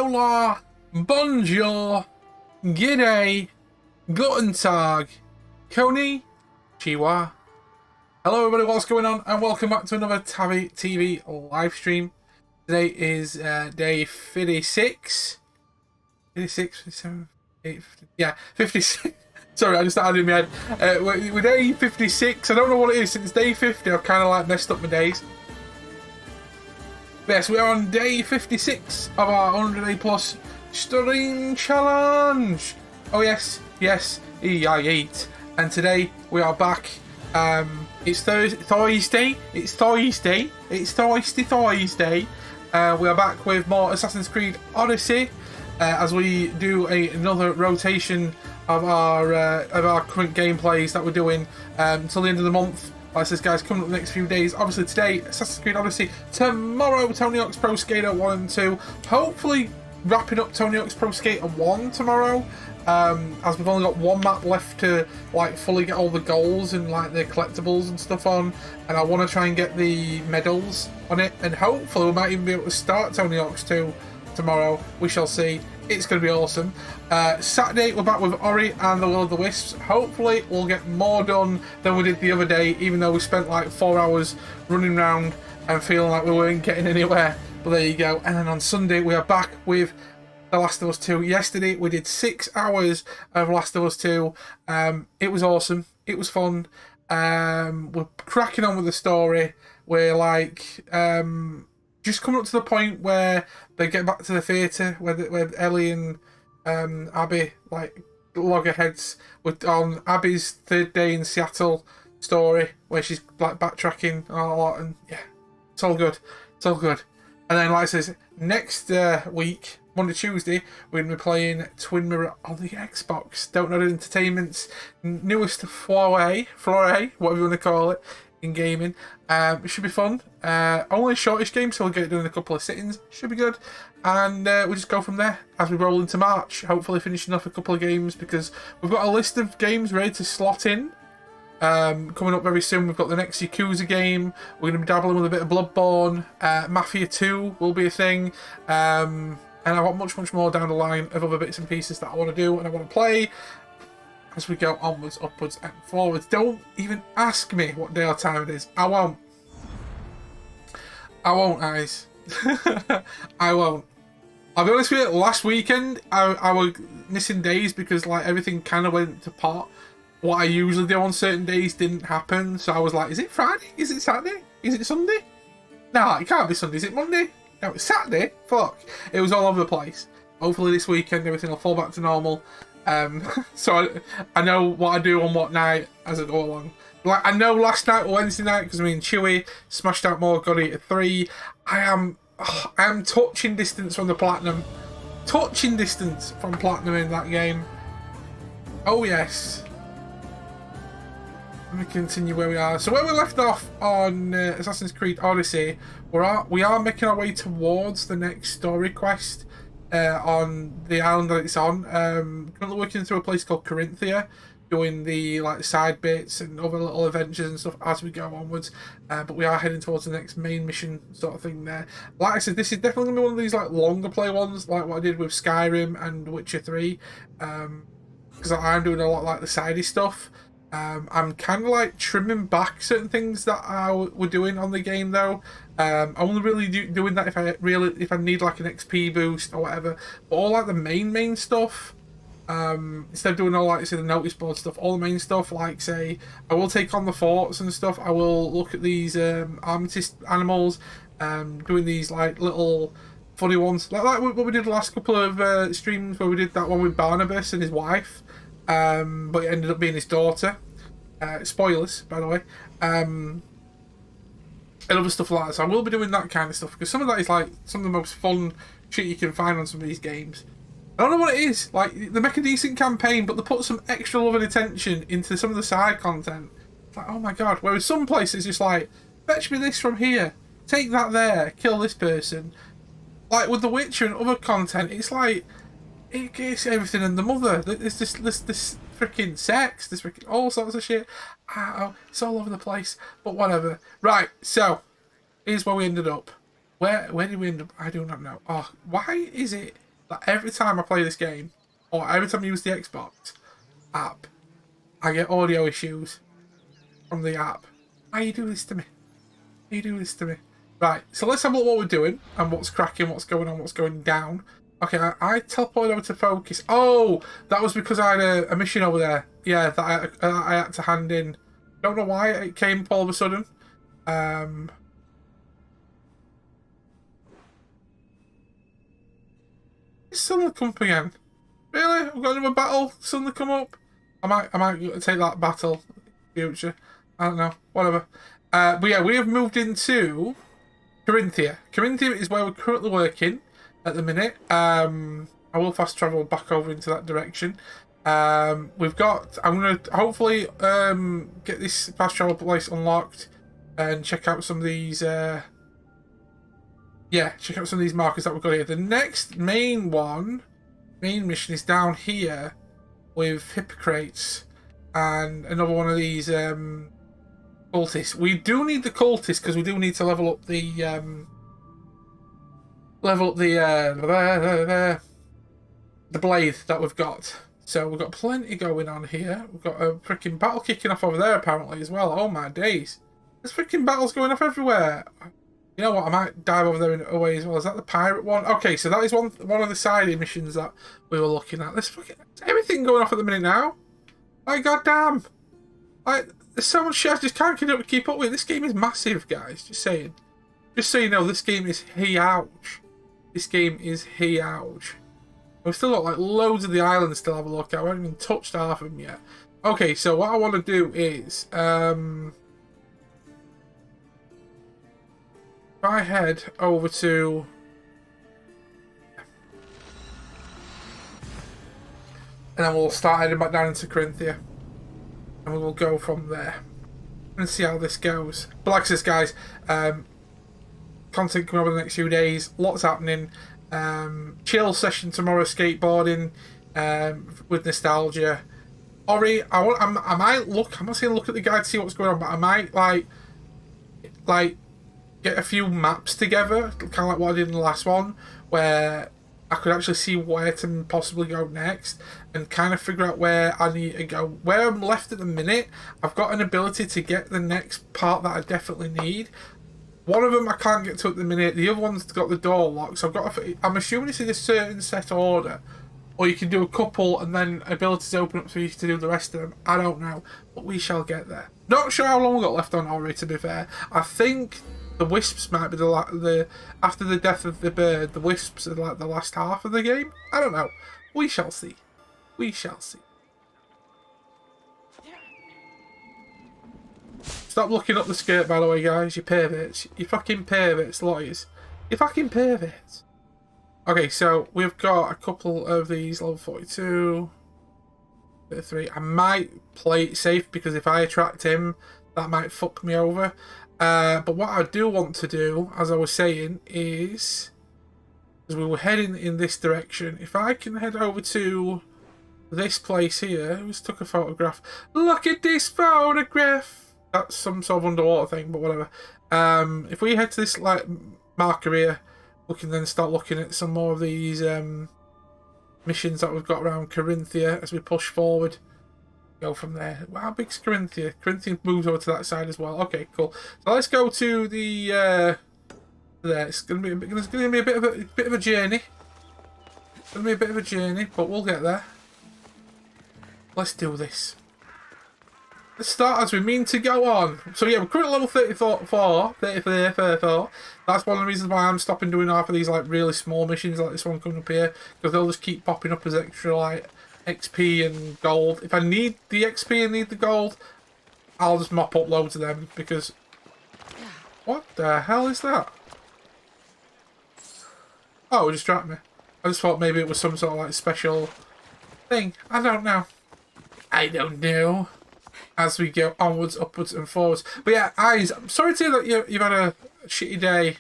Hola, bonjour, g'day, guten tag, Koni, Chiwa. Hello everybody, what's going on? And welcome back to another Tabby TV live stream. Today is day 56. 56, 57, 8, 50, yeah, 56. Sorry, I just started in my head. We're day 56. I don't know what it is. Since day 50, I've kind of like messed up my days. Yes, we are on day 56 of our 100 day plus stream challenge. Oh yes, I eat. And today we are back. It's Thursday. It's Thursday. We are back with more Assassin's Creed Odyssey as we do another rotation of our current gameplays that we're doing until the end of the month. Like I said, guys, coming up the next few days. Obviously today, Assassin's Creed Odyssey. Tomorrow, Tony Hawk's Pro Skater 1 and 2. Hopefully wrapping up Tony Hawk's Pro Skater 1 tomorrow. As we've only got one map left to like fully get all the goals and like the collectibles and stuff on. And I want to try and get the medals on it. And hopefully we might even be able to start Tony Hawk's 2 tomorrow. We shall see. It's going to be awesome. Saturday, we're back with Ori and the Will of the Wisps. Hopefully, we'll get more done than we did the other day, even though we spent like 4 hours running around and feeling like we weren't getting anywhere. But there you go. And then on Sunday, we are back with The Last of Us 2. Yesterday, we did 6 hours of Last of Us 2. It was awesome. It was fun. We're cracking on with the story. We're like... just coming up to the point where they get back to the theatre, where Ellie and Abby like loggerheads with on Abby's third day in Seattle story, where she's like backtracking a lot, and yeah, it's all good. It's all good. And then, like I says, next week, Monday, Tuesday, we're going to be playing Twin Mirror on the Xbox. Don't Know Entertainment's newest foray, whatever you want to call it, in gaming. It should be fun. Only a shortish game, so we'll get it done in a couple of sittings. Should be good. And we'll just go from there as we roll into March. Hopefully finishing off a couple of games, because we've got a list of games ready to slot in. Coming up very soon, we've got the next Yakuza game. We're going to be dabbling with a bit of Bloodborne. Mafia 2 will be a thing. And I've got much more down the line of other bits and pieces that I want to do and I want to play as we go onwards, upwards and forwards. Don't even ask me what day or time it is. I won't, guys. I won't. I'll be honest with you, last weekend I was missing days because like everything kind of went to pot. What I usually do on certain days didn't happen, so I was like, is it Friday? Is it Saturday? Is it Sunday? No, it can't be Sunday. Is it Monday? No, it's Saturday. Fuck. It was all over the place. Hopefully this weekend everything will fall back to normal. So I know what I do on what night as I go along. Like I know last night or Wednesday night, because me and Chewy smashed out more God Eater 3. I am touching distance from the platinum. Touching distance from platinum in that game. Oh yes. Let me continue where we are. So where we left off on Assassin's Creed Odyssey, we are making our way towards the next story quest. On the island that it's on. Currently working through a place called Corinth, doing the like side bits and other little adventures and stuff as we go onwards. But we are heading towards the next main mission sort of thing there. Like I said, this is definitely going to be one of these like longer play ones, like what I did with Skyrim and Witcher 3. Because I'm doing a lot like the sidey stuff. I'm kind of like trimming back certain things that we're doing on the game though. I'm only really doing that if I need like an XP boost or whatever. But all like the main stuff, instead of doing all like say the notice board stuff, all the main stuff, like say I will take on the forts and stuff. I will look at these amethyst animals, doing these like little funny ones like what we did the last couple of streams where we did that one with Barnabas and his wife. But it ended up being his daughter. Spoilers, by the way. And other stuff like that. So I will be doing that kind of stuff because some of that is like some of the most fun shit you can find on some of these games. I don't know what it is. Like they make a decent campaign, but they put some extra love and attention into some of the side content. It's like, oh my god. Whereas some places just like, fetch me this from here, take that there, kill this person. Like with The Witcher and other content, it's like it gets everything and the mother. There's this freaking sex, this freaking all sorts of shit. Oh, it's all over the place. But whatever. Right, so here's where we ended up. Where did we end up? I do not know. Oh, why is it Like, every time I play this game, or every time I use the Xbox app, I get audio issues from the app. Why you do this to me? Why you do this to me? Right, so let's have a look at what we're doing and what's cracking, what's going on, what's going down. Okay, I teleported over to focus. Oh, that was because I had a mission over there. Yeah, that I had to hand in. Don't know why it came up all of a sudden. It's suddenly come up again. Really? We've got another battle suddenly come up? I might take that battle in the future. I don't know. Whatever. But yeah, we have moved into Corinthia. Corinthia is where we're currently working at the minute. I will fast travel back over into that direction. We've got. I'm gonna hopefully get this fast travel place unlocked and check out some of these. Check out some of these markers that we've got here. The next main mission is down here with Hippocrates and another one of these cultists. We do need the cultists because we do need to level up the blade that we've got. So we've got plenty going on here. We've got a freaking battle kicking off over there apparently as well. Oh my days. There's freaking battles going off everywhere. You know what? I might dive over there in a way as well. Is that the pirate one? Okay, so that is one of the side missions that we were looking at. There's everything going off at the minute now. Like, goddamn. Like, there's so much shit I just can't keep up with. This game is massive, guys. Just saying. Just so you know, this game is huge. This game is huge. We've still got like loads of the islands still have a look at. We haven't even touched half of them yet. Okay, so what I want to do is if I head over to and then we'll start heading back down into Corinthia. And we will go from there. And see how this goes. But like I said, guys, content coming over the next few days. Lots happening. Chill session tomorrow, skateboarding with nostalgia. Ori, I might look. I'm not saying look at the guide to see what's going on, but I might like get a few maps together, kind of like what I did in the last one, where I could actually see where to possibly go next and kind of figure out where I need to go. Where I'm left at the minute, I've got an ability to get the next part that I definitely need. One of them I can't get to at the minute. The other one's got the door locked, so I'm assuming it's in a certain set order. Or you can do a couple and then abilities open up for you to do the rest of them. I don't know, but we shall get there. Not sure how long we've got left on Ori, to be fair. I think the wisps might be the after the death of the bird, the wisps are like the last half of the game. I don't know. We shall see. We shall see. Stop looking up the skirt, by the way, guys. You perverts. You fucking perverts, lawyers. You fucking perverts. Okay, so we've got a couple of these level 42, 33. I might play it safe because if I attract him, that might fuck me over. But what I do want to do, as I was saying, is as we were heading in this direction, if I can head over to this place here. Who's took a photograph? Look at this photograph. That's some sort of underwater thing, but whatever. If we head to this like marker here, we can then start looking at some more of these missions that we've got around Corinthia as we push forward. Go from there. How big's Corinthia? Corinthia moves over to that side as well. Okay, cool. So let's go to the there. It's gonna be a bit of a journey. It's gonna be a bit of a journey, but we'll get there. Let's do this. Let's start as we mean to go on. So yeah, we're currently level 34. That's one of the reasons why I'm stopping doing half of these like really small missions like this one coming up here, because they'll just keep popping up as extra like XP and gold. If I need the XP and need the gold, I'll just mop up loads of them because what the hell is that? Oh, it distracted me. I just thought maybe it was some sort of like special thing. I don't know. As we go onwards, upwards and forwards. But yeah, Eyes, I'm sorry to hear that you've had a shitty day.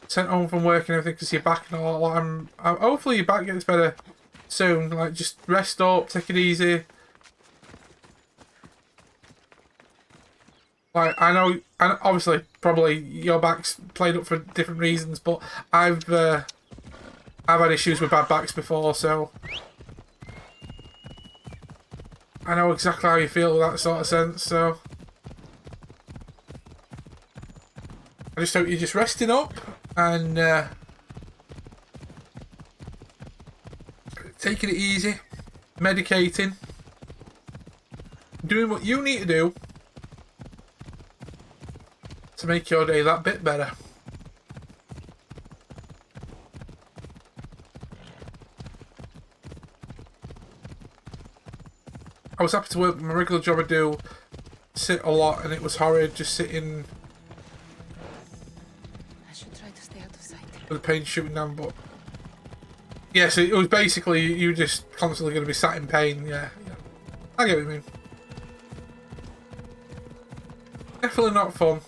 Sent home from work and everything because you're back and all that. Hopefully your back gets better soon. Like, just rest up, take it easy. Like, I know, and obviously, probably your back's played up for different reasons, but I've I've had issues with bad backs before, so I know exactly how you feel with that sort of sense, so I just hope you're just resting up and taking it easy, medicating, doing what you need to do to make your day that bit better. I was happy to work my regular job. I do sit a lot, and it was horrid just sitting I should try to stay out of sight. with the pain shooting down. But yeah, so it was basically you just constantly going to be sat in pain. Yeah, I get what you mean. Definitely not fun.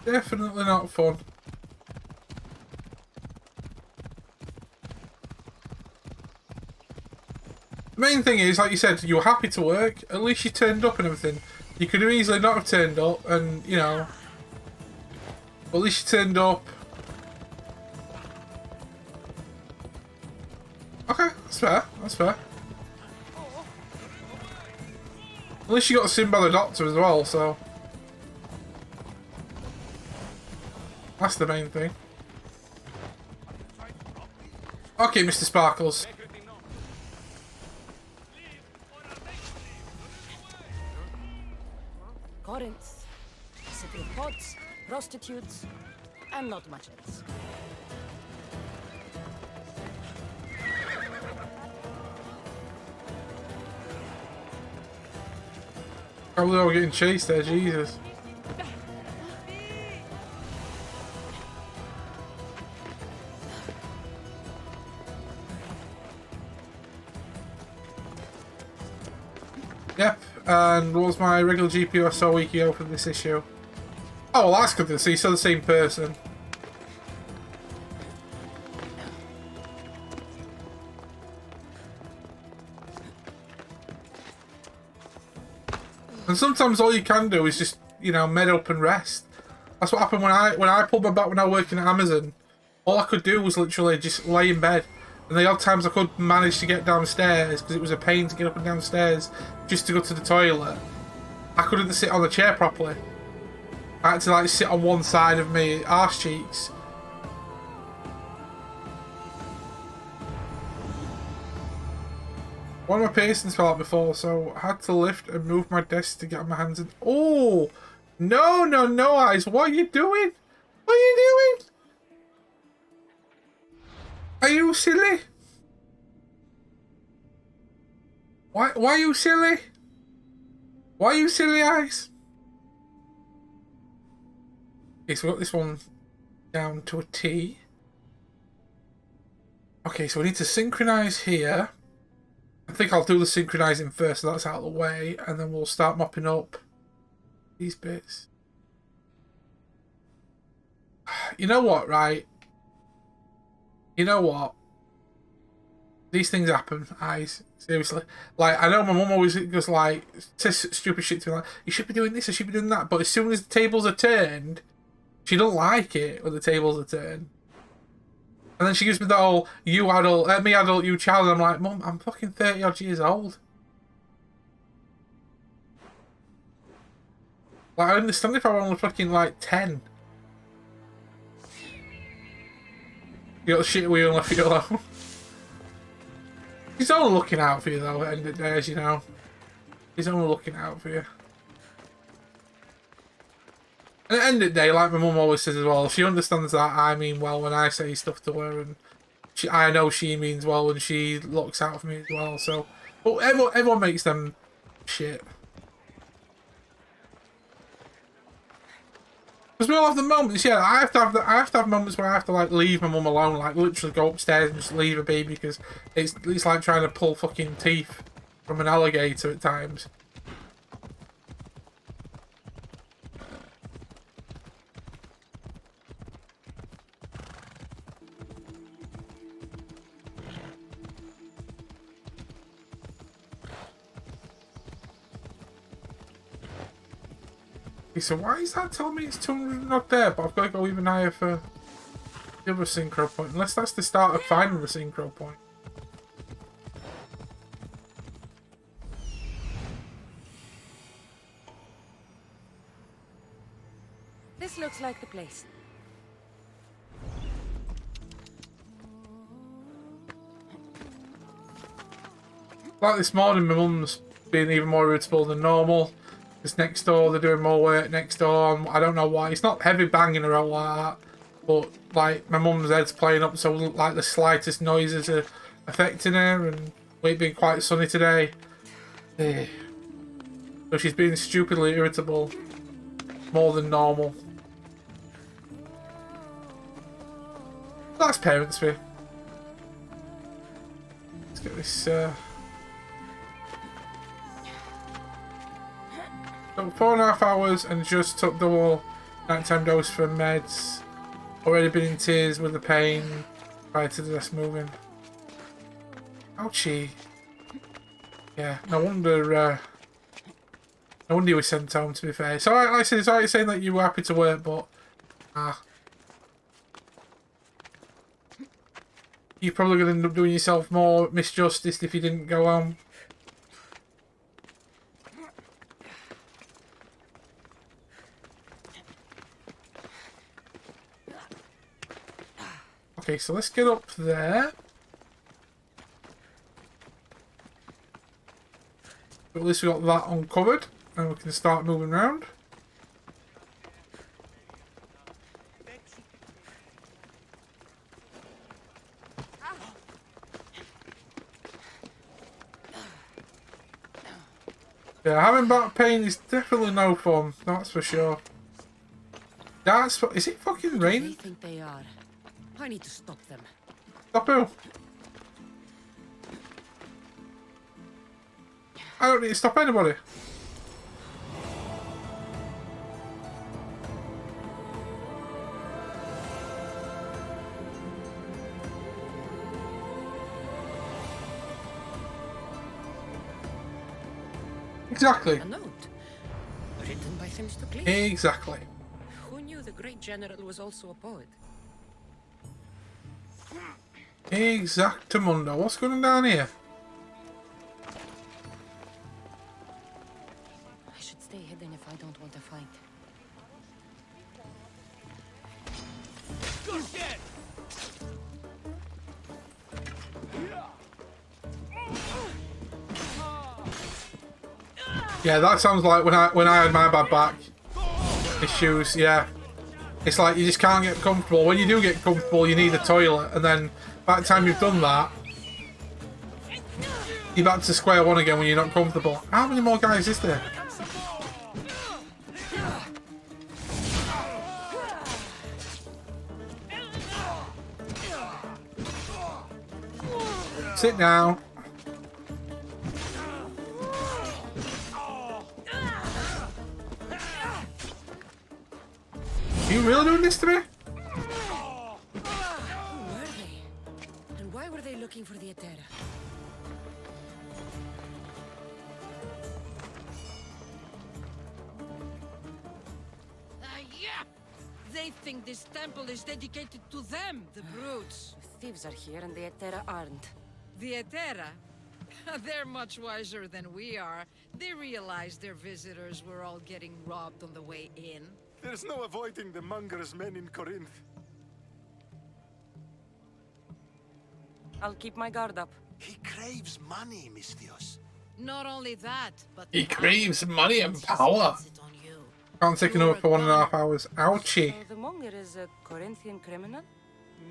Definitely not fun. The main thing is, like you said, you were happy to work. At least you turned up and everything. You could have easily not have turned up, and you know, at least you turned up. Okay, that's fair. That's fair. At least you got seen by the doctor as well, so that's the main thing. Okay, Mr. Sparkles. Corinth, city of pots, prostitutes, and not much else. Probably all getting chased there, Jesus. Yep, and what was my regular GPU I saw a week ago for this issue? Oh, well, that's good to see. So the same person. And sometimes all you can do is just, you know, med up and rest. That's what happened when I pulled my back when I was working at Amazon. All I could do was literally just lay in bed. And the odd times I could manage to get downstairs, because it was a pain to get up and downstairs just to go to the toilet, I couldn't sit on the chair properly. I had to like sit on one side of me arse cheeks. One of my piercings fell out before, so I had to lift and move my desk to get my hands in. Oh! No, no, no, Eyes. What are you doing? What are you doing? Are you silly? Why are you silly? Why are you silly, Eyes? Okay, so we got this one down to a T. Okay, so we need to synchronize here. I think I'll do the synchronizing first, so that's out of the way, and then we'll start mopping up these bits. You know what, right? You know what? These things happen, Eyes. Seriously. Like, I know my mum always goes like, says stupid shit to me, like, you should be doing this, I should be doing that, but as soon as the tables are turned, she don't like it when the tables are turned. And then she gives me the whole, you adult, me adult, you child, and I'm like, Mum, I'm fucking 30 odd years old. Like, I understand if I were only fucking like 10. You got the shit wheel and left you alone. He's only looking out for you though, at the end of the day, as you know. He's only looking out for you. And at the end of the day, like my mum always says as well, she understands that I mean well when I say stuff to her, and I know she means well when she looks out for me as well. So, but everyone makes them shit. Because we all have the moments, yeah. I have to have moments where I have to like leave my mum alone, like literally go upstairs and just leave her be, because it's like trying to pull fucking teeth from an alligator at times. Okay, so why is that telling me it's 200 not there, but I've got to go even higher for the other synchro point? Unless that's the start of finding the synchro point. This looks like the place. Like this morning, my mum's being even more irritable than normal. It's next door, they're doing more work next door, and I don't know why. It's not heavy banging around like that, but like my mum's head's playing up, so like the slightest noises are affecting her, and it being quite sunny today. So she's being stupidly irritable, more than normal. That's parents for you. Let's get this. So 4.5 hours and just took double nighttime dose for meds. Already been in tears with the pain prior to the desk moving. Ouchie. Yeah, no wonder you were sent home, to be fair. So like I said, it's alright saying that you were happy to work, but you're probably going to end up doing yourself more misjustice if you didn't go home. Okay, so let's get up there. But at least we got that uncovered, and we can start moving around. Yeah, having back pain is definitely no fun, that's for sure. Is it fucking raining? They think they are. I need to stop them. Stop who? I don't need to stop anybody. Exactly. A note. Written by Themistocles. Exactly. Who knew the great general was also a poet? Exactamundo. What's going on down here? I should stay hidden if I don't want to fight. Yeah, that sounds like when I had my bad back issues. Yeah, it's like you just can't get comfortable. When you do get comfortable, you need a toilet, and then by the time you've done that, you're back to square one again when you're not comfortable. How many more guys is there? Sit down. Are you really doing this to me? Who were they? And why were they looking for the Etera? Yeah! They think this temple is dedicated to them, the brutes. The thieves are here and the Etera aren't. The Etera? They're much wiser than we are. They realized their visitors were all getting robbed on the way in. There's no avoiding the monger's men in Corinth. I'll keep my guard up. He craves money, Misthios. Not only that, but He craves money and He power. spends it on you. Can't take another for 1.5 hours. Ouchie. So the monger is a Corinthian criminal?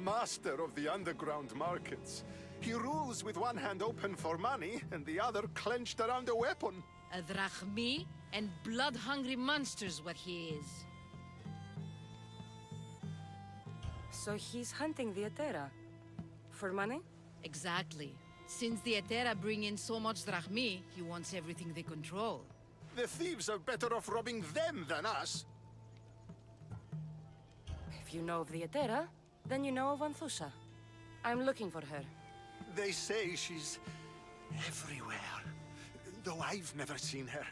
Master of the underground markets. He rules with one hand open for money and the other clenched around a weapon. A drachmi and blood-hungry monster's what he is. So he's hunting the Etera. For money? Exactly. Since the Etera bring in so much drachmi, he wants everything they control. The thieves are better off robbing them than us. If you know of the Etera, then you know of Anthusha. I'm looking for her. They say she's everywhere, though I've never seen her.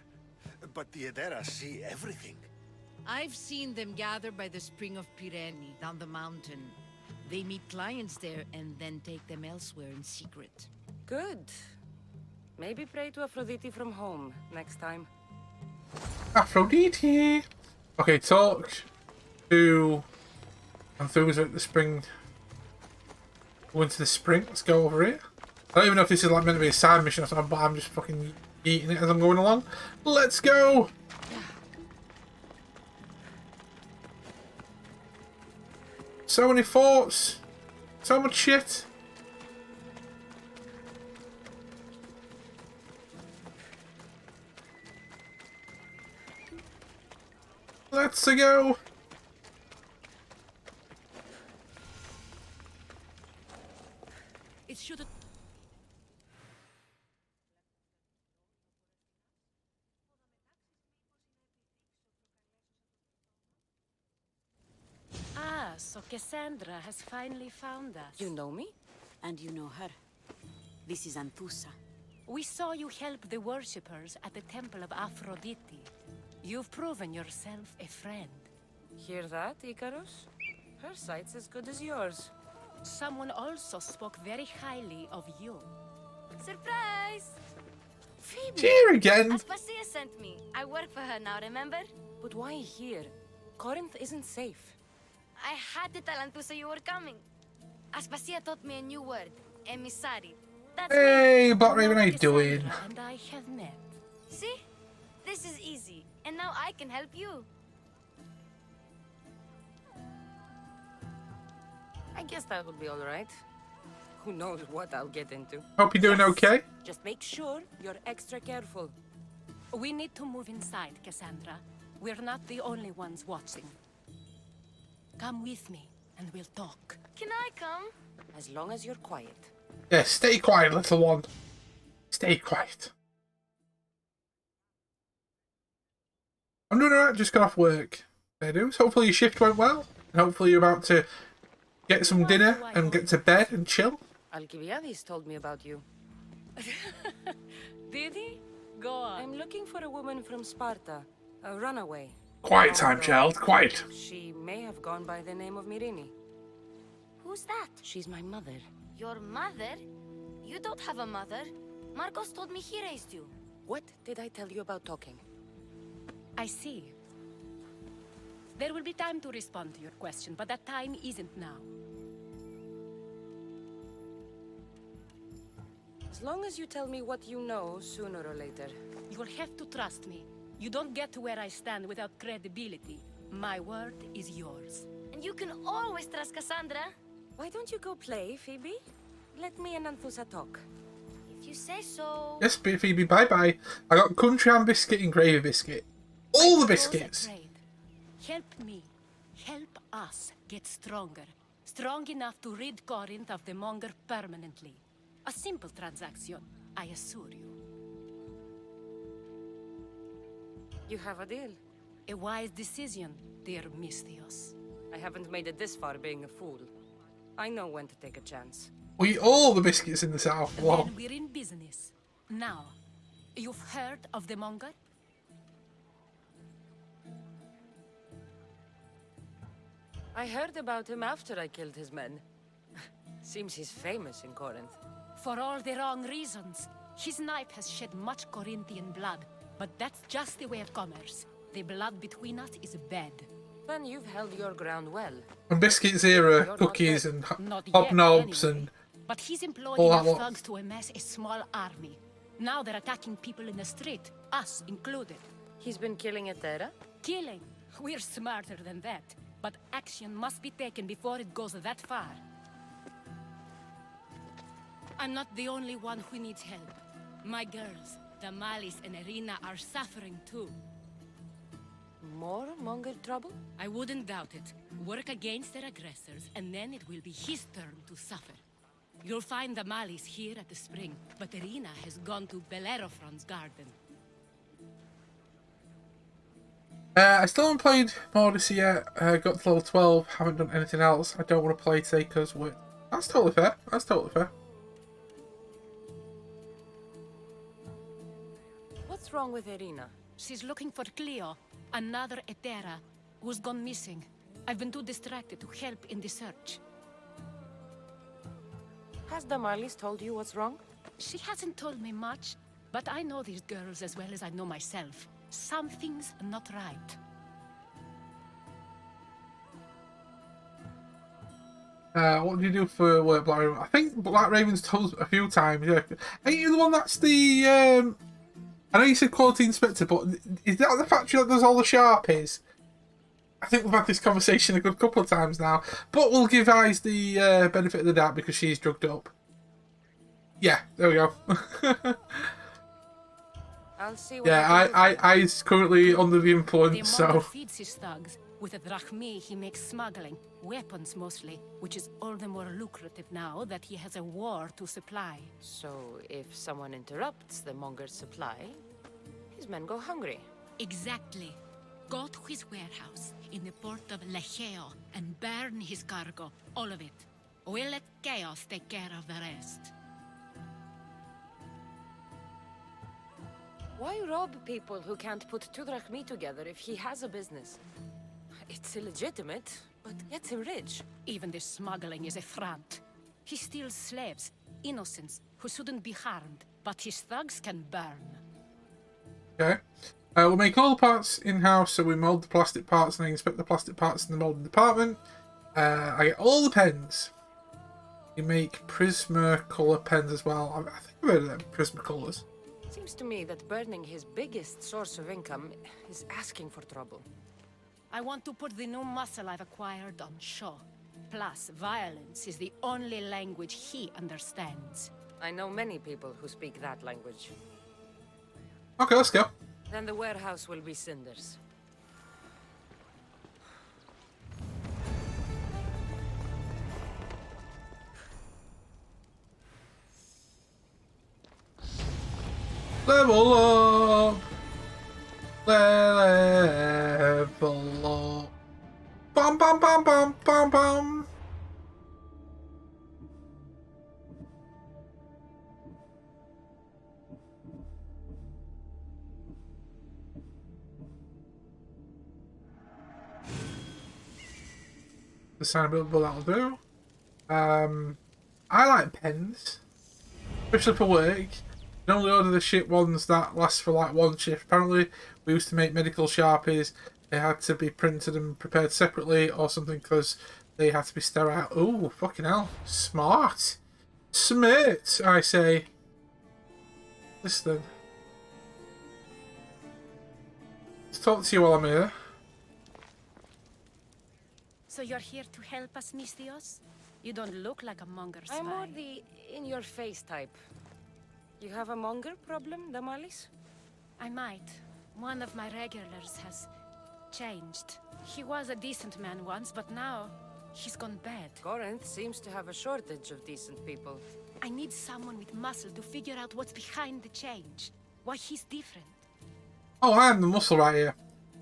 But the Edera see everything. I've seen them gather by the spring of Pirene, down the mountain. They meet clients there and then take them elsewhere in secret. Good. Maybe pray to Aphrodite from home next time. Aphrodite! Okay, talk to Methuselah at the spring. Go into the spring. Let's go over it. I don't even know if this is like meant to be a side mission or something, but I'm just fucking eating it as I'm going along. Let's go! So many forts. So much shit. Let's go. It should have... Ah, so Kassandra has finally found us. You know me? And you know her. This is Anthusa. We saw you help the worshippers at the temple of Aphrodite. You've proven yourself a friend. Hear that, Icarus? Her sight's as good as yours. Someone also spoke very highly of you. Surprise! Phoebe! Here again. Aspasia sent me. I work for her now, remember? But why here? Corinth isn't safe. I had to tell Anthusa you were coming. Aspasia taught me a new word. Emissary. That's me. Hey, Black Raven, how you doing? Kassandra and I have met. See? This is easy. And now I can help you. I guess that would be all right. Who knows what I'll get into. Hope you're doing okay. Just make sure you're extra careful. We need to move inside, Kassandra. We're not the only ones watching. Come with me, and we'll talk. Can I come? As long as you're quiet. Yeah, stay quiet, little one. Stay quiet. I'm doing alright, just got off work. There do. Hopefully your shift went well. And hopefully you're about to get some dinner and get to bed and chill. Alcibiades told me about you. Did he? Go on. I'm looking for a woman from Sparta. A runaway. Quiet time, child. Quiet. She may have gone by the name of Myrine. Who's that? She's my mother. Your mother? You don't have a mother. Marcos told me he raised you. What did I tell you about talking? I see. There will be time to respond to your question, but that time isn't now. As long as you tell me what you know, sooner or later. You'll have to trust me. You don't get to where I stand without credibility. My word is yours. And you can always trust Kassandra. Why don't you go play, Phoebe? Let me and Anthusa talk. If you say so. Yes, Phoebe, bye-bye. I got country ham biscuit and gravy biscuit. All the biscuits. Help me. Help us get stronger. Strong enough to rid Corinth of the Monger permanently. A simple transaction, I assure you. You have a deal. A wise decision, dear Misthios. I haven't made it this far being a fool. I know when to take a chance. We eat all the biscuits in the south. Wow. Then we're in business. Now, you've heard of the Monger? I heard about him after I killed his men. Seems he's famous in Corinth. For all the wrong reasons. His knife has shed much Corinthian blood, but that's just the way of commerce. The blood between us is bad. Then you've held your ground well. And biscuits here are cookies and hobnobs anyway. and But he's employed all enough that lot. thugs to amass a small army. Now they're attacking people in the street, us included. He's been killing Etera? Killing. We're smarter than that. But action must be taken before it goes that far. I'm not the only one who needs help. My girls, Damalis and Irina, are suffering too. More Monger trouble? I wouldn't doubt it. Work against their aggressors, and then it will be his turn to suffer. You'll find Damalis here at the spring, but Irina has gone to Bellerophon's garden. I still haven't played Odyssey yet. Got to level 12. Haven't done anything else. I don't want to play today because we're... That's totally fair. That's totally fair. What's wrong with Irina? She's looking for Cleo, another Etera. who's gone missing. I've been too distracted to help in the search. Has Damalis told you what's wrong? She hasn't told me much, but I know these girls as well as I know myself. Something's not right. What do you do for work, Black Raven? I think Black Raven's told us a few times, yeah. Ain't you the one that's the, I know you said quality inspector, but is that the factory that does all the Sharpies? I think we've had this conversation a good couple of times now. But we'll give Eyes the benefit of the doubt because she's drugged up. Yeah, there we go. I'll see what Eyes currently under the influence, The Monger so... feeds his thugs. With a drachmi, he makes smuggling. Weapons, mostly. Which is all the more lucrative now that he has a war to supply. So, if someone interrupts the Monger's supply, his men go hungry. Exactly. Go to his warehouse in the port of Lecheo and burn his cargo. All of it. We'll let chaos take care of the rest. Why rob people who can't put 2 drachmi together if he has a business? It's illegitimate, but gets him rich. Even this smuggling is a front. He steals slaves, innocents, who shouldn't be harmed, but his thugs can burn. Okay. We'll make all the parts in-house, so we mould the plastic parts and I inspect the plastic parts in the moulding department. I get all the pens. You make Prismacolor pens as well. I think I've heard of them, Prismacolors. Seems to me that burning his biggest source of income is asking for trouble. I want to put the new muscle I've acquired on show. Plus, violence is the only language he understands. I know many people who speak that language. Okay, let's go. Then the warehouse will be cinders. Level up! Level up! Bum bum bum bum bum bum! The sound buildable, that'll do. I like pens, especially for work. You can only order the shit ones that last for like 1 shift. Apparently, we used to make medical Sharpies. They had to be printed and prepared separately or something because they had to be sterile. Oh, fucking hell. Smart. Smart, I say. Listen. Let's talk to you while I'm here. So you're here to help us, Mistios? You don't look like a monger spy. I'm more the in-your-face type. You have a monger problem, Damalis? I might. One of my regulars has changed. He was a decent man once, but now he's gone bad. Corinth seems to have a shortage of decent people. I need someone with muscle to figure out what's behind the change. Why he's different. Oh, I am the muscle right here.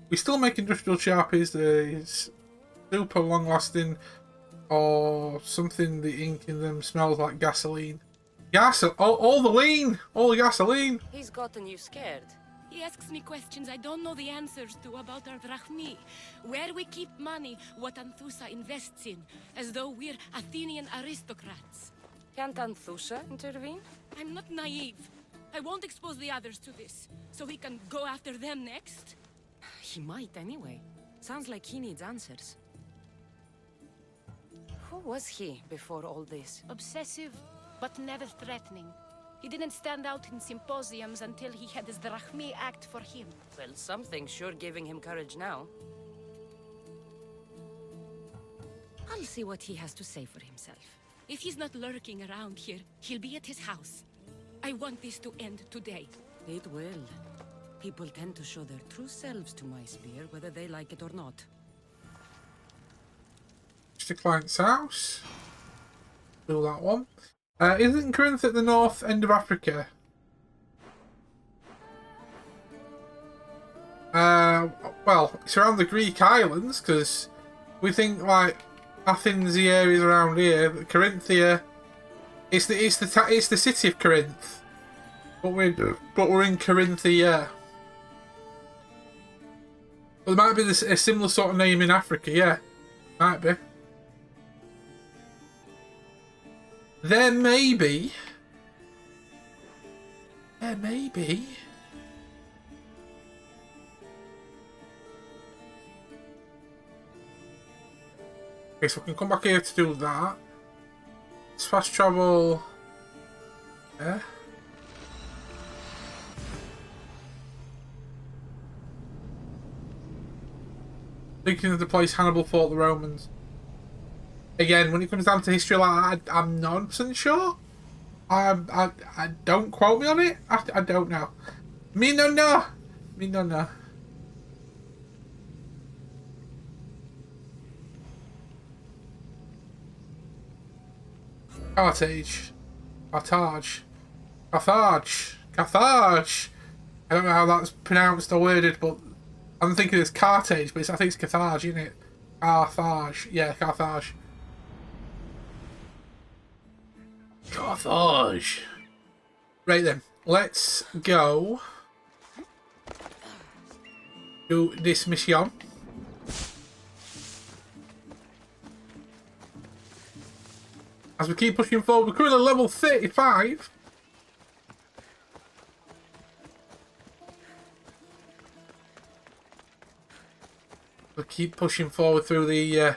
We still make industrial Sharpies. It's super long lasting, or something. The ink in them smells like gasoline. All the lean! All the gasoline! He's gotten you scared. He asks me questions I don't know the answers to about our drachmi. Where we keep money, what Anthusa invests in. As though we're Athenian aristocrats. Can't Anthusa intervene? I'm not naive. I won't expose the others to this. So we can go after them next? He might anyway. Sounds like he needs answers. Who was he before all this? Obsessive, but never threatening. He didn't stand out in symposiums until he had his drachmi act for him. Well, something's sure giving him courage now. I'll see what he has to say for himself. If he's not lurking around here, he'll be at his house. I want this to end today. It will. People tend to show their true selves to my spear, whether they like it or not. The client's house. Do that one. Isn't Corinth at the north end of Africa? Well, it's around the Greek islands because we think like Athens, the areas around here. Corinthia, it's the city of Corinth, but we're in Corinthia. Well, there might be a similar sort of name in Africa, yeah. Might be. There may be. There may be. Okay, so we can come back here to do that. Let's fast travel. Yeah. Thinking of the place Hannibal fought the Romans. Again, when it comes down to history, like I'm not 100% sure. I don't quote me on it. I don't know. Me no no. Me no no. Carthage. Carthage. Carthage. Carthage. I don't know how that's pronounced or worded, but I'm thinking it's Carthage, but I think it's Carthage, isn't it? Carthage. Yeah, Carthage. Carthage. Right then, let's go do this mission. As we keep pushing forward, we're currently level 35. We'll keep pushing forward through the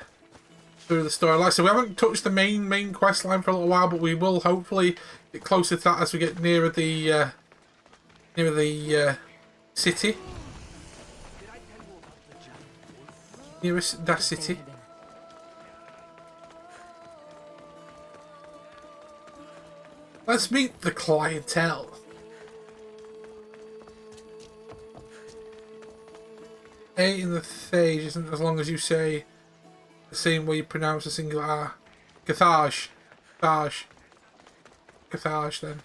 story. Like I said, we haven't touched the main quest line for a little while, but we will hopefully get closer to that as we get nearer the city. Nearest that city. Let's meet the clientele. A in the phage isn't as long as you say the same way you pronounce a singular R. Carthage. Carthage. Carthage then.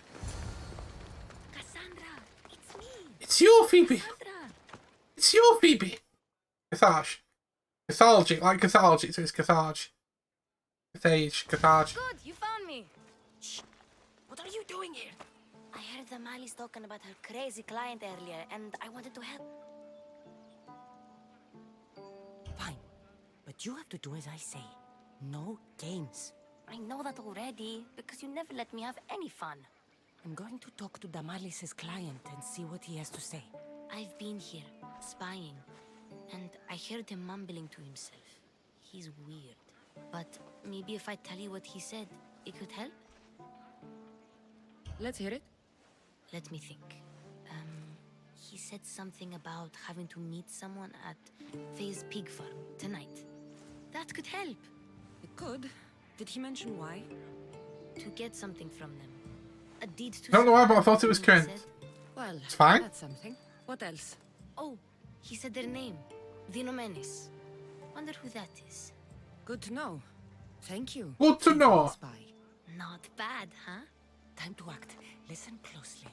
Kassandra, it's me. It's you, Phoebe. Kassandra. It's you, Phoebe. Carthage. Cathargic, like cathargic, so it's Carthage. Carthage. Carthage. Good, you found me. Shh. What are you doing here? I heard the Mali's talking about her crazy client earlier, and I wanted to help. Fine. But you have to do as I say. No games. I know that already, because you never let me have any fun. I'm going to talk to Damalis' client and see what he has to say. I've been here, spying, and I heard him mumbling to himself. He's weird. But maybe if I tell you what he said, it could help? Let's hear it. Let me think. He said something about having to meet someone at Faye's pig farm tonight. That could help. It could. Did he mention why? To get something from them. A deed to... I don't know why, but I thought it was he Corinth. said. Well, It's fine. that's something. What else? Oh, he said their name. The Nomenis. Wonder who that is. Good to know. Thank you. Good to know. Spy. Not bad, huh? Time to act. Listen closely.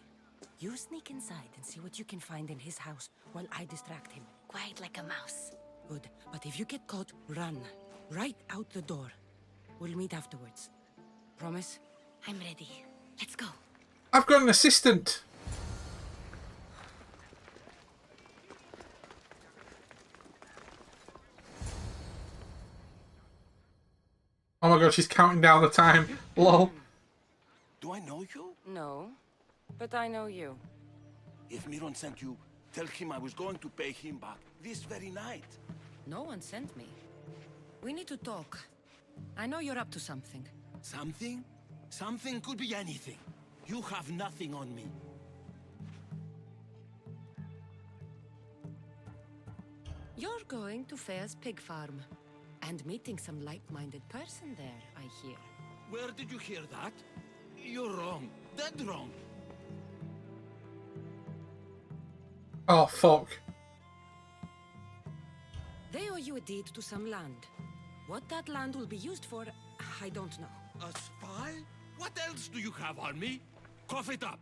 You sneak inside and see what you can find in his house while I distract him. Quiet like a mouse. Good. But if you get caught, run. Right out the door. We'll meet afterwards. Promise? I'm ready. Let's go. I've got an assistant. Oh my god, she's counting down the time. Lol. Do I know you? No. But I know you. If Miron sent you, tell him I was going to pay him back this very night. No one sent me. We need to talk. I know you're up to something. Something? Something could be anything. You have nothing on me. You're going to Fair's pig farm. And meeting some like-minded person there, I hear. Where did you hear that? You're wrong. Dead wrong. Oh, fuck. They owe you a deed to some land. What that land will be used for, I don't know. A spy? What else do you have on me? Cough it up.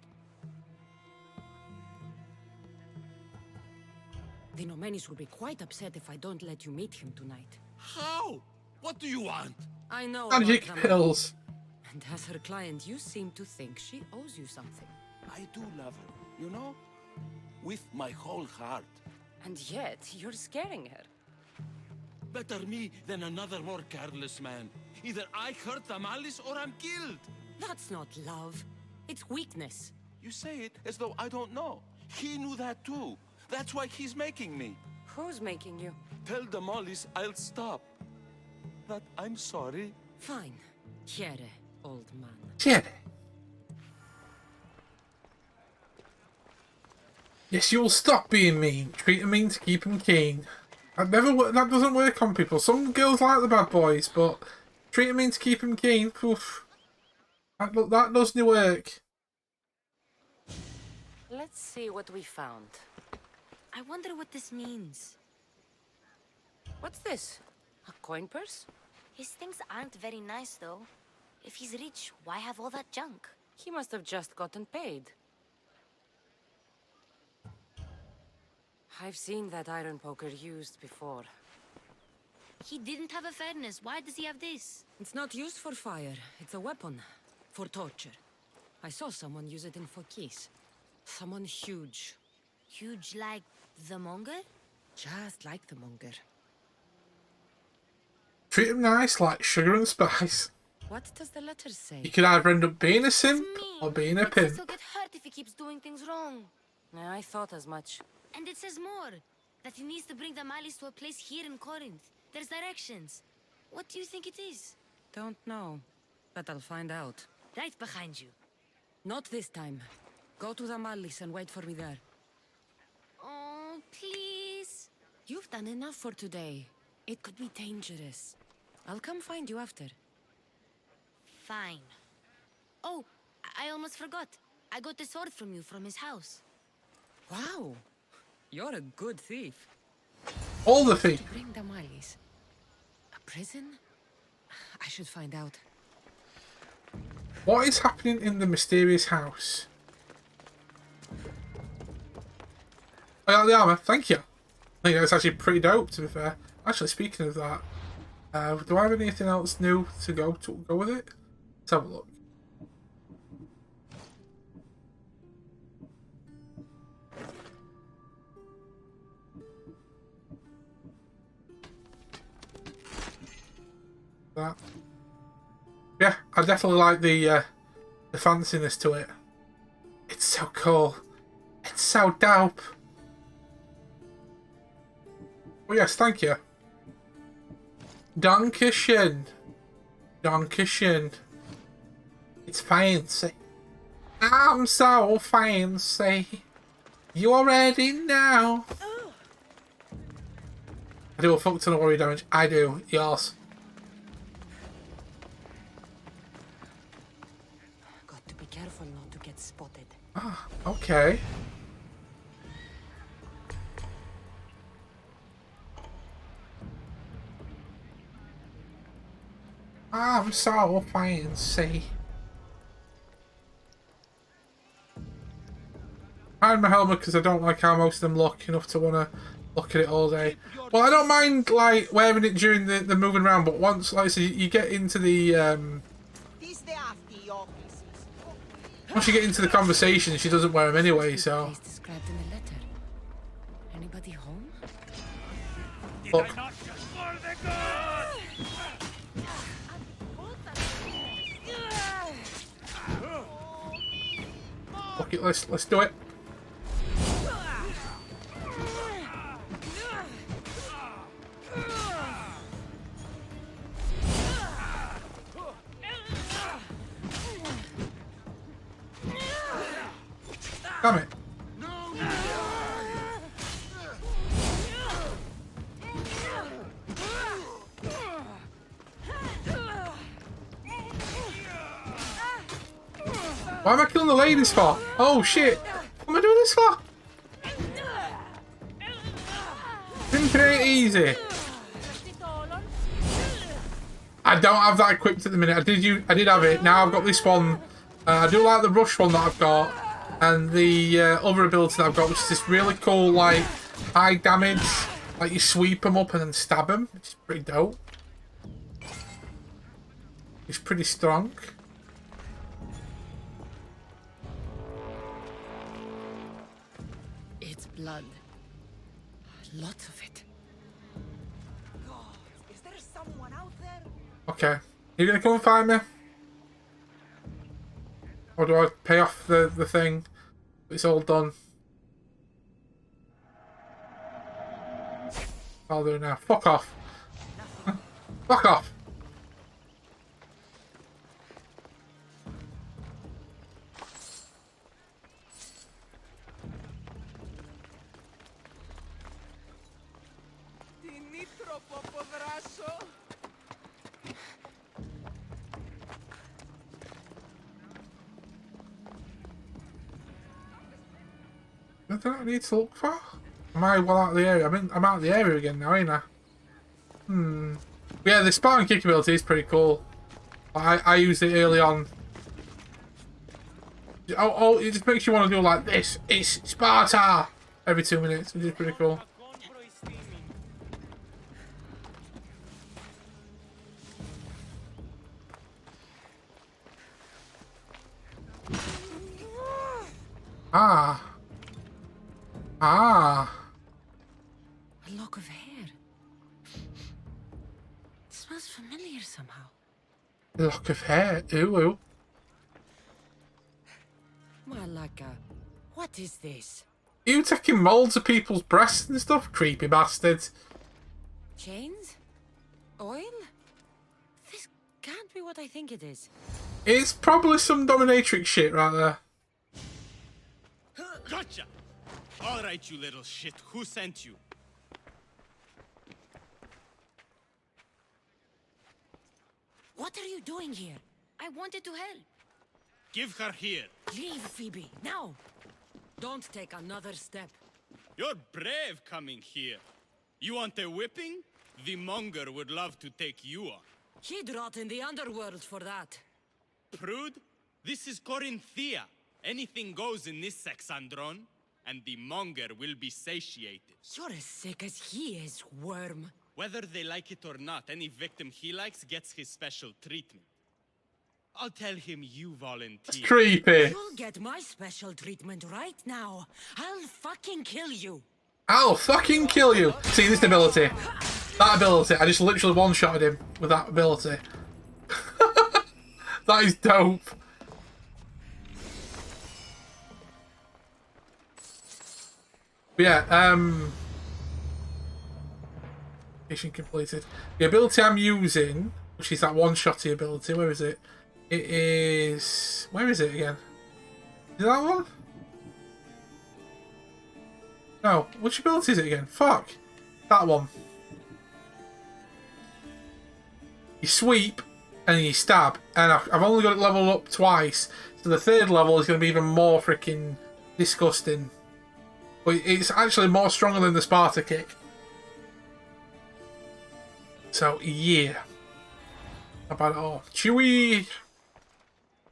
The Nomenis will be quite upset if I don't let you meet him tonight. How? What do you want? I know Magic about them. pills. And as her client, you seem to think she owes you something. I do love her, you know? With my whole heart. And yet, you're scaring her. Better me than another more careless man. Either I hurt the malice or I'm killed. That's not love. It's weakness. You say it as though I don't know. He knew that too. That's why he's making me. Who's making you? Tell the Mollies I'll stop. That I'm sorry. Fine. Here, old man. Shit. Yes, you'll stop being mean. Treat them mean to keep them keen. That doesn't work on people. Some girls like the bad boys, but treat them mean to keep them keen. Oof. That doesn't work. Let's see what we found. I wonder what this means. What's this? A coin purse? His things aren't very nice, though. If he's rich, why have all that junk? He must have just gotten paid. I've seen that iron poker used before. He didn't have a furnace. Why does he have this? It's not used for fire. It's a weapon. For torture. I saw someone use it in Phokis. Someone huge. Huge like the monger? Just like the monger. Treat them nice like sugar and spice. What does the letter say? You could either end up being a simp It's or mean. being a But pimp. he'll get hurt if he keeps doing things wrong. I thought as much. And it says more. That he needs to bring the malice to a place here in Corinth. There's directions. What do you think it is? Don't know. But I'll find out. Right behind you. Not this time. Go to the malice and wait for me there. Oh, please. You've done enough for today. It could be dangerous. I'll come find you after. Fine. Oh, I almost forgot. I got the sword from you from his house. Wow. You're a good thief. All the things. Bring the malice. A prison? I should find out. What is happening in the mysterious house? I got the armour, thank you. I think that's actually pretty dope, to be fair. Actually, speaking of that, do I have anything else new to go with it? Let's have a look. That. Yeah, I definitely like the fanciness to it. It's so cool. It's so dope. Oh yes, thank you. Dankeschön. Dankeschön. It's fancy. I'm so fancy. You already know. I do a fuck ton of worry damage. I do. Yours. Got to be careful not to get spotted. Ah, okay. I'm so fancy. I hide my helmet because I don't like how most of them look enough to want to look at it all day. Well, I don't mind like wearing it during the moving around, but once, like I say, you get into the once you get into the conversation, she doesn't wear them anyway. So. Place described in the letter. Anybody home? Look. Fuck it, let's do it. Damn it. Why am I killing the ladies for? Oh shit! What am I doing this for? Pimping ain't easy. I don't have that equipped at the minute. I did have it. Now I've got this one. I do like the rush one that I've got, and the other ability that I've got, which is this really cool, like high damage. Like you sweep them up and then stab them, which is pretty dope. It's pretty strong. It's blood. lots of it. Is there someone out there? Okay. You gonna come and find me? Or do I pay off the thing? It's all done. I'll do it now. Fuck off. Fuck off. What do I need to look for? Am I well out of the area? I'm out of the area again now, ain't I? Yeah, the Spartan kick ability is pretty cool. I used it early on. Oh, it just makes you want to do like this. It's Sparta! Every 2 minutes, which is pretty cool. Ah. Ah. A lock of hair. It smells familiar somehow. A lock of hair. Ooh, ooh. Malaka, what is this? Are you taking moulds of people's breasts and stuff? Creepy bastard. Chains? Oil? This can't be what I think it is. It's probably some dominatrix shit right there. Gotcha! All right, you little shit. Who sent you? What are you doing here? I wanted to help. Give her here. Leave, Phoebe, now! Don't take another step. You're brave coming here. You want a whipping? The monger would love to take you on. He'd rot in the underworld for that. Prude, this is Corinthia. Anything goes in this Kassandra, and the monger will be satiated. You're as sick as he is, worm. Whether they like it or not, any victim he likes gets his special treatment. I'll tell him you volunteered. Creepy. You'll get my special treatment right now. I'll fucking kill you. I'll fucking kill you. See this ability? That ability. I just literally one-shotted him with that ability. That is dope. But yeah, mission completed. The ability I'm using, which is that one-shotty ability, where is it? It is... Where is it again? Is it that one? No, which ability is it again? Fuck. That one. You sweep, and then you stab. And I've only got it leveled up twice, so the third level is going to be even more freaking disgusting. But it's actually more stronger than the Sparta kick. So, yeah. How about it all? Chewie!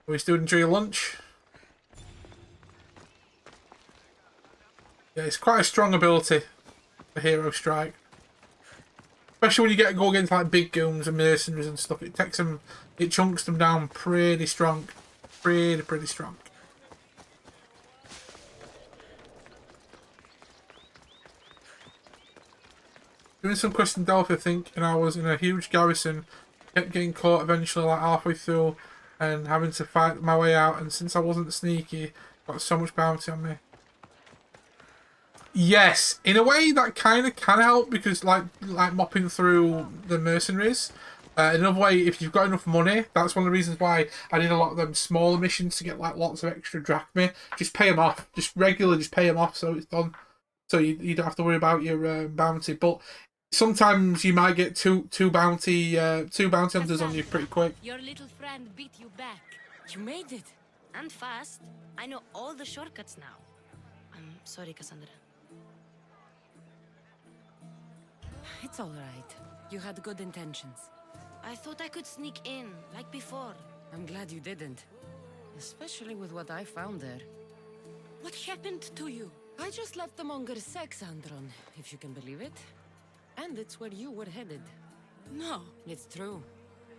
Are we still enjoying your lunch? Yeah, it's quite a strong ability for Hero Strike. Especially when you go against like big goons and mercenaries and stuff. It takes them, it chunks them down pretty strong. Pretty strong. Doing some quest in Delphi, I think, and I was in a huge garrison. Kept getting caught eventually, like halfway through, and having to fight my way out. And since I wasn't sneaky, got so much bounty on me. Yes, in a way that kind of can help because, like mopping through the mercenaries. Another way, if you've got enough money, that's one of the reasons why I did a lot of them smaller missions to get like lots of extra drachmae. Just pay them off, just pay them off, so it's done. So you don't have to worry about your bounty, but. Sometimes you might get two bounty hunters on you pretty quick. Your little friend beat you back. You made it. And fast. I know all the shortcuts now. I'm sorry, Kassandra. It's all right. You had good intentions. I thought I could sneak in, like before. I'm glad you didn't. Especially with what I found there. What happened to you? I just left the monger's Kassandra, if you can believe it. And it's where you were headed. No. It's true.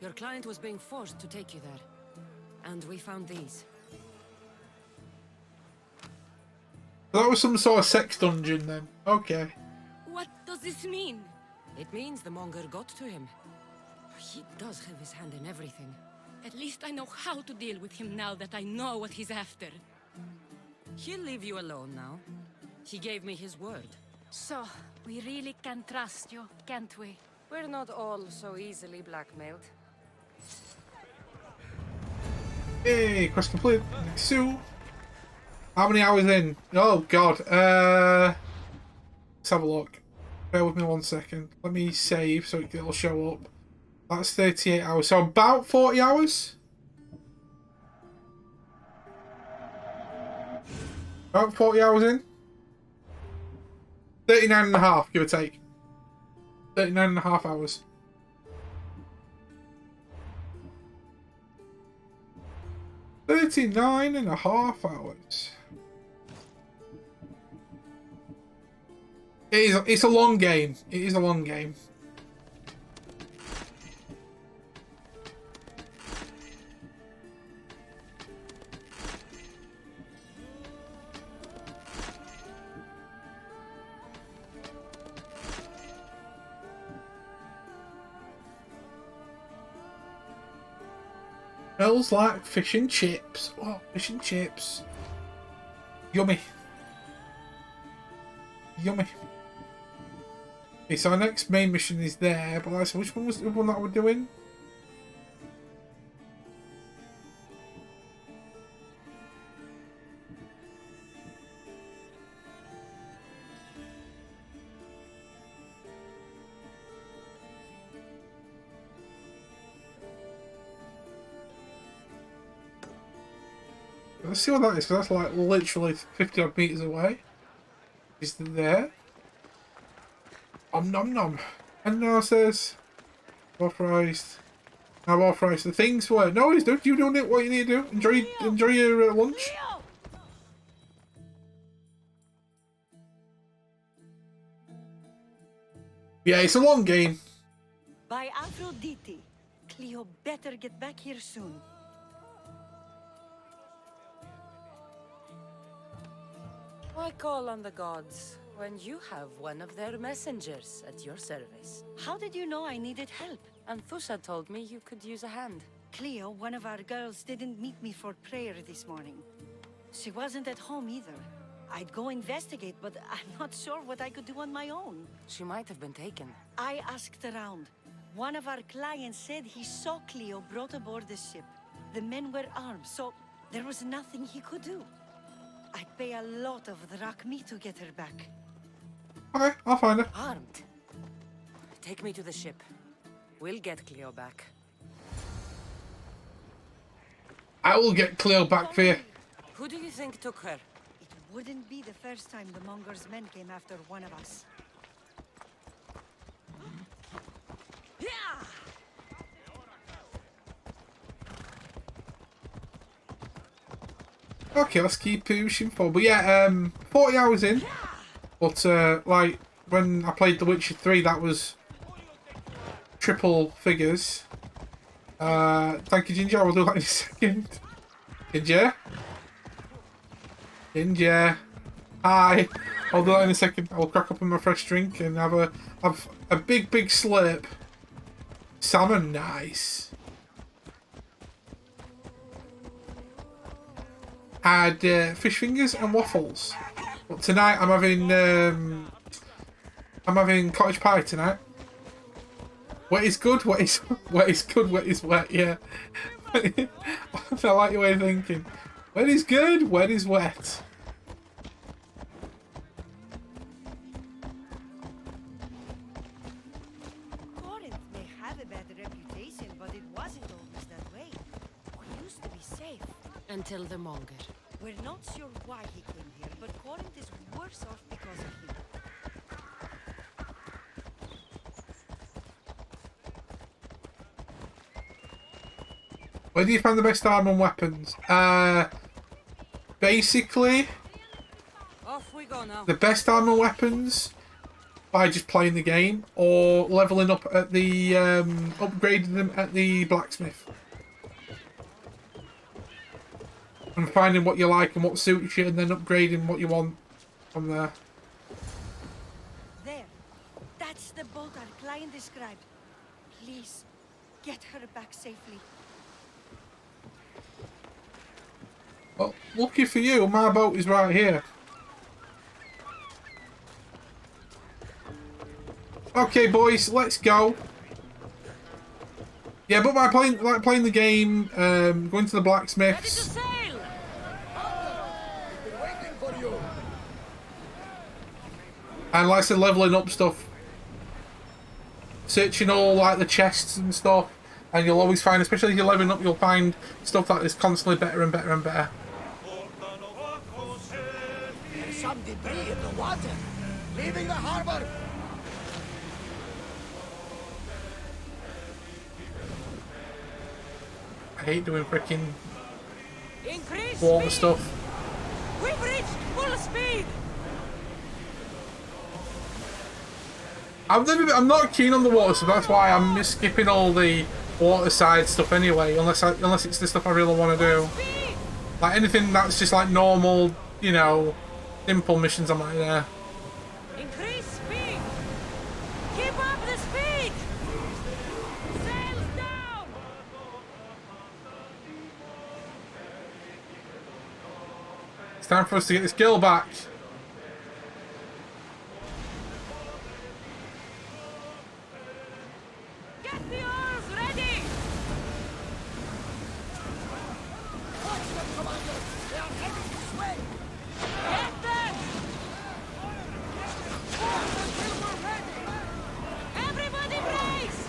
Your client was being forced to take you there. And we found these. That was some sort of sex dungeon then. Okay. What does this mean? It means the Monger got to him. He does have his hand in everything. At least I know how to deal with him now that I know what he's after. He'll leave you alone now. He gave me his word. So, we really can trust you, can't we? We're not all so easily blackmailed. Hey, quest complete. Next two. How many hours in? Oh god. Let's have a look. Bear with me 1 second. Let me save so it'll show up. That's 38 hours. So about 40 hours? About 40 hours in? 39 and a half, give or take. 39 and a half hours. $39 and a half hours. It's a long game. It is a long game. Smells like fish and chips. Oh, fish and chips. Yummy. Yummy. Okay, so our next main mission is there, but like, so which one was the one that we're doing? Let's see what that is, because that's like literally 50 odd meters away. Is it there? Nom nom. And now says authorized. I'm authorized. The things were no, he's don't you doing it what you need to do. Enjoy your lunch. Yeah, it's a long game. By Aphrodite, Cleo better get back here soon. Why call on the gods when you have one of their messengers at your service? How did you know I needed help? Anthusa told me you could use a hand. Cleo, one of our girls, didn't meet me for prayer this morning. She wasn't at home either. I'd go investigate, but I'm not sure what I could do on my own. She might have been taken. I asked around. One of our clients said he saw Cleo brought aboard the ship. The men were armed, so there was nothing he could do. I'd pay a lot of drachmi to get her back. Okay, I'll find her. Armed? Take me to the ship. We'll get Cleo back. I will get Cleo back for you. Who do you think took her? It wouldn't be the first time the Monger's men came after one of us. Okay, let's keep pushing forward. But yeah, 40 hours in. But like when I played The Witcher 3, that was triple figures. Thank you, Ginger. I will do that in a second. Ginger? Ginger. Hi. I'll do that in a second. I'll crack open my fresh drink and have a big slurp. Salmon, nice. Had fish fingers and waffles. But tonight I'm having cottage pie tonight. Wet is good, wet is good, wet is wet, yeah. I like your way of thinking. Wet is good, wet is wet. Corinth may have a bad reputation, but it wasn't always that way. We used to be safe. Until the Monger. We're not sure why he came here, but Corinth is worse off because of him. Where do you find the best armor and weapons? Basically, Off we go now. the best armor and weapons by just playing the game or leveling up at the upgrading them at the blacksmith. And finding what you like and what suits you and then upgrading what you want from there. There, That's the boat our client described. Please, get her back safely. Well, lucky for you, my boat is right here. Okay, boys, let's go. Yeah, but by playing the game, going to the blacksmiths. And like I said, leveling up stuff. Searching all like the chests and stuff. And you'll always find, especially if you're leveling up, you'll find stuff that is constantly better and better and better. There's some debris in the water, leaving the harbor. I hate doing freaking water stuff. We've reached full speed. I'm not keen on the water stuff. That's why I'm skipping all the water side stuff anyway. Unless it's the stuff I really want to do. Like anything that's just like normal, you know, simple missions. I'm like, yeah. Increase speed. Keep up the speed. Sails down. It's time for us to get this girl back. Get the oars ready. Watch them, Commander. They are heading this way. Get them. Force until we're ready. Everybody brace.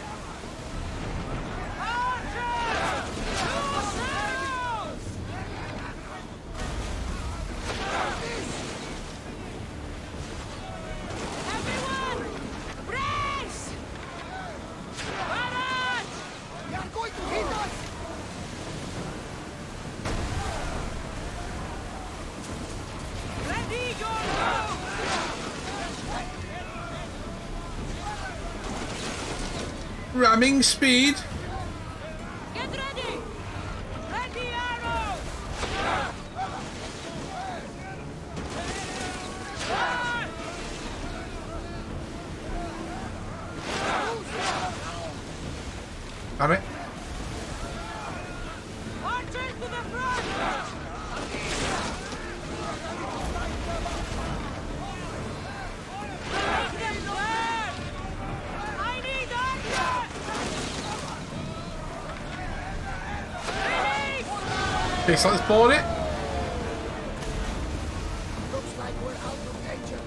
Archers. Two sails. Everyone, brace. Barrage. They are going to hit us. Ready your bow. Ramming speed. Get ready. Ready arrows. Damn it. Archers to the front. Make them burn. I need archers. Release. Okay, so let's board it. Looks like we're out of danger.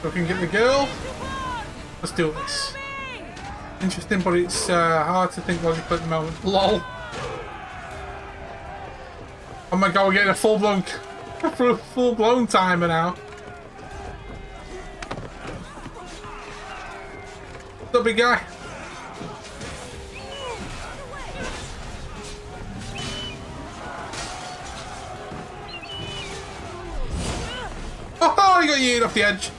We can get the girl. Let's do this. Interesting, but it's hard to think logically at the moment. LOL. Oh my god, we're getting a full-blown timer now. What's up, big guy? Oh, you got yeeted off the edge.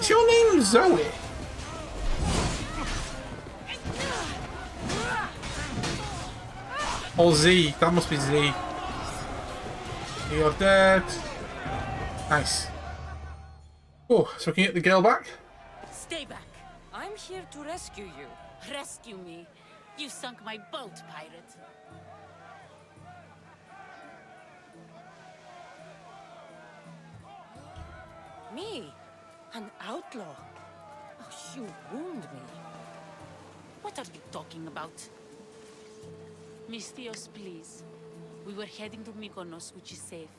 Is your name Zoe? Or Z? That must be Z. You're dead. Nice. Oh, so we can get the girl back? Stay back. I'm here to rescue you. Rescue me. You sunk my boat, pirate. Me? An outlaw? Oh, you wound me. What are you talking about? Mystios, please. We were heading to Mykonos, which is safe.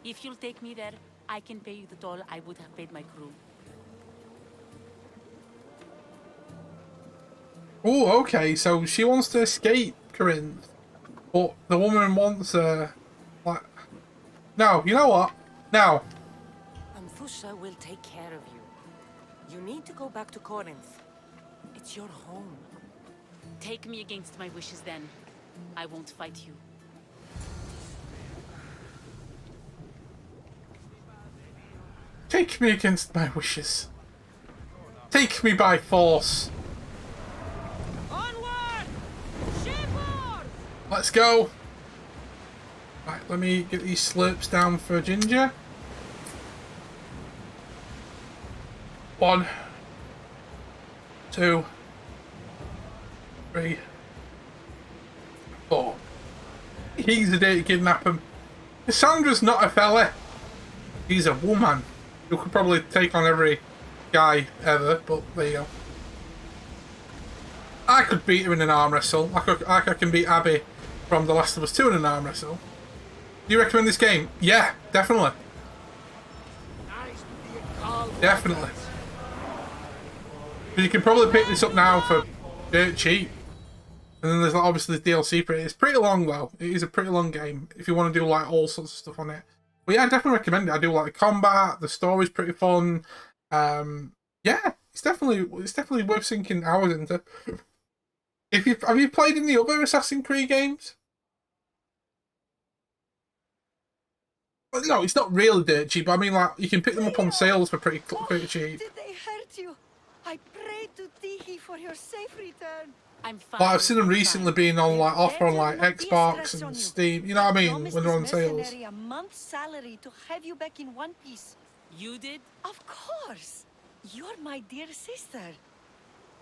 If you'll take me there, I can pay you the toll I would have paid my crew. Oh, okay, so she wants to escape Corinth. But the woman wants her... like... No, you know what? No. Amphusha will take care of you. You need to go back to Corinth. It's your home. Take me against my wishes then. I won't fight you. Take me against my wishes. Take me by force. Onward! Shipboard! Let's go. Right, let me get these slurps down for Ginger. 1, 2, 3, 4. He's a dirty kidnapper. Kassandra's not a fella. He's a woman who could probably take on every guy ever, but there you go. I could beat him in an arm wrestle. Like I can beat Abby from The Last of Us 2 in an arm wrestle. Do you recommend this game? Yeah, definitely. Definitely. But you can probably pick this up now for dirt cheap. And then there's like, obviously the DLC for it. It's pretty long though. It is a pretty long game if you want to do like all sorts of stuff on it. But yeah, I definitely recommend it. I do like the combat. The story's pretty fun. Yeah, it's definitely worth sinking hours into. Have you played any other Assassin's Creed games? Well, no, it's not really dirt cheap. But I mean, like you can pick them up on sales for pretty cheap. Did they hurt you? I prayed to Tihi for your safe return. I'm fine. Like I've seen them recently being on like offer on like Xbox and Steam. You know what I mean? When they're on sales. A month's salary to have you back in one piece. You did? Of course. You're my dear sister.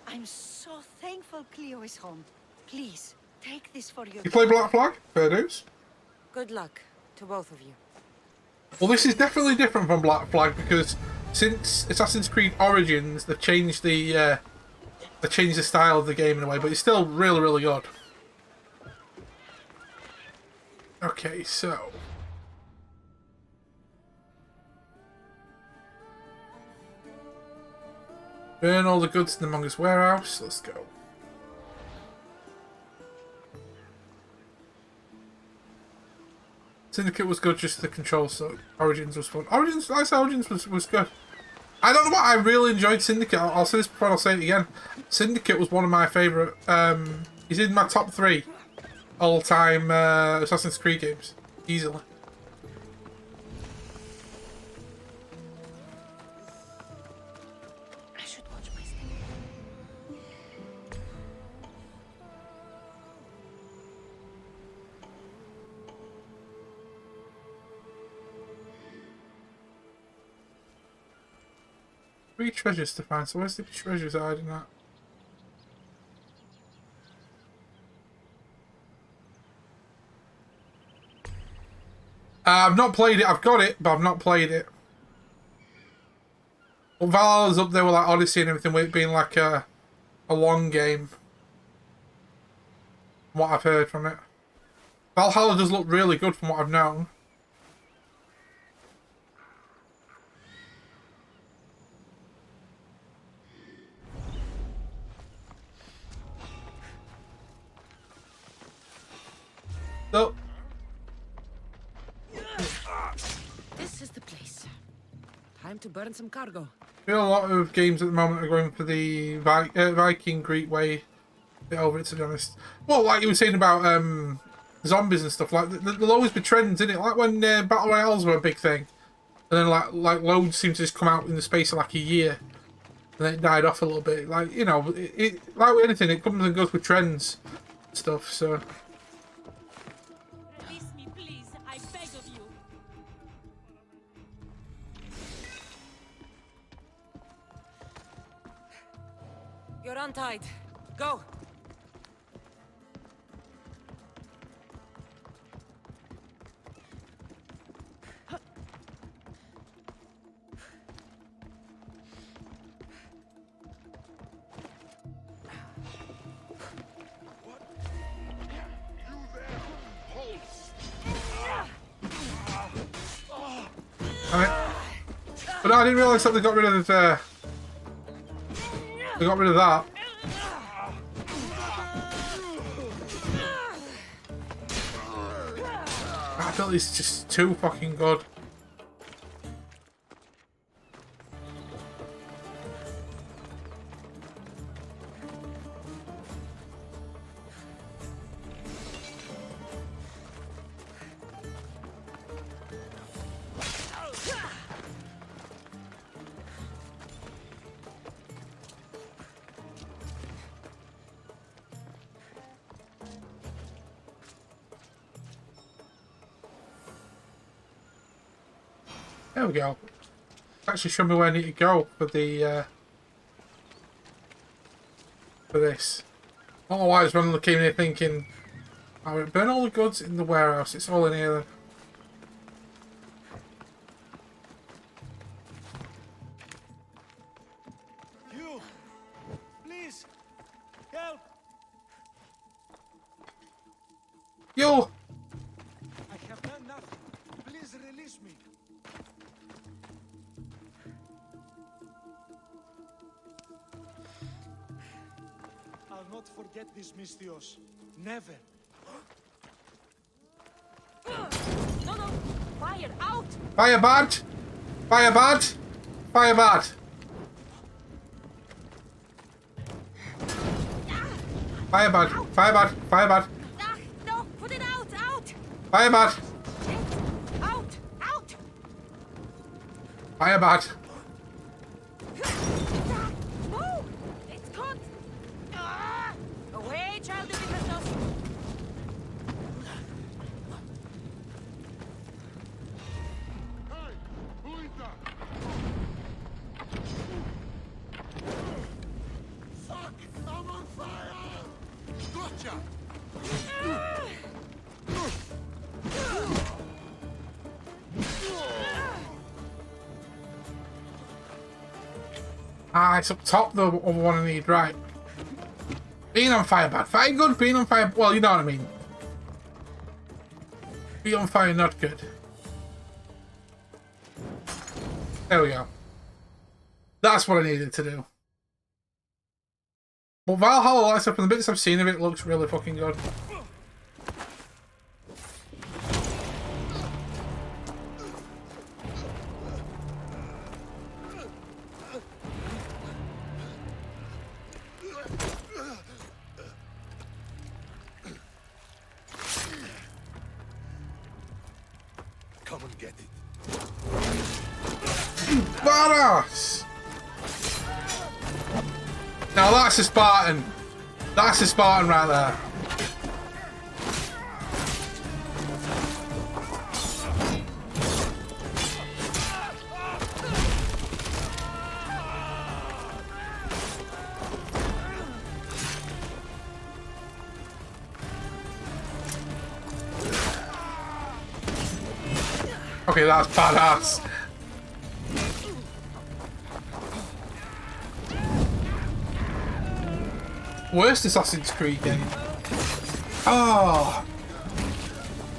I'm so thankful Cleo is home. Please, take this for your... You play Black Flag? Fair dues. Good luck to both of you. Well, this is definitely different from Black Flag because since Assassin's Creed Origins, they've changed the style of the game in a way, but it's still really, really good. Okay, so burn all the goods in the Mongoose warehouse. Let's go. Syndicate was good, just the control, so Origins was fun. Origins was good. I don't know what, I really enjoyed Syndicate. I'll say this before I'll say it again. Syndicate was one of my favourite, he's in my top 3 all-time Assassin's Creed games, easily. I should watch my step. Three treasures to find, so where's the treasures hiding at? I've not played it, I've got it, but I've not played it. Well, Valhalla's up there with like Odyssey and everything, with it being like a long game. From what I've heard from it. Valhalla does look really good from what I've known. So, This is the place. Time to burn some cargo. I feel a lot of games at the moment are going for the Viking Greek way over it, to be honest. Well, like you were saying about zombies and stuff, like there'll always be trends in it. Like when battle royales were a big thing, and then like loads seem to just come out in the space of like a year, and then it died off a little bit. Like, you know, it like with anything, it comes and goes with trends and stuff. So. Release me, please. I beg of you. You're untied. Go. But no, I didn't realise that they got rid of that. That ability's just too fucking good. There we go. Actually show me where I need to go for the for this. I don't know why I was randomly came in here thinking, I would burn all the goods in the warehouse, it's all in here then. You! Please! Help! Yo! I have done nothing. Please release me. I'll not forget this, Mystios. Never. No, no! Fire! Out! Fire bad! Fire bad! Fire bad! Fire bad! Fire bad! Fire bad! Ah, no! Put it out! Out! Fire bad! Out! Out! Fire bad! Move! It's caught! Ah! Away, child of Hephaestus! Fuck! I'm on fire! Gotcha! Ah, it's up top the other one I need, right. Being on fire bad. Fire good, being on fire... Well, you know what I mean. Be on fire not good. There we go. That's what I needed to do. But Valhalla lights up and the bits I've seen of it looks really fucking good. Come and get it. Badass! Now that's a Spartan. That's a Spartan right there. Okay, that's badass. Worst Assassin's Creed game. Oh.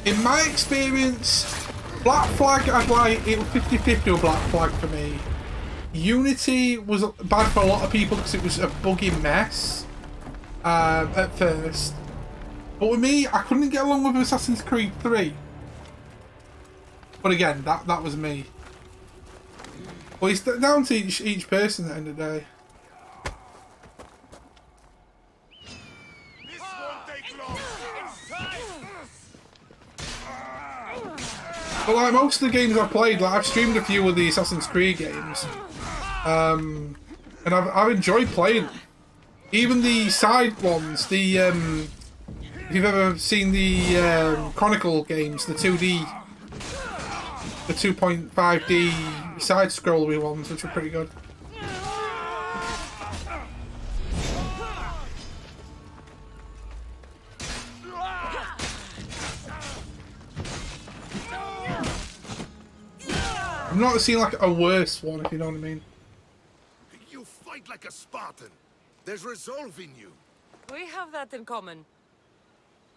In my experience, Black Flag, I'd like it was 50-50 with Black Flag for me. Unity was bad for a lot of people because it was a buggy mess at first. But with me, I couldn't get along with Assassin's Creed 3. But again, that was me. Well, it's down to each person at the end of the day. This won't take long. It's time. But like most of the games I've played, like I've streamed a few of the Assassin's Creed games, and I've enjoyed playing them. Even the side ones, the if you've ever seen the Chronicle games, the 2D. The 2.5D side-scrollery ones, which are pretty good. I'm not seeing like a worse one, if you know what I mean. You fight like a Spartan. There's resolve in you. We have that in common.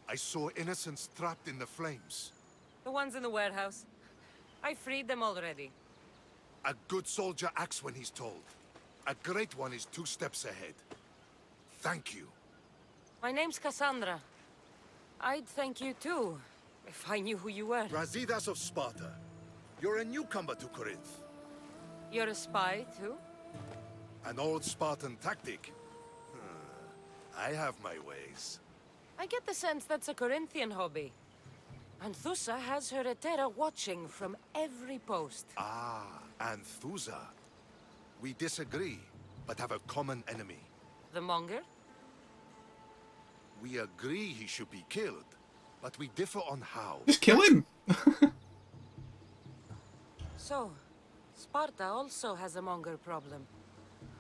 I saw innocents trapped in the flames. The ones in the warehouse. I freed them already. A good soldier acts when he's told. A great one is 2 steps ahead. Thank you. My name's Kassandra. I'd thank you too, if I knew who you were. Brasidas of Sparta. You're a newcomer to Corinth. You're a spy too? An old Spartan tactic. I have my ways. I get the sense that's a Corinthian hobby. Anthusa has her Etera watching from every post. Ah, Anthusa. We disagree, but have a common enemy. The Monger? We agree he should be killed, but we differ on how. Just kill him! So, Sparta also has a monger problem.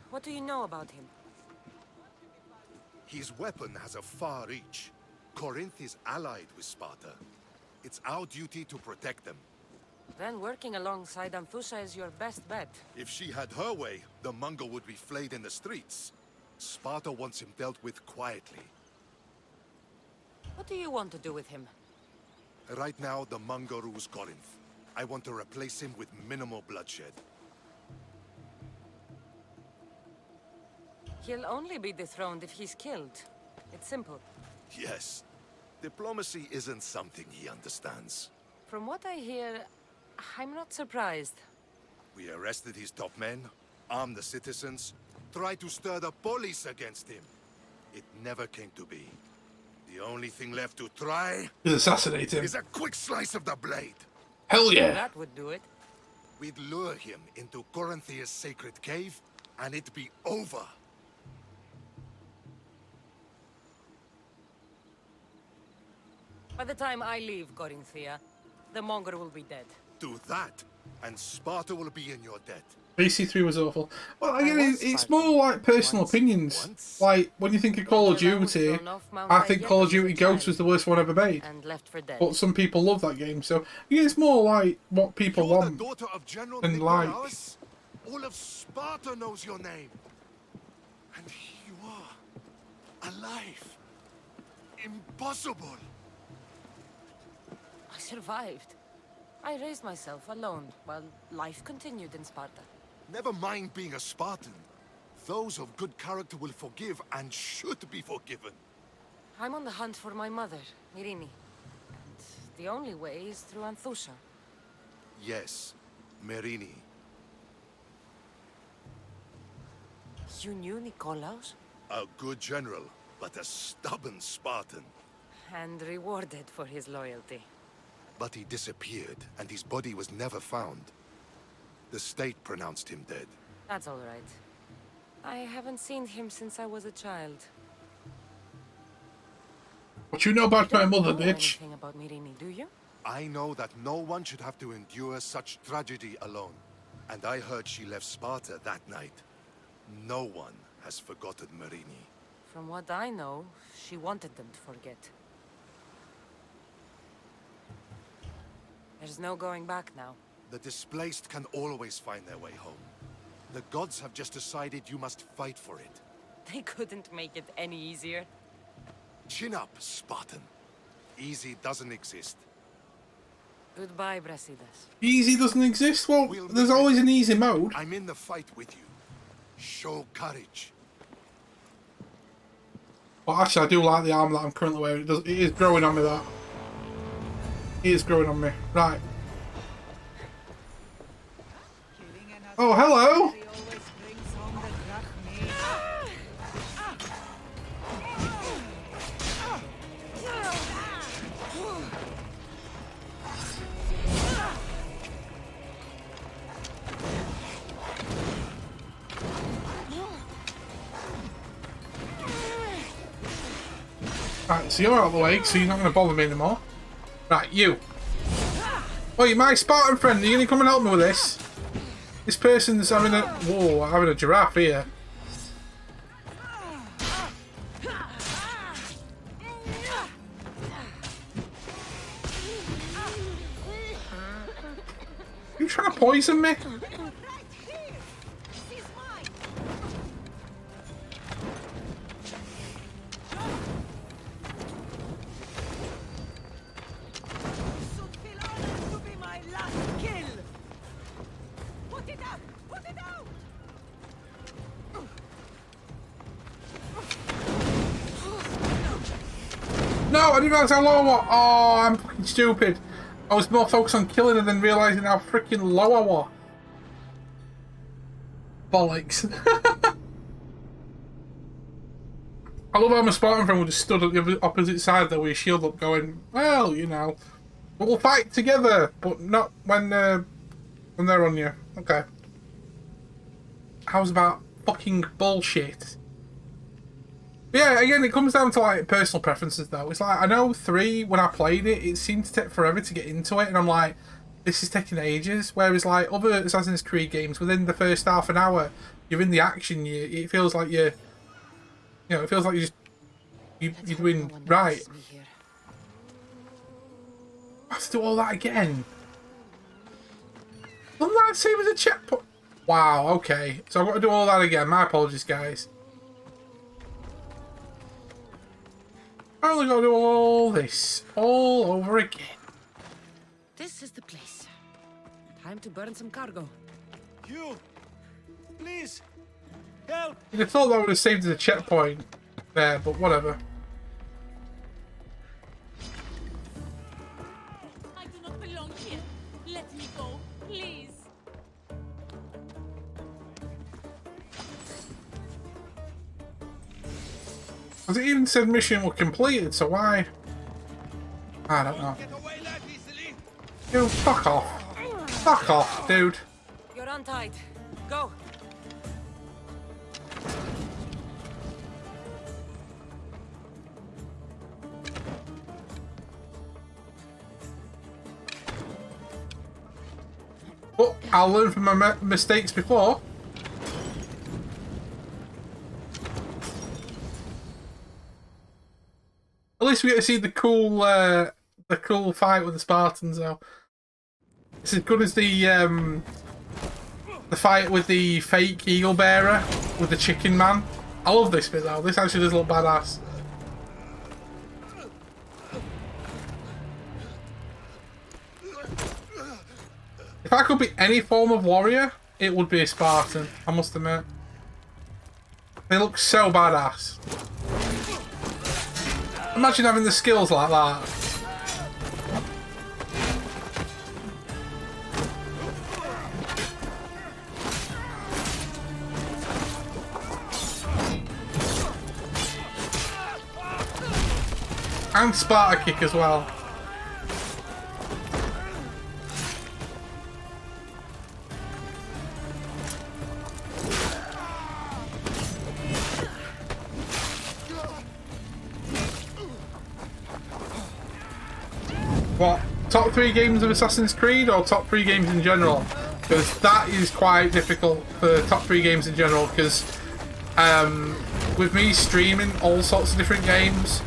What do you know about him? His weapon has a far reach. Corinth is allied with Sparta. It's our duty to protect them. Then working alongside Anthusha is your best bet. If she had her way, the Mongol would be flayed in the streets. Sparta wants him dealt with quietly. What do you want to do with him? Right now, the Mongol rules Corinth. I want to replace him with minimal bloodshed. He'll only be dethroned if he's killed. It's simple. Yes. Diplomacy isn't something he understands. From what I hear, I'm not surprised. We arrested his top men, armed the citizens, tried to stir the police against him. It never came to be. The only thing left to try Is assassinate him. is a quick slice of the blade. Hell yeah. That would do it. We'd lure him into Corinthia's sacred cave, and it'd be over. By the time I leave Corinthia, the monger will be dead. Do that, and Sparta will be in your debt. BC3 was awful. Well, again, it's more like personal opinions. Like, when you think of Call of Duty, I think Call of Duty Ghosts was the worst one ever made. And left for dead. But some people love that game, so yeah, it's more like what people You're want the daughter of General and like. Nikolaos? All of Sparta knows your name. And here you are, alive. Impossible. I survived. I raised myself alone while life continued in Sparta. Never mind being a Spartan. Those of good character will forgive and should be forgiven. I'm on the hunt for my mother, Myrini. And the only way is through Anthusha. Yes, Myrini. You knew Nikolaos? A good general, but a stubborn Spartan. And rewarded for his loyalty. But he disappeared, and his body was never found. The state pronounced him dead. That's all right. I haven't seen him since I was a child. What you know about my You don't mother, know bitch? anything about Myrini, do you? I know that no one should have to endure such tragedy alone. And I heard she left Sparta that night. No one has forgotten Myrini. From what I know, she wanted them to forget. There's no going back now. The displaced can always find their way home. The gods have just decided you must fight for it. They couldn't make it any easier. Chin up, Spartan. Easy doesn't exist. Goodbye, Brasidas. Easy doesn't exist? Well, there's always an easy mode. I'm in the fight with you. Show courage. Well, actually, I do like the armor that I'm currently wearing. It is growing on me, that. It is growing on me. Right. Oh, hello! Right, so you're out of the way, so you're not going to bother me anymore. Right, you. Oh, you're my Spartan friend. Are you going to come and help me with this? This person's having a... Whoa, having a giraffe here. You trying to poison me? No, I didn't realise how low I was. Oh, I'm fucking stupid. I was more focused on killing her than realising how freaking low I was. Bollocks. I love how my Spartan friend would have stood at the opposite side there with his shield up going, well, you know, we'll fight together, but not when they're on you. Okay. How's about fucking bullshit? But yeah, again, it comes down to like personal preferences though. It's like, I know 3, when I played it, it seemed to take forever to get into it, and I'm like, this is taking ages. Whereas like other Assassin's Creed games, within the first half an hour, you're in the action. It feels like you're, it feels like you're doing right. I have to do all that again. Doesn't that same as a checkpoint? Wow. Okay, so I've got to do all that again. My apologies, guys. I only got to do all this all over again. This is the place. Time to burn some cargo. You, please, help! You'd have thought that would have saved the checkpoint there, but whatever. I do not belong here. Let me go, please. Because it even said mission was completed, so why? I don't know. Dude, fuck off. Fuck off, dude. You're untied. Go. But I'll learn from my mistakes before. At least we get to see the cool fight with the Spartans, though. It's as good as the fight with the fake eagle bearer with the chicken man. I love this bit though. This actually does look badass. If I could be any form of warrior, it would be a Spartan, I must admit. They look so badass. Imagine having the skills like that. And Sparta kick as well. What? Top 3 games of Assassin's Creed or top 3 games in general? Because that is quite difficult for top 3 games in general, because with me streaming all sorts of different games,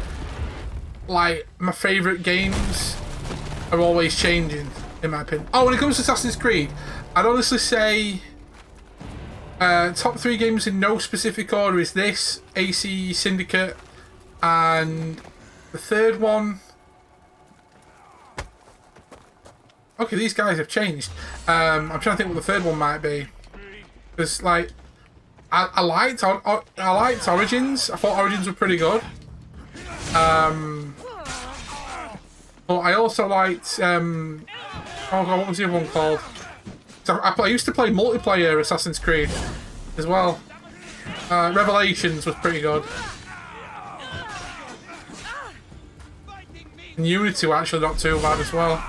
like, my favourite games are always changing, in my opinion. Oh, when it comes to Assassin's Creed, I'd honestly say top 3 games in no specific order is this, AC Syndicate, and the third one... Okay, these guys have changed. I'm trying to think what the third one might be. Because, like, I liked Origins. I thought Origins were pretty good. But I also liked... oh god, what was the other one called? So I used to play multiplayer Assassin's Creed as well. Revelations was pretty good. And Unity were actually not too bad as well.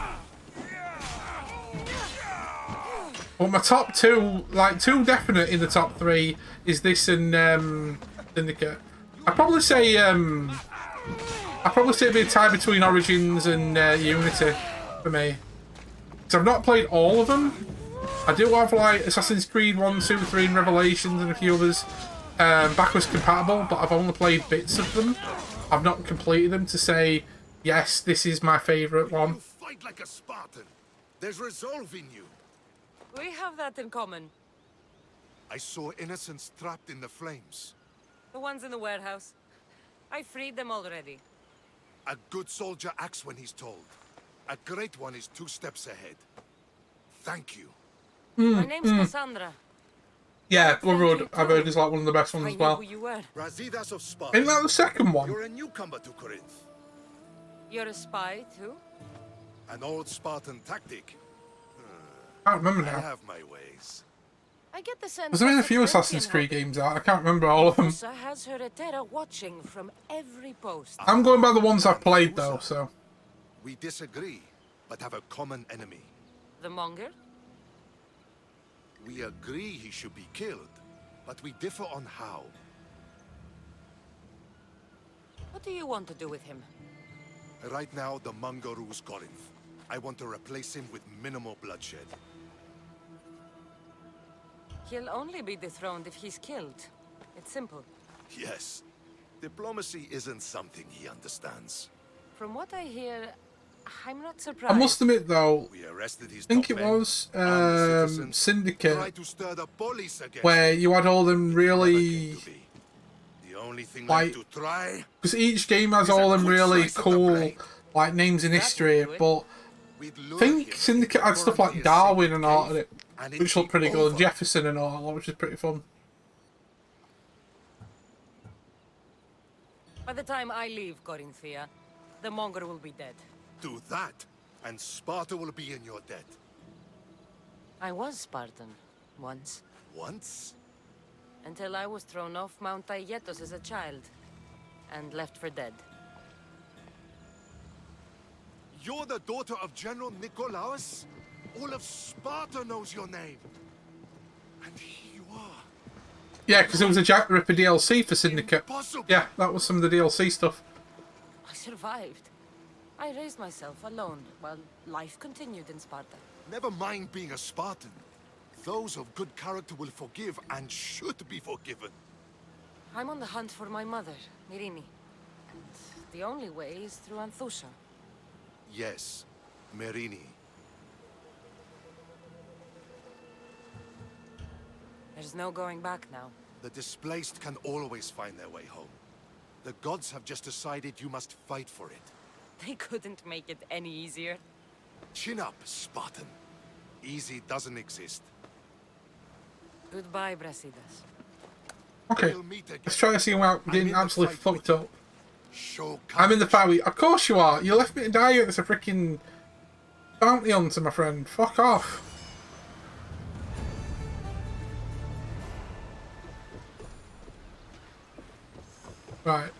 But my top 2, like 2 definite in the top 3, is this and Syndicate. I'd probably say it'd be a tie between Origins and Unity for me. Because I've not played all of them. I do have like Assassin's Creed 1, 2, 3 and Revelations and a few others backwards compatible, but I've only played bits of them. I've not completed them to say, yes, this is my favourite one. You fight like a Spartan. There's resolve in you. We have that in common. I saw innocents trapped in the flames. The ones in the warehouse. I freed them already. A good soldier acts when he's told. A great one is 2 steps ahead. Thank you. My name's Kassandra. Yeah, Brotherhood, I've heard is like one of the best ones as well. I knew who you were. Brasidas of Sparta. Isn't that the second one? You're a newcomer to Corinth. You're a spy, too? An old Spartan tactic. I can't remember I now. have my ways. I get the sense There's been a that few the Assassin's Creed Corinthian games out. I can't remember all of them. Musa has her Etera watching from every post. I'm going by the ones I've played though, so. We disagree, but have a common enemy. The Monger? We agree he should be killed, but we differ on how. What do you want to do with him? Right now, the Mongol rules Corinth. I want to replace him with minimal bloodshed. He'll only be dethroned if he's killed. It's simple. Yes. Diplomacy isn't something he understands. From what I hear, I'm not I surprised. must admit though, We arrested his I think top it men, was armed the citizens, Syndicate, tried to stir the police against where him. you had all them It really, never came to be. The only thing like, left to try, because each game has Is a all them good really slice of the cool blade. like names in history, but we'd I lure think him Syndicate into had stuff like Corinthia's Darwin secret and all cave, of it, and which it'd looked be pretty good, over. Jefferson and all, which is pretty fun. By the time I leave Corinthia, the Monger will be dead. Do that, and Sparta will be in your debt. I was Spartan, once. Once? Until I was thrown off Mount Aietos as a child, and left for dead. You're the daughter of General Nikolaos? All of Sparta knows your name. And here you are. Yeah, because it was a Jack the Ripper DLC for Syndicate. Impossible. Yeah, that was some of the DLC stuff. I survived. I raised myself alone while life continued in Sparta. Never mind being a Spartan. Those of good character will forgive and should be forgiven. I'm on the hunt for my mother, Myrini. And the only way is through Anthusha. Yes, Merini. There's no going back now. The displaced can always find their way home. The gods have just decided you must fight for it. They couldn't make it any easier. Chin up, Spartan. Easy doesn't exist. Goodbye, Brasidas. Okay, We'll meet again. let's try to see without I'm getting in the absolutely fight with fucked up. Show I'm in the courage. fight with you. Of course you are. You left me to die as a freaking bounty hunter, my friend. Fuck off. Right.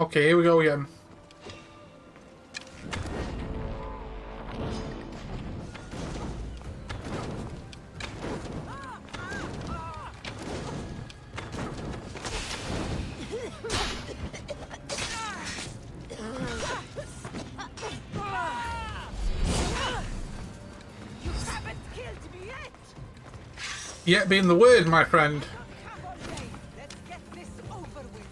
Okay, here we go again. You haven't killed me yet! Yet being the word, my friend. Come on, Dave. Let's get this over with.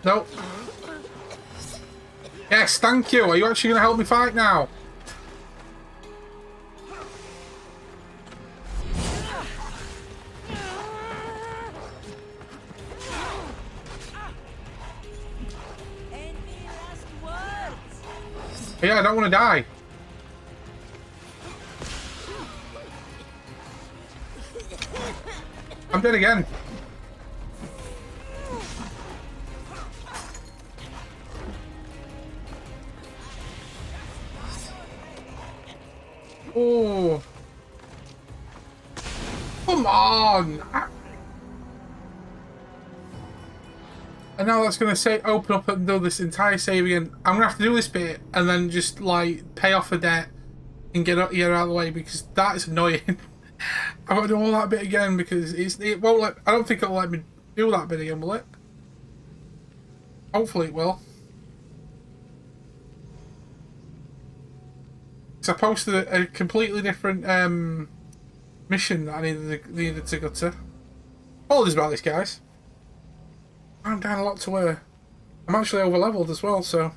Nope. Yes, thank you. Are you actually going to help me fight now? Any last words? Yeah, I don't want to die. I'm dead again. Oh. Come on. And now that's going to say open up and do this entire save again. I'm going to have to do this bit and then just like pay off a debt and get out of the way because that is annoying. I've got to do all that bit again because it won't let. I don't think it'll let me do that bit again, will it? Hopefully it will. It's opposed to a completely different mission that I needed to go to. Apologies about this, guys. I'm down a lot to where I'm actually over leveled as well, so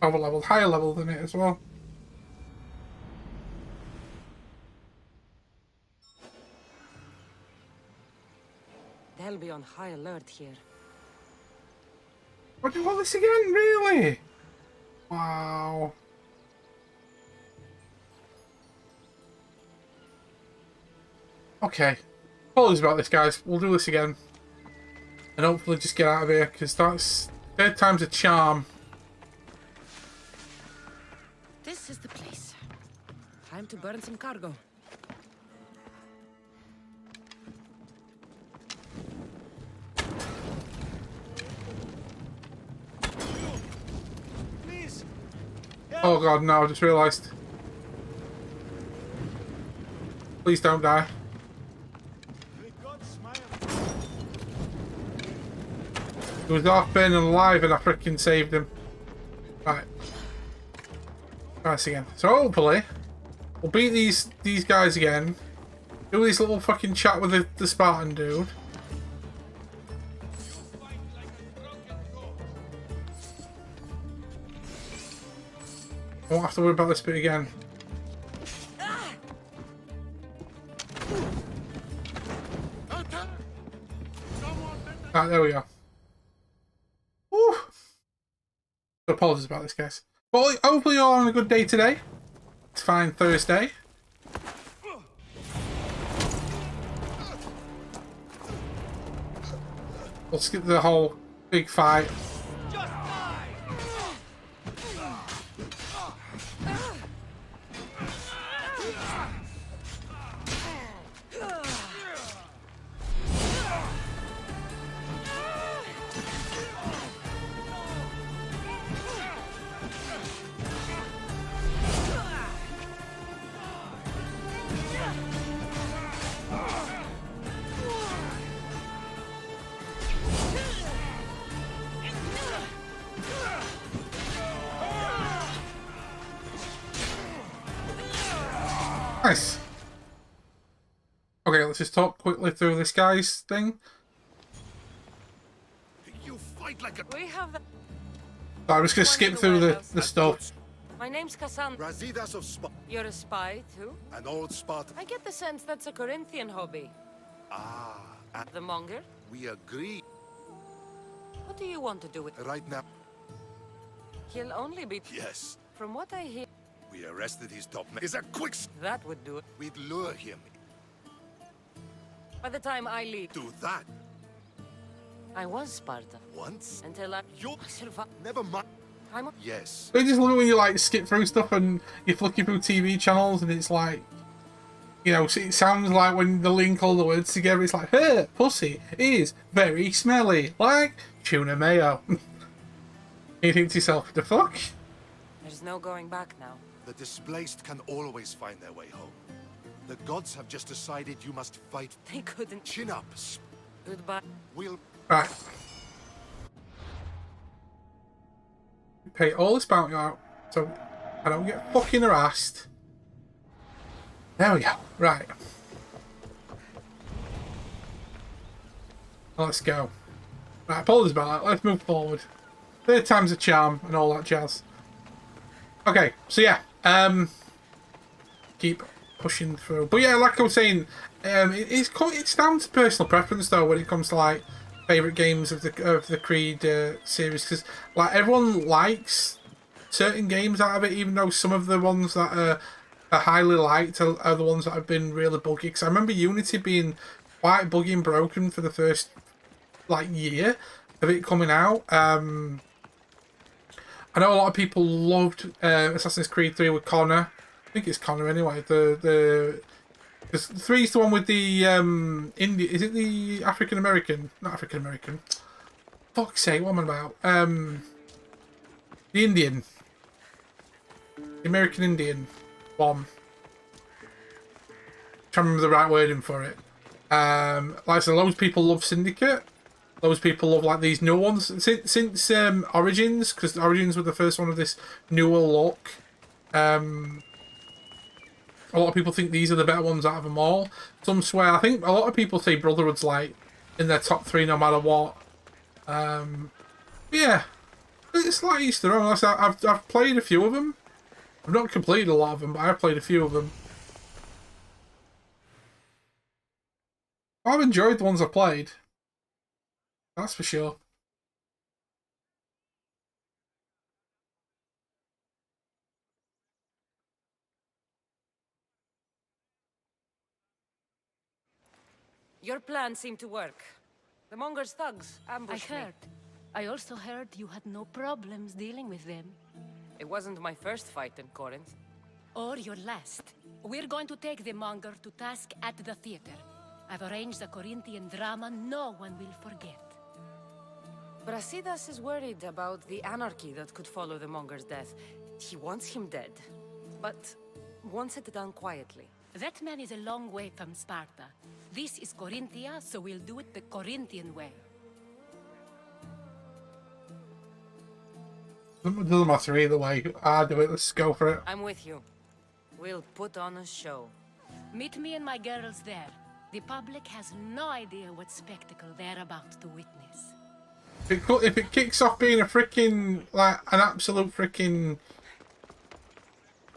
over leveled, higher level than it as well. They'll be on high alert here. What do all this again, really? Wow. Okay. Apologies about this, guys. We'll do this again. And hopefully just get out of here, because that's... third time's a charm. This is the place. Time to burn some cargo. Oh god, no, I just realised. Please don't die. May God smile. He was half burning alive and I freaking saved him. Right. Try this again. So hopefully, we'll beat these guys again. Do this little fucking chat with the Spartan dude. I won't have to worry about this bit again. Right, there we go. Woo. Apologies about this, guys. But hopefully you're all on a good day today. It's fine Thursday. We'll skip the whole big fight. Nice. Okay, let's just talk quickly through this guy's thing. You fight like a... We have the... I'm just gonna skip through the stuff. My name's Kassandra. Razidas of Sparta. You're a spy, too? An old Sparta. I get the sense that's a Corinthian hobby. Ah, and The monger? we agree. What do you want to do with it? Right now, He'll only be... yes. From what I hear, We arrested his top man. Is a quick... that would do it. We'd lure him. By the time I leave, Do that I was Sparta. once. Until I You survived. never mind. I'm a... Yes. I just love it when you like skip through stuff and you're flicking through TV channels and it's like, you know, it sounds like when they link all the words together, it's like, her pussy is very smelly, like tuna mayo. You think to yourself, the fuck? There's no going back now. The displaced can always find their way home. The gods have just decided you must fight. They couldn't... Chin up. Goodbye. We'll... Right. Pay all this bounty out so I don't get fucking harassed. There we go. Right. Let's go. Right, apologies about that. Let's move forward. Third time's a charm and all that jazz. Okay, so yeah. Keep pushing through. But yeah, like I was saying, it's down to personal preference though when it comes to like favourite games of the Creed series, because like everyone likes certain games out of it, even though some of the ones that are highly liked are the ones that have been really buggy. Because I remember Unity being quite buggy and broken for the first like year of it coming out. I know a lot of people loved Assassin's Creed 3 with Connor. I think it's Connor anyway. Because 3's the one with the Indian. Is it the African American? Not African American. Fuck's sake, what am I about? The Indian. The American Indian one. Trying to remember the right wording for it. Like I said, loads of people love Syndicate. Loads of people love like these new ones since Origins, because Origins were the first one of this newer look. A lot of people think these are the better ones out of them all. Some swear. I think a lot of people say Brotherhood's like in their top 3 no matter what. Yeah, it's like each their own. I've played a few of them. I've not completed a lot of them, but I've played a few of them. I've enjoyed the ones I've played. That's for sure. Your plan seemed to work. The Monger's thugs ambushed me. I heard. I also heard you had no problems dealing with them. It wasn't my first fight in Corinth. Or your last. We're going to take the Monger to task at the theater. I've arranged a Corinthian drama no one will forget. Brasidas is worried about the anarchy that could follow the Monger's death. He wants him dead, but wants it done quietly. That man is a long way from Sparta. This is Corinthia, so we'll do it the Corinthian way. Doesn't matter either way. I'll do it. Let's go for it. I'm with you. We'll put on a show. Meet me and my girls there. The public has no idea what spectacle they're about to witness. If it kicks off being a freaking, like, an absolute freaking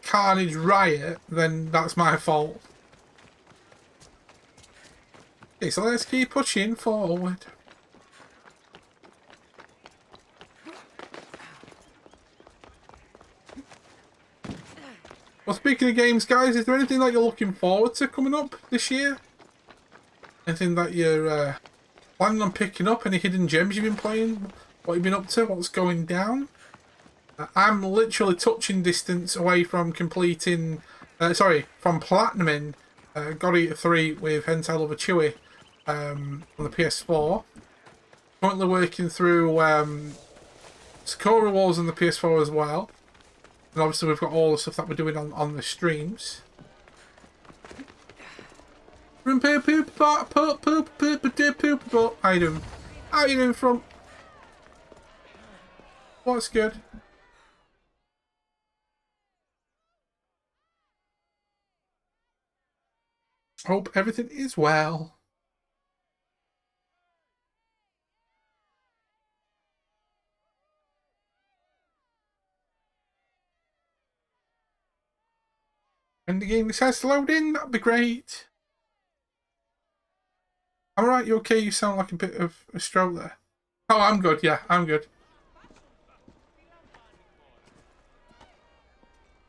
carnage riot, then that's my fault. Okay, so let's keep pushing forward. Well, speaking of games, guys, is there anything that you're looking forward to coming up this year? Anything that you're planning on picking up? Any hidden gems you've been playing? What you've been up to? What's going down? I'm literally touching distance away from completing... from platinuming God Eater 3 with Hentai Lover Chewy on the PS4. Currently working through Sakura Wars on the PS4 as well. And obviously we've got all the stuff that we're doing on the streams. How you doing? How you doing from? What's good? Hope everything is well. And the game decides to load in, that'd be great. I'm alright, you okay? You sound like a bit of a stroke there. Oh, I'm good, yeah, I'm good.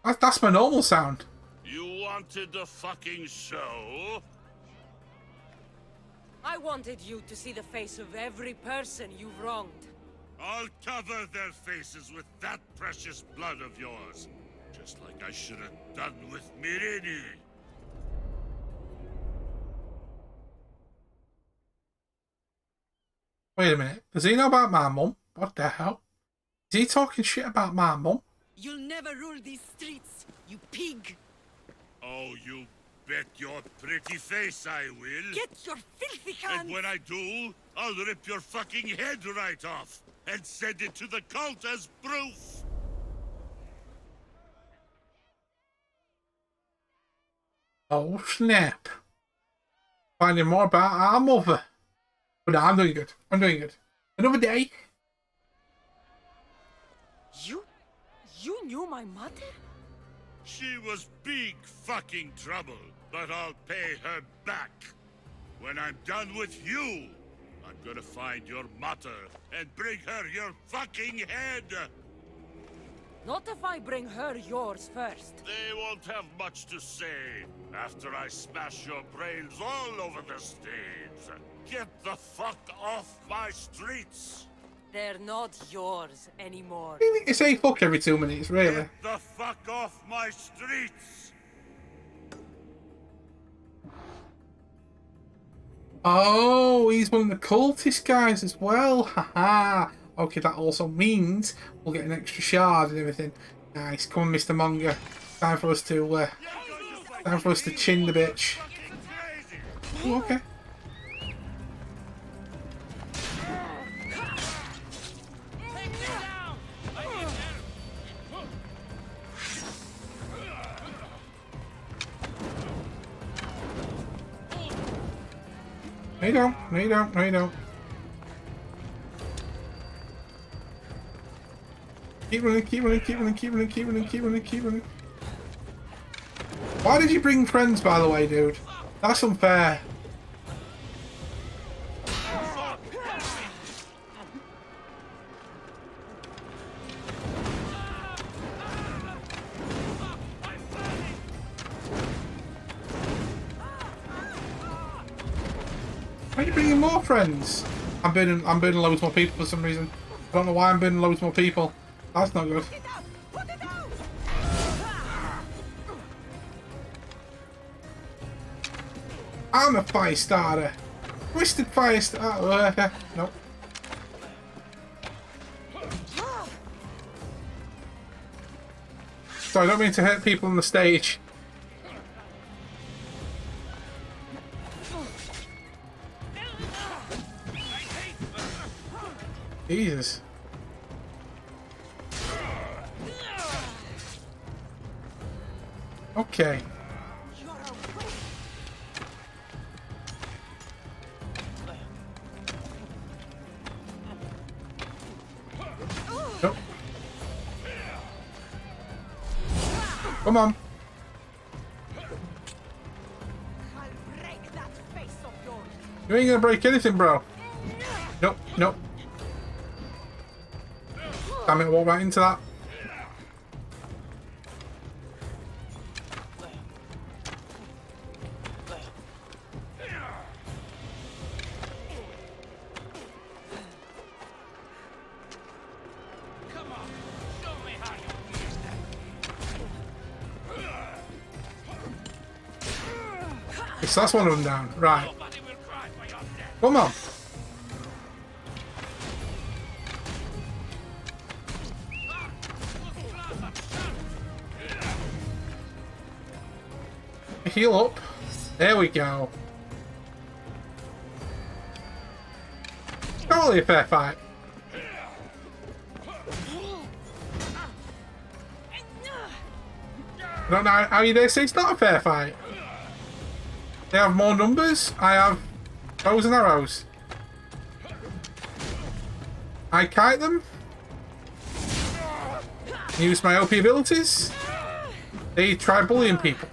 That's my normal sound. You wanted the fucking show? I wanted you to see the face of every person you've wronged. I'll cover their faces with that precious blood of yours. Just like I should have done with Mirini. Wait a minute. Does he know about my mum? What the hell? Is he talking shit about my mum? You'll never rule these streets, you pig! Oh, you bet your pretty face I will. Get your filthy hands! And when I do, I'll rip your fucking head right off and send it to the cult as proof. Oh, snap. Finding more about our mother. But no, I'm doing good. I'm doing good. Another day. You knew my mother? She was big fucking trouble, but I'll pay her back. When I'm done with you, I'm gonna find your mother and bring her your fucking head. Not if I bring her yours first. They won't have much to say after I smash your brains all over the stage. Get the fuck off my streets! They're not yours anymore. You think you say fuck every 2 minutes, really? Get the fuck off my streets! Oh, he's one of the cultist guys as well. Haha. Okay, that also means we'll get an extra shard and everything. Nice. Come on, Mr. Monger. Time for us to chin the bitch. Ooh, okay. No, you don't. No, you don't. No, you don't. Keep running, keep running, keep running, keep running, keep running, keep running, keep running. Why did you bring friends, by the way, dude? That's unfair. Why are you bringing more friends? I'm burning loads more people for some reason. I don't know why I'm burning loads more people. That's not good. I'm a fire starter. Twisted fire starter. Nope. Sorry, I don't mean to hurt people on the stage. Jesus. Okay. Nope. Come on. You ain't gonna break anything, bro. Nope, nope. Damn it, walk right into that. So that's one of them down. Right. Come on. Heal up. There we go. Totally a fair fight. I don't know how you dare say it's not a fair fight. They have more numbers. I have bows and arrows. I kite them. Use my OP abilities. They try bullying people.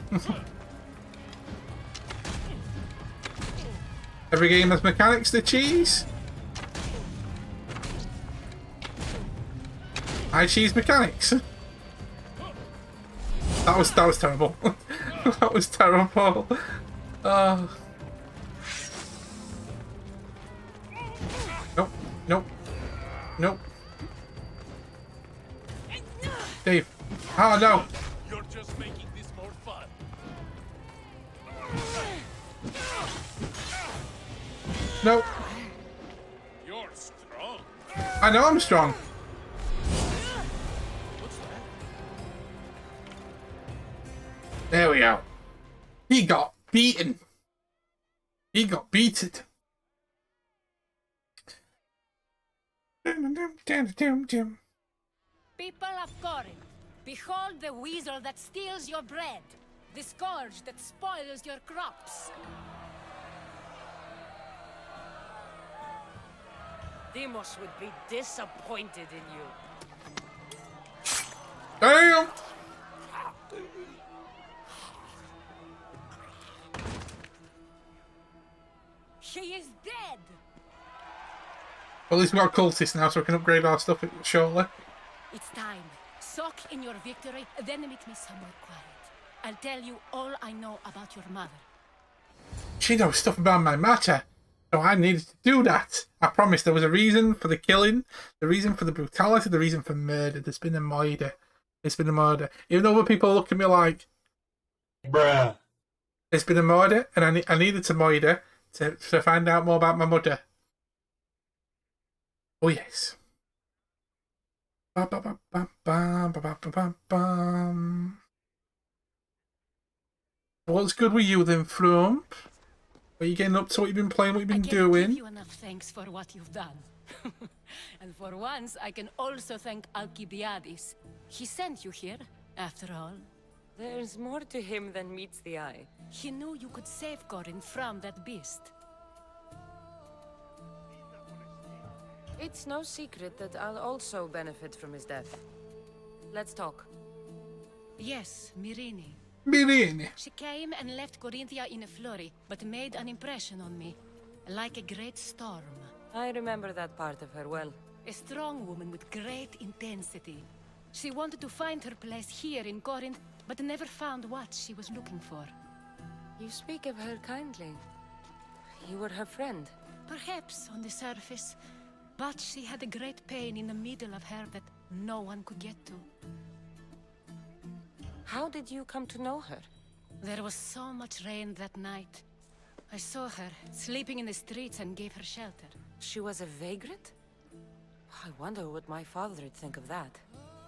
Every game has mechanics to cheese. I cheese mechanics. That was terrible. That was terrible. Nope. Nope. Nope. Dave. Oh no. You're just making this more fun. Nope. You're strong. I know I'm strong. What's that? There we go. He got beaten. He got beaten. People of Corinth, behold the weasel that steals your bread, the scourge that spoils your crops. Demos would be disappointed in you. Damn! She is dead! Well, at least we've got cultists now, so we can upgrade our stuff shortly. It's time. Soak in your victory, then meet me somewhere quiet. I'll tell you all I know about your mother. She knows stuff about my matter, so I needed to do that. I promised there was a reason for the killing, the reason for the brutality, the reason for murder. There's been a murder. There's been a murder. Even though people look at me like, bruh. There's been a murder, and I needed to murder to find out more about my mother. Oh yes. What's good with you then, Frump? What are you getting up to? What you've been playing? What you've been doing? I can't give you enough thanks for what you've done. And for once, I can also thank Alcibiades. He sent you here, after all. There's more to him than meets the eye. He knew you could save Corinth from that beast. It's no secret that I'll also benefit from his death. Let's talk. Yes, Myrine. Myrine. She came and left Corinthia in a flurry, but made an impression on me. Like a great storm. I remember that part of her well. A strong woman with great intensity. She wanted to find her place here in Corinth, but never found what she was looking for. You speak of her kindly. You were her friend. Perhaps on the surface, but she had a great pain in the middle of her that no one could get to. How did you come to know her? There was so much rain that night. I saw her, sleeping in the streets, and gave her shelter. She was a vagrant? I wonder what my father would think of that.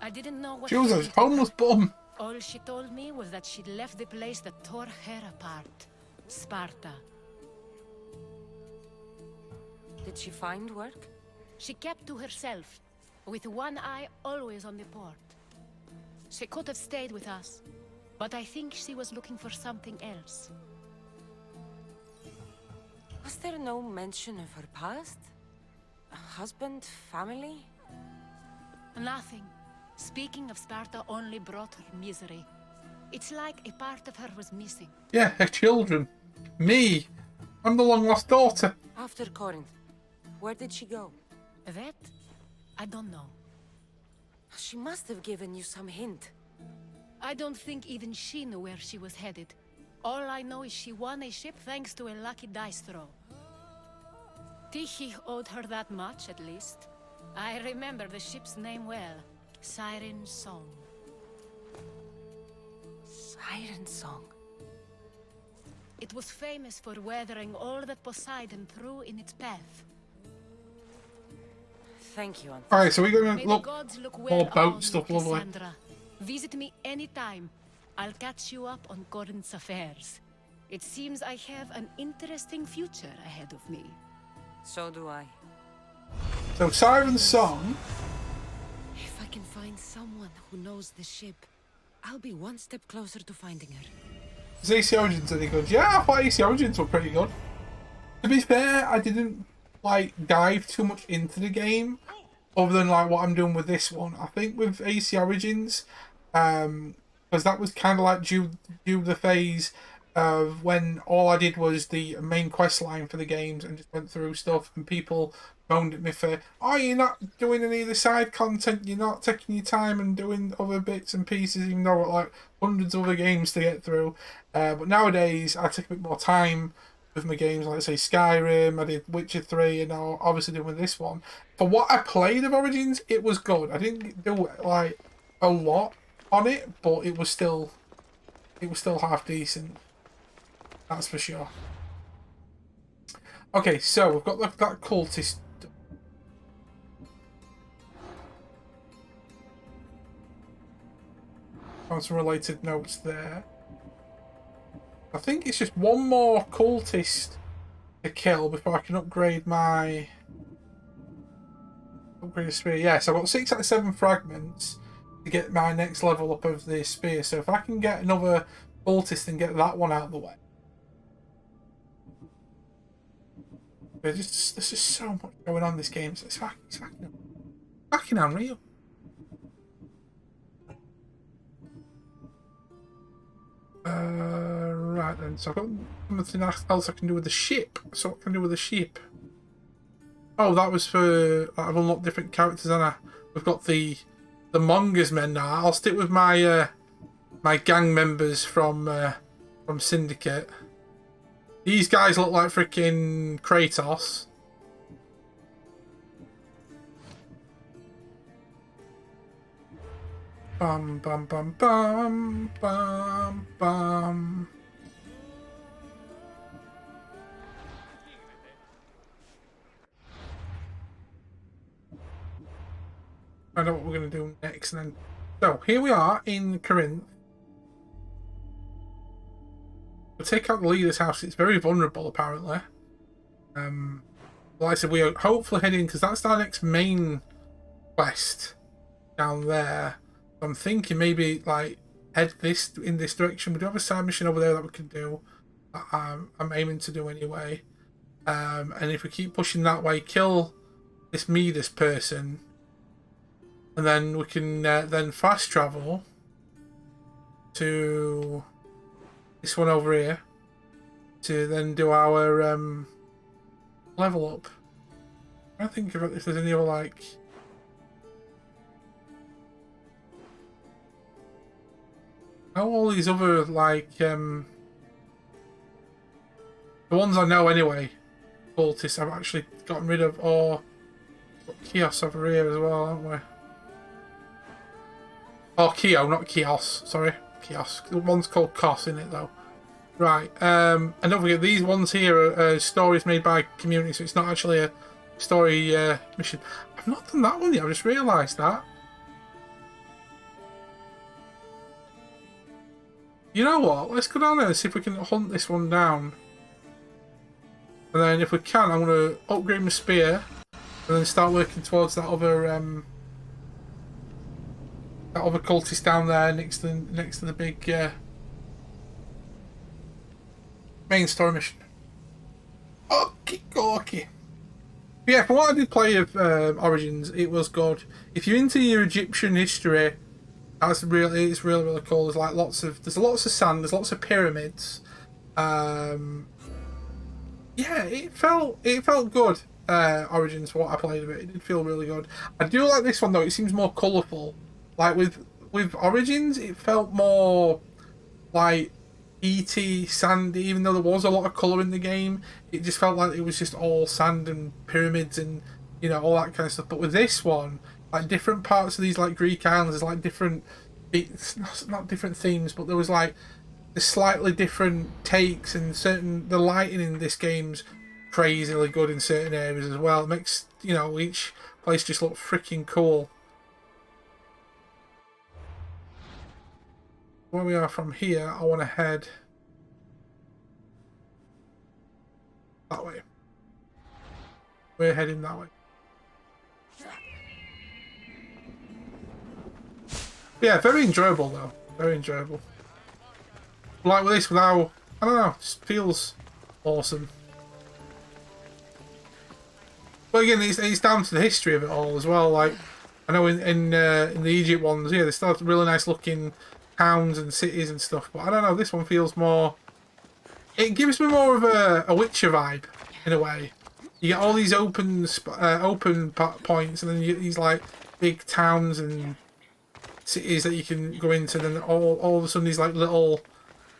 I didn't know what She was a homeless bum. All she told me was that she'd left the place that tore her apart. Sparta. Did she find work? She kept to herself, with one eye always on the port. She could have stayed with us, but I think she was looking for something else. Was there no mention of her past? A husband, family? Nothing. Speaking of Sparta only brought her misery. It's like a part of her was missing. Yeah, her children. Me. I'm the long-lost daughter. After Corinth, where did she go? That? I don't know. She must have given you some hint. I don't think even she knew where she was headed. All I know is she won a ship thanks to a lucky dice throw. Tyche owed her that much, at least. I remember the ship's name well. Siren Song. Siren Song? It was famous for weathering all that Poseidon threw in its path. Thank you, Alright, so we're going May to the look gods look more well boat on stuff, you, lovely. Kassandra. Visit me anytime. I'll catch you up on Corinth's affairs. It seems I have an interesting future ahead of me. So do I. So Siren Song. If I can find someone who knows the ship, I'll be one step closer to finding her. Is AC Origins any good? Yeah, I thought AC Origins were pretty good. To be fair, I didn't like dive too much into the game, other than like what I'm doing with this one. I think with AC Origins, because that was kind of like due the phase of when all I did was the main quest line for the games and just went through stuff, and people moaned at me for, oh, you're not doing any of the side content, you're not taking your time and doing other bits and pieces, even though I've got like hundreds of other games to get through. But nowadays I take a bit more time with my games, like say Skyrim, I did Witcher 3, and now obviously doing this one. For what I played of Origins, it was good. I didn't do like a lot on it, but it was still half decent. That's for sure. Okay, so we've got that cultist. Found some related notes there. I think it's just one more cultist to kill before I can upgrade my spear. Yeah, so I've got 6 out of 7 fragments to get my next level up of the spear. So if I can get another cultist and get that one out of the way. There's just so much going on in this game. It's fucking unreal. Right then, so I've got something else I can do with the ship. So what can I do with the ship? Oh, that was for I've unlocked different characters, and we've got the Mongers men now. I'll stick with my my gang members from Syndicate. These guys look like freaking Kratos. Bum bum bum bum bum bum. I know what we're going to do next then. So here we are in Corinth. We'll take out the leader's house. It's very vulnerable apparently. Like I said, we are hopefully heading, because that's our next main quest down there. I'm thinking maybe like head in this direction. We do have a side mission over there that we can do. I'm aiming to do anyway. And if we keep pushing that way, kill this Midas person, and then we can then fast travel to this one over here to then do our level up. I think if there's any other like. How all these other like the ones I know anyway, cultists I've actually gotten rid of, or got Kios over here as well, haven't we? Oh, Keo, not Kios, sorry. Kios. The one's called Kos in it though. Right, and don't forget these ones here are stories made by community, so it's not actually a story mission. I've not done that one yet, I just realised that. You know what? Let's go down there and see if we can hunt this one down. And then if we can, I'm going to upgrade my spear and then start working towards that other cultist down there next to the big main story mission. Okay. Yeah, from what I did play of Origins, it was good. If you're into your Egyptian history, it's really cool. There's like lots of sand, there's lots of pyramids. Yeah, it felt good. Origins, for what I played of it, it did feel really good. I do like this one though. It seems more colourful. Like with Origins, it felt more like E.T. sandy, even though there was a lot of colour in the game. It just felt like it was just all sand and pyramids and, you know, all that kind of stuff. But with this one, like different parts of these like Greek islands, there's like different, it's not different themes, but there was like the slightly different takes, and the lighting in this game's crazily good in certain areas as well. It makes, you know, each place just look freaking cool. Where we are from here, I want to head that way. We're heading that way. Yeah, very enjoyable though. Very enjoyable. Like with this, without, I don't know, just feels awesome. But again, it's down to the history of it all as well. Like I know in the Egypt ones, yeah, they still have really nice looking towns and cities and stuff, but I don't know, this one feels more, it gives me more of a Witcher vibe in a way. You get all these open points, and then you get these like big towns and cities that you can go into, and then all of a sudden these like little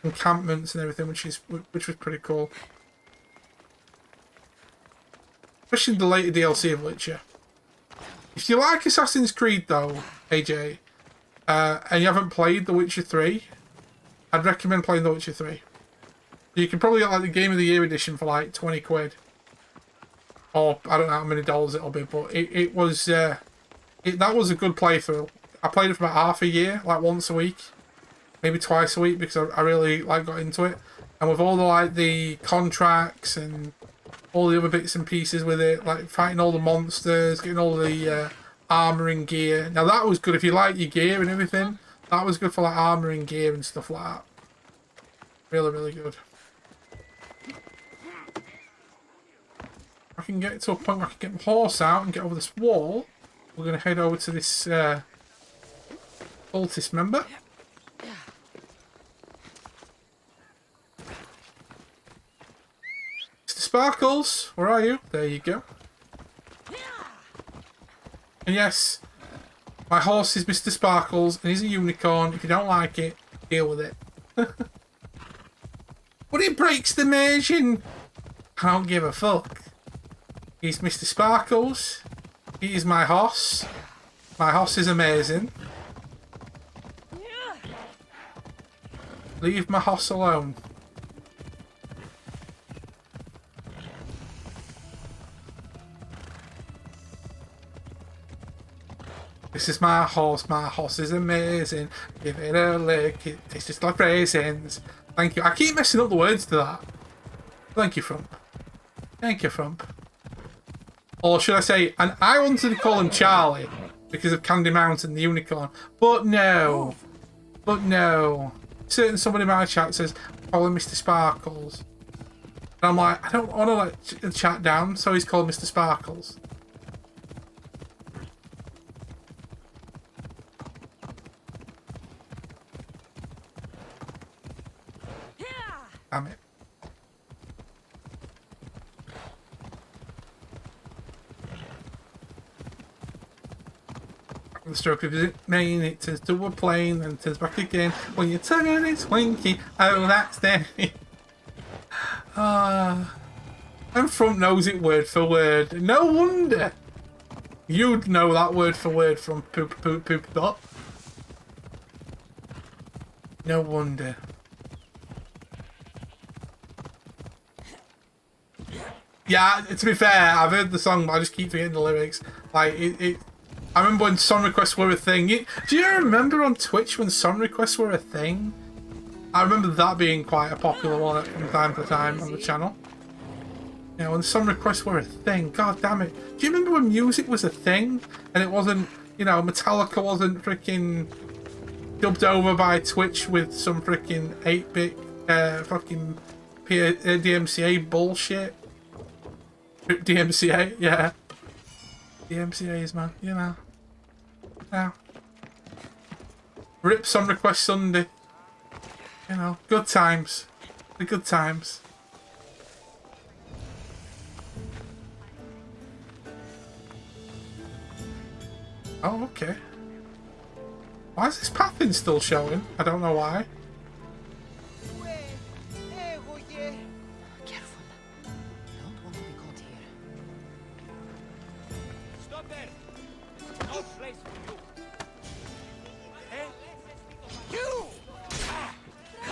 encampments and everything, which was pretty cool. Especially the later DLC of Witcher. If you like Assassin's Creed though, AJ, and you haven't played The Witcher 3, I'd recommend playing The Witcher 3. You can probably get like the Game of the Year edition for like 20 quid. Or I don't know how many dollars it'll be, but that was a good playthrough. I played it for about half a year, like once a week. Maybe twice a week, because I really like got into it. And with all the like the contracts and all the other bits and pieces with it, like fighting all the monsters, getting all the armor and gear. Now that was good if you like your gear and everything. That was good for like armor and gear and stuff like that. Really, really good. I can get to a point where I can get my horse out and get over this wall. We're going to head over to this cultist member. Mr. Sparkles, where are you? There you go. And yes, my horse is Mr. Sparkles, and he's a unicorn. If you don't like it, deal with it. But it breaks the immersion. I don't give a fuck. He's Mr. Sparkles. He is my horse. My horse is amazing. Leave my horse alone. This is my horse. My horse is amazing. Give it a lick. It tastes just like raisins. Thank you. I keep messing up the words to that. Thank you, Frump. Thank you, Frump. Or should I say, and I wanted to call him Charlie because of Candy Mountain, the unicorn. But no. But no. Somebody in my chat says, call him Mr. Sparkles. And I'm like, I don't want to let the chat down, so he's called Mr. Sparkles. Damn it. The stroke of his mane, it turns to a plane and turns back again. When you turn it, it's winky. Oh, that's there. And Frump knows it word for word. No wonder you'd know that word for word from poop poop poop dot. No wonder. Yeah, to be fair, I've heard the song, but I just keep forgetting the lyrics. Like I remember when song requests were a thing. Do you remember on Twitch when song requests were a thing? I remember that being quite a popular one from time to time on the channel. You know, and some requests were a thing. God damn it. Do you remember when music was a thing? And it wasn't, you know, Metallica wasn't freaking dubbed over by Twitch with some freaking 8-bit fucking DMCA bullshit. DMCA, yeah. DMCAs, man, you know. Yeah. Rip Some Request Sunday. You know, good times. The good times. Oh, okay. Why is this pathing still showing? I don't know why. Careful. Don't want to be caught here. Stop there! No place for you. You!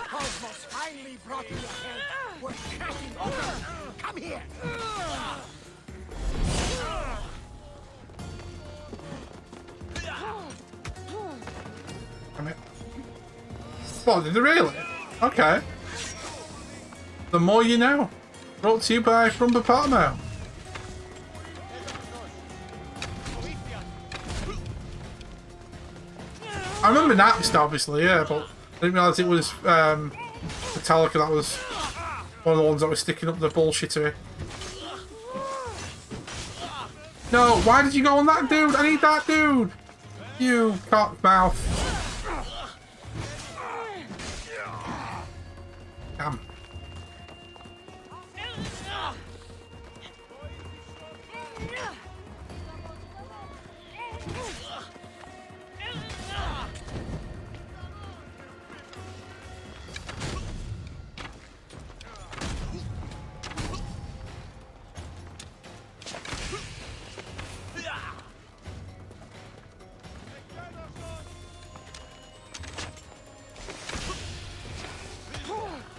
Cosmos finally brought you ahead. We're cracking open. Come here. Damn it. What, did they really? Okay. The more you know. Brought to you by From Paparmo. I remember Napster, obviously, yeah, but I didn't realise it was Metallica that was one of the ones that was sticking up the bullshittery. No, why did you go on that dude? I need that dude! You cock mouth. Damn.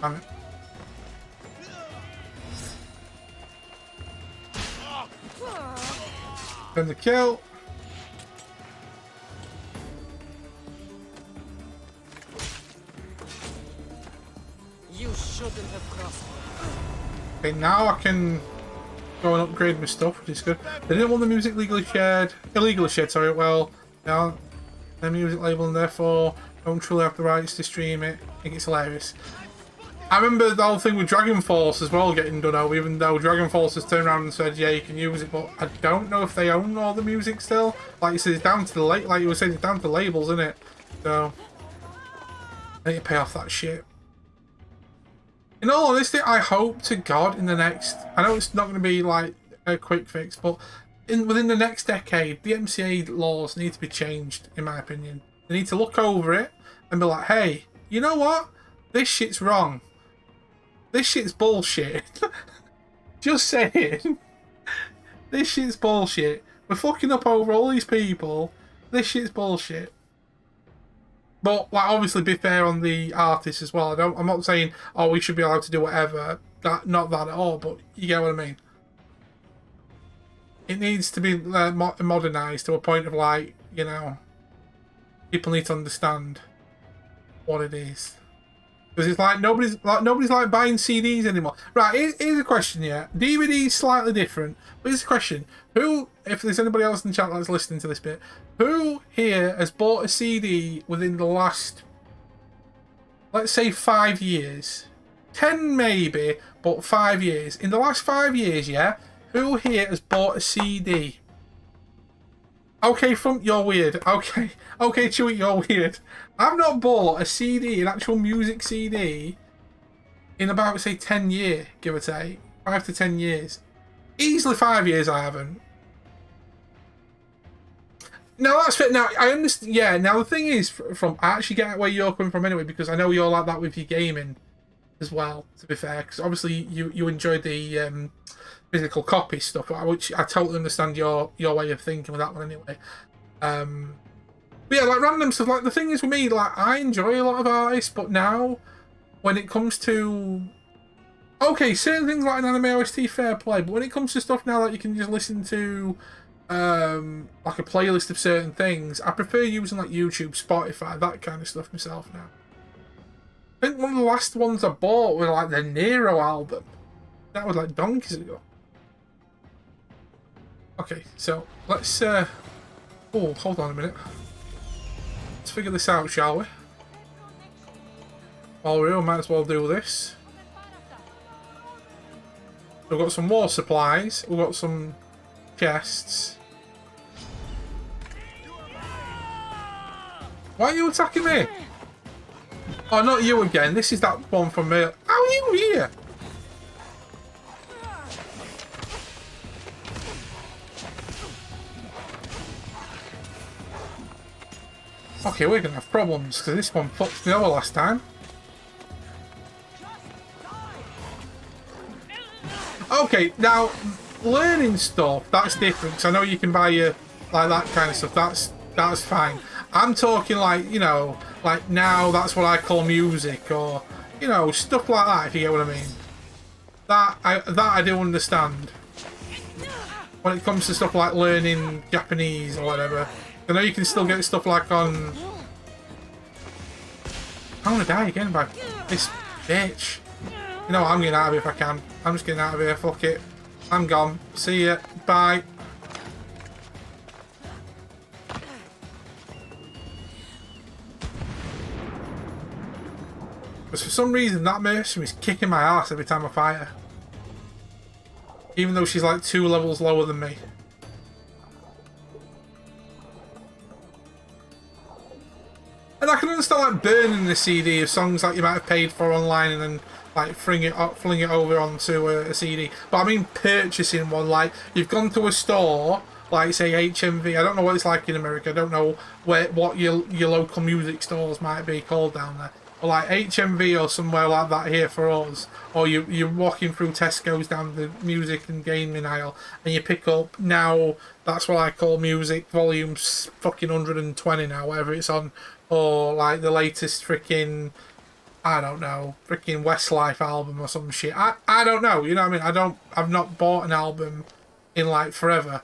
Damn it. Then the kill. You shouldn't have crossed. Okay, now I can go and upgrade my stuff, which is good. They didn't want the music illegally shared, sorry, well, no, their music label and therefore don't truly have the rights to stream it. I think it's hilarious. I remember the whole thing with Dragon Force as well getting done over, even though Dragon Force has turned around and said, yeah, you can use it, but I don't know if they own all the music still. Like you said, it's down to the like you were saying, it's down to the labels, isn't it? So I need to pay off that shit. In all honesty, I hope to God in the next, I know it's not going to be like a quick fix, but within the next decade, the MCA laws need to be changed, in my opinion. They need to look over it and be like, hey, you know what? This shit's wrong. This shit's bullshit. Just saying. This shit's bullshit. We're fucking up over all these people. This shit's bullshit. But, like, obviously be fair on the artists as well. I'm not saying, oh, we should be allowed to do whatever. Not that at all, but you get what I mean. It needs to be modernised to a point of, like, you know, people need to understand what it is. Because it's like nobody's like buying CDs anymore. Right, here's a question, yeah. DVD's slightly different. But here's a question. Who, if there's anybody else in the chat that's listening to this bit, who here has bought a CD within the last, let's say, 5 years? 10 maybe, but 5 years. In the last 5 years, yeah? Who here has bought a CD? Okay, you're weird. Okay, Chewy, you're weird. I've not bought a CD, an actual music CD, in about, say, 10 years, give or take. 5 to 10 years. Easily 5 years I haven't. No, that's fair. Now, I understand. Yeah, now the thing is, I actually get where you're coming from anyway, because I know you're like that with your gaming as well, to be fair. Because obviously you enjoyed the physical copy stuff, which I totally understand your way of thinking with that one anyway. But yeah, like random stuff. Like the thing is with me, like I enjoy a lot of artists, but now when it comes to certain things like an anime OST, fair play. But when it comes to stuff now that you can just listen to, like a playlist of certain things, I prefer using like YouTube, Spotify, that kind of stuff myself now. I think one of the last ones I bought was like the Nero album. That was like donkeys ago. Okay, so let's oh, hold on a minute. Let's figure this out, shall we? While we're here, we might as well do this. We've got some war supplies, we've got some chests. Why are you attacking me? Oh, not you again. This is that one from me. How are you here? Okay, we're gonna have problems because this one fucked me over last time. Okay, now learning stuff, that's different. 'Cause I know you can buy your like that kind of stuff. That's fine. I'm talking like, you know, like now that's what I call music, or you know, stuff like that. If you get what I mean. That I do understand. When it comes to stuff like learning Japanese or whatever, I know you can still get stuff like on. I'm gonna die again by this bitch. You know what, I'm getting out of here if I can. I'm just getting out of here. Fuck it. I'm gone. See ya. Bye. But for some reason, that mercenary's kicking my ass every time I fight her. Even though she's like 2 levels lower than me. And I can understand like burning the CD of songs that you might have paid for online and then like fling it over onto a CD. But I mean purchasing one, like you've gone to a store, like say HMV. I don't know what it's like in America. I don't know what your local music stores might be called down there. Or like HMV or somewhere like that here for us. Or you're walking through Tesco's down the music and gaming aisle and you pick up, now that's what I call music, volume fucking 120 now, whatever it's on. Or like the latest freaking, I don't know, freaking Westlife album or some shit. I don't know, you know what I mean? I've not bought an album in like forever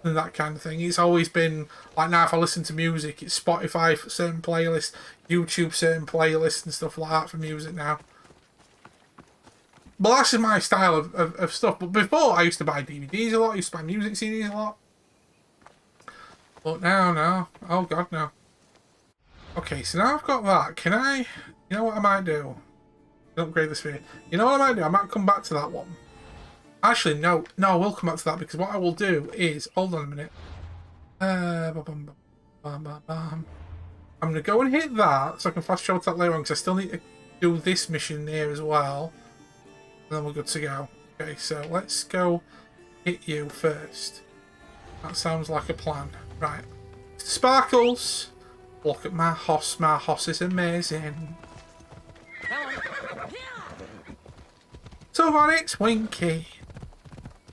and that kind of thing. It's always been like, now if I listen to music, it's Spotify for certain playlists, YouTube certain playlists and stuff like that for music now. But that's just my style of stuff. But before I used to buy DVDs a lot, I used to buy music CDs a lot. But now, no. Oh god, no. Okay, so now I've got that. Can I... You know what I might do? Upgrade the sphere. You know what I might do? I might come back to that one. Actually, no. No, I will come back to that because what I will do is... Hold on a minute. I'm going to go and hit that so I can fast forward to that later on because I still need to do this mission here as well. And then we're good to go. Okay, so let's go hit you first. That sounds like a plan. Right. Sparkles! Look at my hoss. My hoss is amazing. Tug on it's Winky.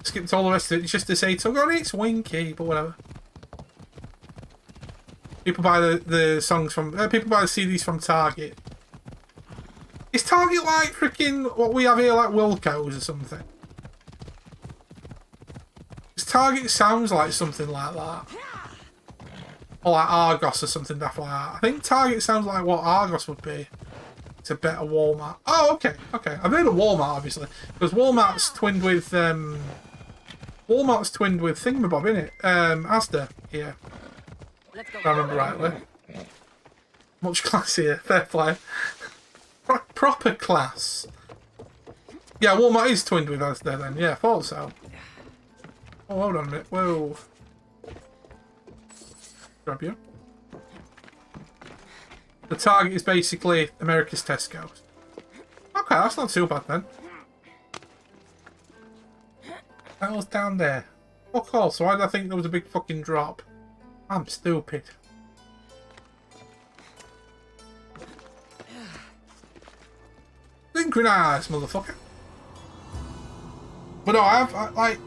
Skipped all the rest of it just to say tug on it's Winky, but whatever. People buy the songs from people buy the CDs from Target. Is Target like freaking what we have here, like Wilco's or something? Because Target sounds like something like that. Or like Argos or something daft like that. I think Target sounds like what Argos would be. It's a better Walmart. Oh, okay, okay. I've heard of Walmart, obviously. Because Walmart's twinned with Thingamabob, innit? Asda, yeah. If I remember rightly. Much classier, fair play. Proper class. Yeah, Walmart is twinned with Asda then. Yeah, I thought so. Oh, hold on a minute. Whoa. Grab you. The Target is basically America's Tesco's. Okay, that's not too bad then. That was down there. Fuck all, so why did I think there was a big fucking drop? I'm stupid. Synchronise, motherfucker. But no, I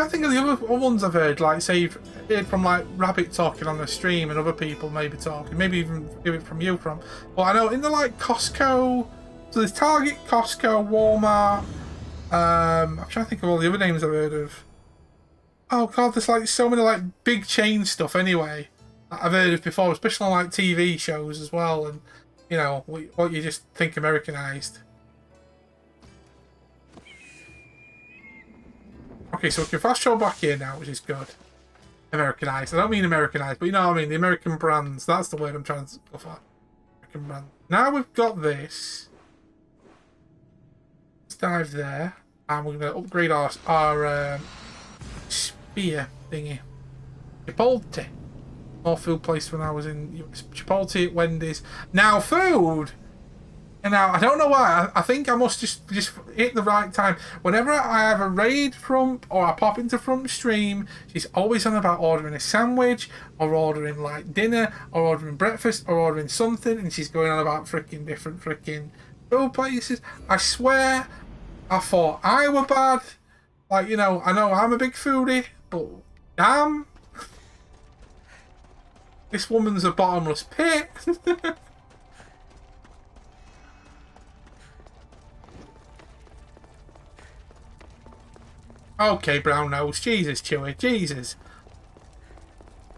think of the other ones I've heard, like say heard from like Rabbit talking on the stream and other people maybe talking, maybe even hear it from you from. But I know in the like Costco, so there's Target, Costco, Walmart. I'm trying to think of all the other names I've heard of. Oh god, there's like so many like big chain stuff anyway that I've heard of before, especially on like TV shows as well, and you know, what you just think Americanized. Okay, so we can fast travel back here now, which is good. Americanized. I don't mean Americanized, but you know what I mean. The American brands. That's the word I'm trying to go for. American brand. Now we've got this. Let's dive there. And we're going to upgrade our spear thingy. Chipotle. More food place when I was in Chipotle at Wendy's. Now food! And now, I don't know why, I think I must just hit the right time. Whenever I have a raid from, or I pop into front stream, she's always on about ordering a sandwich, or ordering like dinner, or ordering breakfast, or ordering something, and she's going on about freaking different freaking food places. I swear, I thought I were bad. Like, you know I'm a big foodie, but damn. This woman's a bottomless pit. Okay, brown nose. Jesus, Chewy. Jesus.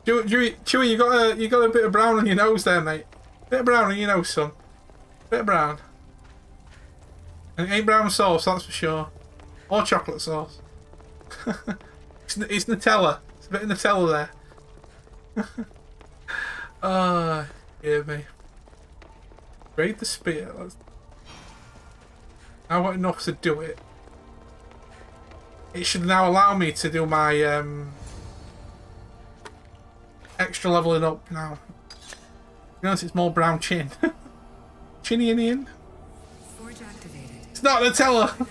Chewy, you got a bit of brown on your nose there, mate. Bit of brown on your nose, son. Bit of brown. And it ain't brown sauce, that's for sure. Or chocolate sauce. It's Nutella. It's a bit of Nutella there. Dear me. Raid the spear. I want enough to do it. It should now allow me to do my extra leveling up now. To be honest, it's more brown chin. Chinny Indian. It's not Nutella!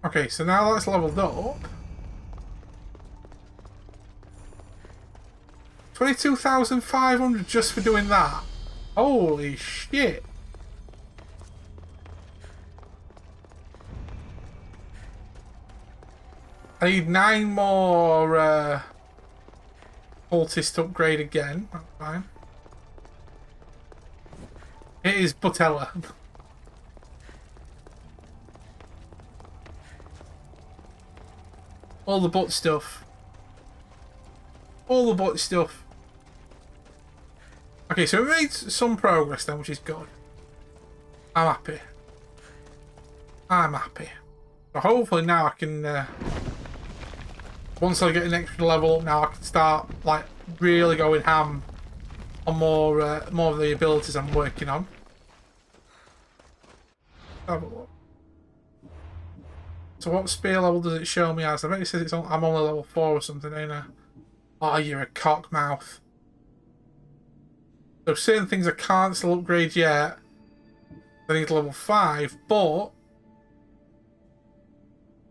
Okay, so now that's leveled up. 22,500 just for doing that. Holy shit. I need 9 more cultists to upgrade again. That's fine. It is Butella. All the butt stuff. All the butt stuff. Okay, so we made some progress then, which is good. I'm happy. I'm happy. So hopefully now I can... once I get an extra level up now, I can start, like, really going ham on more of the abilities I'm working on. Have a look. So what spear level does it show me as? I bet it says I'm only level 4 or something, ain't I? Oh, you're a cockmouth. So certain things I can't still upgrade yet. I need level 5, but...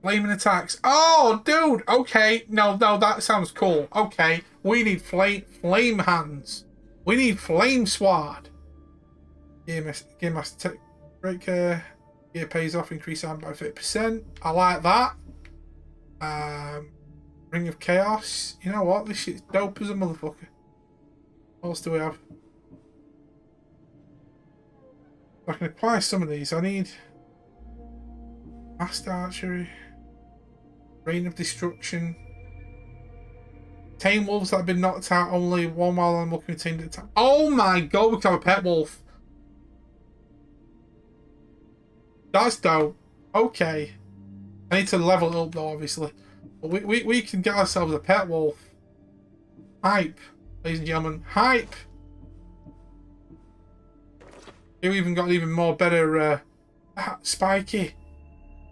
flaming attacks. Oh, dude! Okay, no, that sounds cool. Okay, we need flame hands. We need flame sword. Game master break gear pays off, increase arm by 30%. I like that. Ring of Chaos. You know what? This shit's dope as a motherfucker. What else do we have? I can acquire some of these. I need Master Archery, Reign of Destruction, Tame Wolves that have been knocked out only one while I'm looking to tame the attack. Oh my god, we can have a pet wolf. That's dope. Okay. I need to level it up though, obviously. But we can get ourselves a pet wolf. Hype, ladies and gentlemen. Hype! We even got even more better Spiky.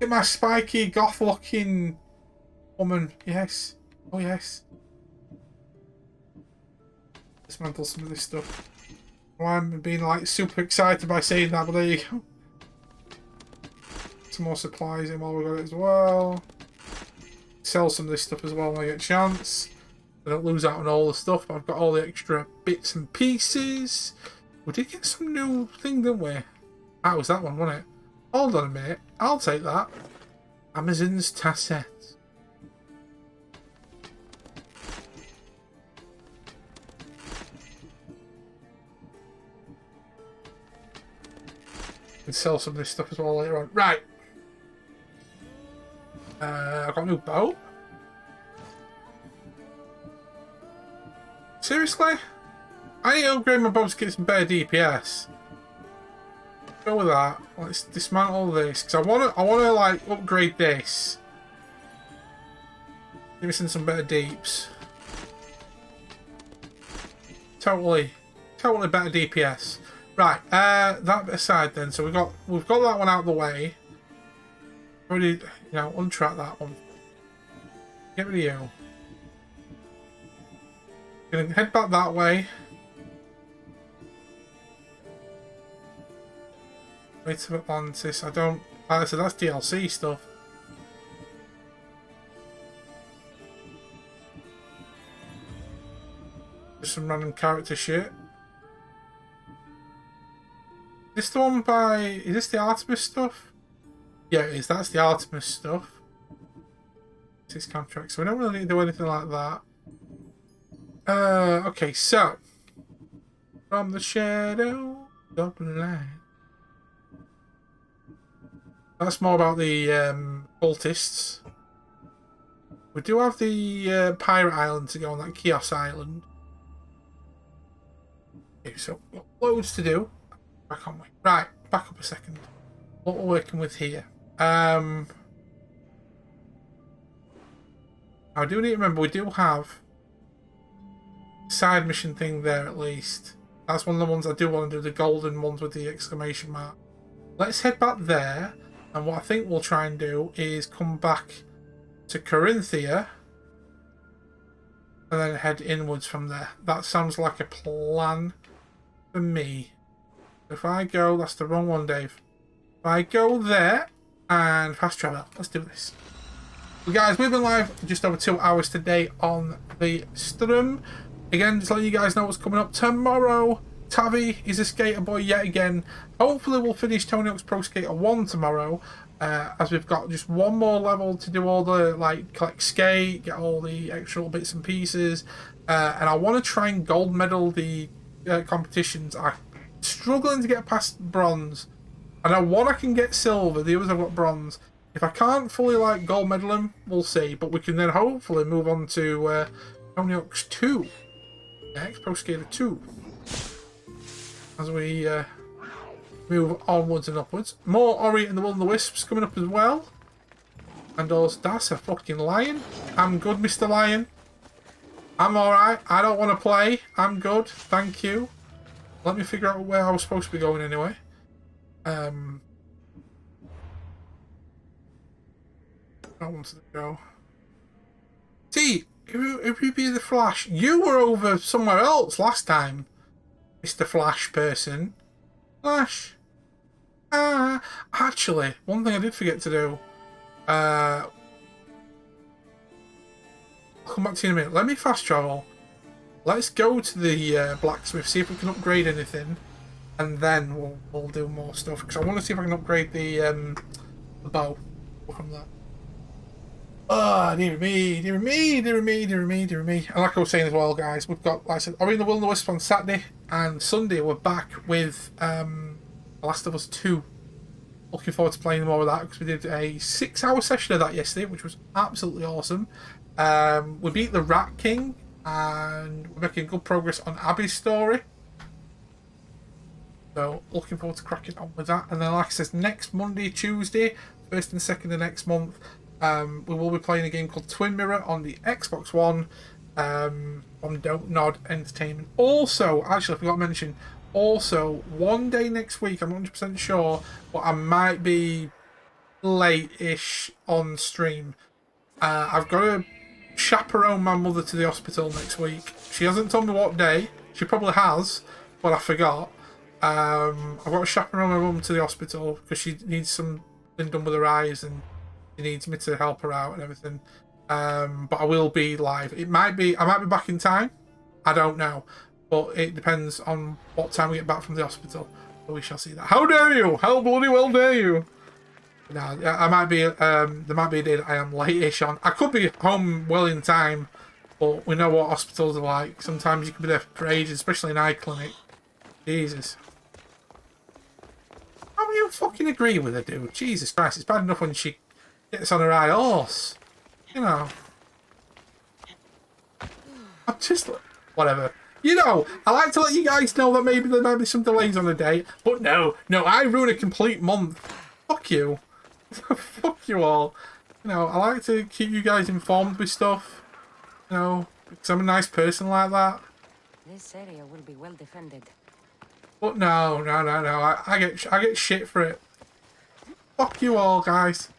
Get my spiky goth looking woman. Yes. Oh yes. Dismantle some of this stuff. Well, I'm being like super excited by saying that, but there you go. Some more supplies in while we got it as well. Sell some of this stuff as well when I get a chance. I don't lose out on all the stuff. I've got all the extra bits and pieces. We did get some new thing, didn't we? That was that one, wasn't it? Hold on a minute. I'll take that. Amazon's Tasset. can sell some of this stuff as well later on. Right. I've got a new bow. Seriously? I need to upgrade my bow to get some better DPS. Go with that. Let's dismantle this because I wanna like upgrade this. Give me some better deeps. Totally better DPS. Right, that aside then, so we've got that one out of the way. Already, untrack that one. Get rid of you. Gonna head back that way. Wait of Atlantis. I don't. Like I said, that's DLC stuff. Just some random character shit. Is this the one by... Is this the Artemis stuff? Yeah, it is. That's the Artemis stuff. It's his contract, so we don't really need to do anything like that. Okay, so... From the shadow of the light. That's more about the cultists. We do have the pirate island to go on, that Chaos Island. Okay, so we've got loads to do. Back on way. Right, back up a second. What we're working with here. I do need to remember we do have a side mission thing there at least. That's one of the ones I do want to do, the golden ones with the exclamation mark. Let's head back there, and what I think we'll try and do is come back to Corinth and then head inwards from there. That sounds like a plan for me. If I go, that's the wrong one, Dave. If I go there and fast travel, let's do this. Well, guys, we've been live just over 2 hours today on the stream. Again, just letting you guys know what's coming up tomorrow. Tavi is a skater boy yet again. Hopefully we'll finish Tony Hawk's Pro Skater 1 tomorrow, as we've got just one more level to do all the, like, collect skate, get all the extra little bits and pieces, and I want to try and gold medal the competitions. I'm struggling to get past bronze. I know one I can get silver, the others I've got bronze. If I can't fully, like, gold medal them, we'll see, but we can then hopefully move on to Tony Hawk's 2. Next, Pro Skater 2. As we move onwards and upwards. More Ori and the Will and the Wisps coming up as well. And also, that's a fucking lion. I'm good, Mr. Lion. I'm alright. I don't want to play. I'm good. Thank you. Let me figure out where I was supposed to be going anyway. I wanted to go. See, if you be the Flash, you were over somewhere else last time. Mr. Flash person. Flash. Actually, one thing I did forget to do. I'll come back to you in a minute. Let me fast travel. Let's go to the blacksmith, see if we can upgrade anything. And then we'll do more stuff. Because I want to see if I can upgrade the bow. From that. Oh, dear me, dear me, dear me, dear me, dear me. And like I was saying as well, guys, we've got, like I said, Ori and the Will and the Wisp on Saturday, and Sunday we're back with The Last of Us 2. Looking forward to playing more of that, because we did a 6-hour session of that yesterday, which was absolutely awesome. We beat the Rat King, and we're making good progress on Abby's story. So, looking forward to cracking on with that. And then, like I said, next Monday, Tuesday, 1st and 2nd of next month, we will be playing a game called Twin Mirror on the Xbox One from Don't Nod Entertainment. Also, actually, I forgot to mention, also, one day next week, I'm not 100% sure, but I might be late-ish on stream. I've got to chaperone my mother to the hospital next week. She hasn't told me what day. She probably has, but I forgot. I've got to chaperone my mum to the hospital because she needs something done with her eyes, and she needs me to help her out and everything. But I will be live. I might be back in time. I don't know. But it depends on what time we get back from the hospital. But we shall see that. How dare you? How bloody well dare you? No, I might be, there might be a day that I am late-ish on. I could be home well in time, but we know what hospitals are like. Sometimes you can be there for ages, especially in eye clinic. Jesus. How are you don't fucking agree with her, dude. Jesus Christ, it's bad enough when she gets on her high horse. You know. I'm just... Whatever. You know, I like to let you guys know that maybe there might be some delays on the day. But no, I ruin a complete month. Fuck you. Fuck you all. You know, I like to keep you guys informed with stuff. You know, because I'm a nice person like that. This area will be well defended. But no. I get shit for it. Fuck you all, guys.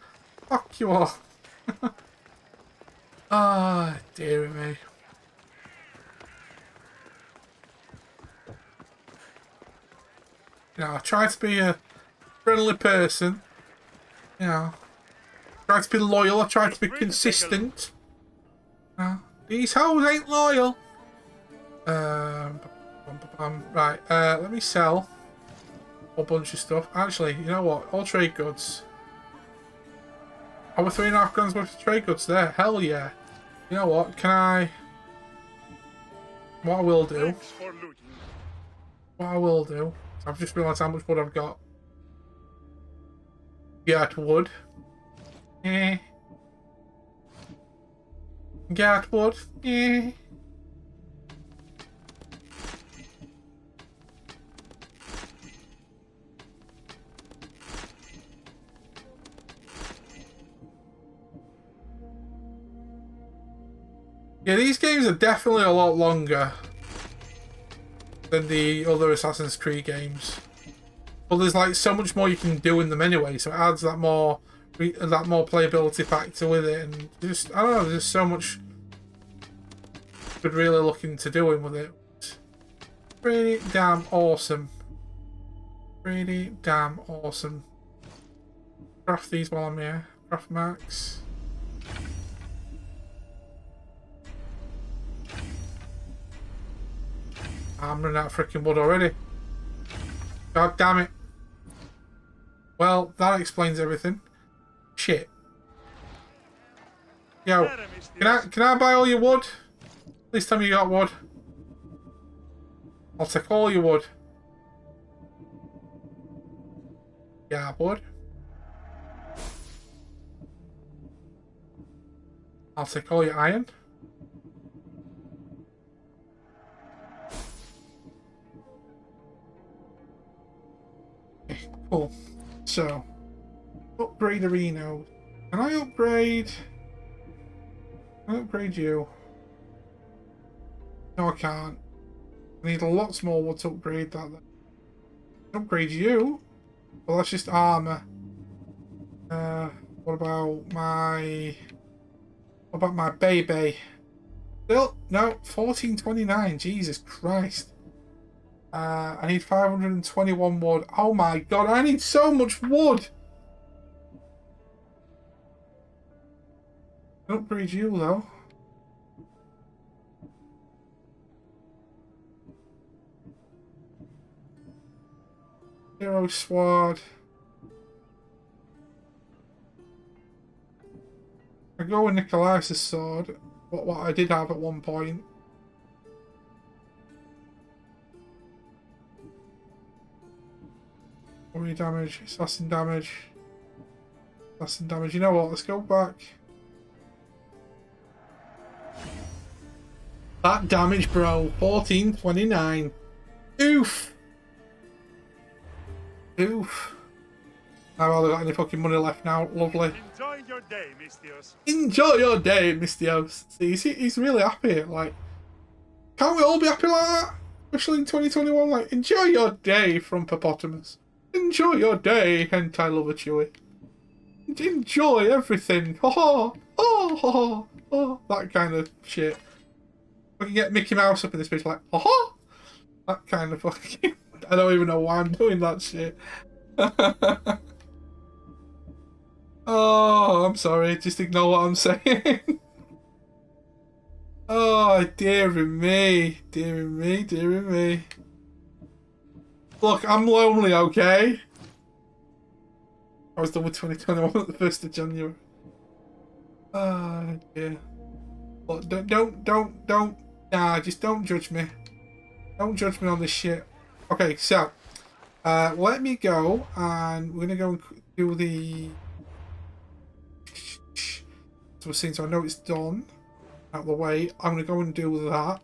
Fuck you all. Ah, dear me. You know, I try to be a friendly person. You know, try to be loyal. I try to be consistent. These hoes ain't loyal. Right, let me sell a whole bunch of stuff. Actually, you know what? All trade goods. Over 3.5 grand's worth of trade goods there. Hell yeah. You know what? Can I... What I will do... I've just realised how much wood I've got. Get wood. Get wood. Yeah, these games are definitely a lot longer than the other Assassin's Creed games. But there's like so much more you can do in them anyway, so it adds that more playability factor with it, and just I don't know, there's so much good really looking to doing with it. Pretty damn awesome. Pretty damn awesome. Craft these while I'm here. Craft max. I'm running out of freaking wood already. God damn it. Well, that explains everything. Shit. Yo, can I buy all your wood? Please tell me you got wood. I'll take all your wood. Yeah, wood. I'll take all your iron. Cool. So, upgrade Areno. Can I upgrade? Can I upgrade you? No, I can't. I need lots more wood to upgrade that. Upgrade you? Well, that's just armor. What about my baby? Still, no, 1429. Jesus Christ. I need 521 wood. Oh my god, I need so much wood! I'll upgrade you though. Hero Sword. I go with Nikolai's sword, what I did have at one point. Warrior damage, assassin damage. Assassin damage. You know what? Let's go back. That damage, bro. 1429. Oof. Oof. I've only got any fucking money left now. Lovely. Enjoy your day, Mistios. Enjoy your day, Mistios. See, he's really happy. Like, can't we all be happy like that? Especially in 2021. Like, enjoy your day from Hippopotamus. Enjoy your day, hentai lover Chewy. Enjoy everything. Oh, that kind of shit. We can get Mickey Mouse up in this bitch like, that kind of fucking... I don't even know why I'm doing that shit. Oh, I'm sorry. Just ignore what I'm saying. Oh, dearie me. Dearie me, dearie me. Look, I'm lonely, okay? I was done with 2021 at the 1st of January. Oh, dear. Look, don't. Nah, just don't judge me. Don't judge me on this shit. Okay, so. Let me go, and we're gonna go and do the. So we're seeing, so I know it's done. Out of the way. I'm gonna go and do that.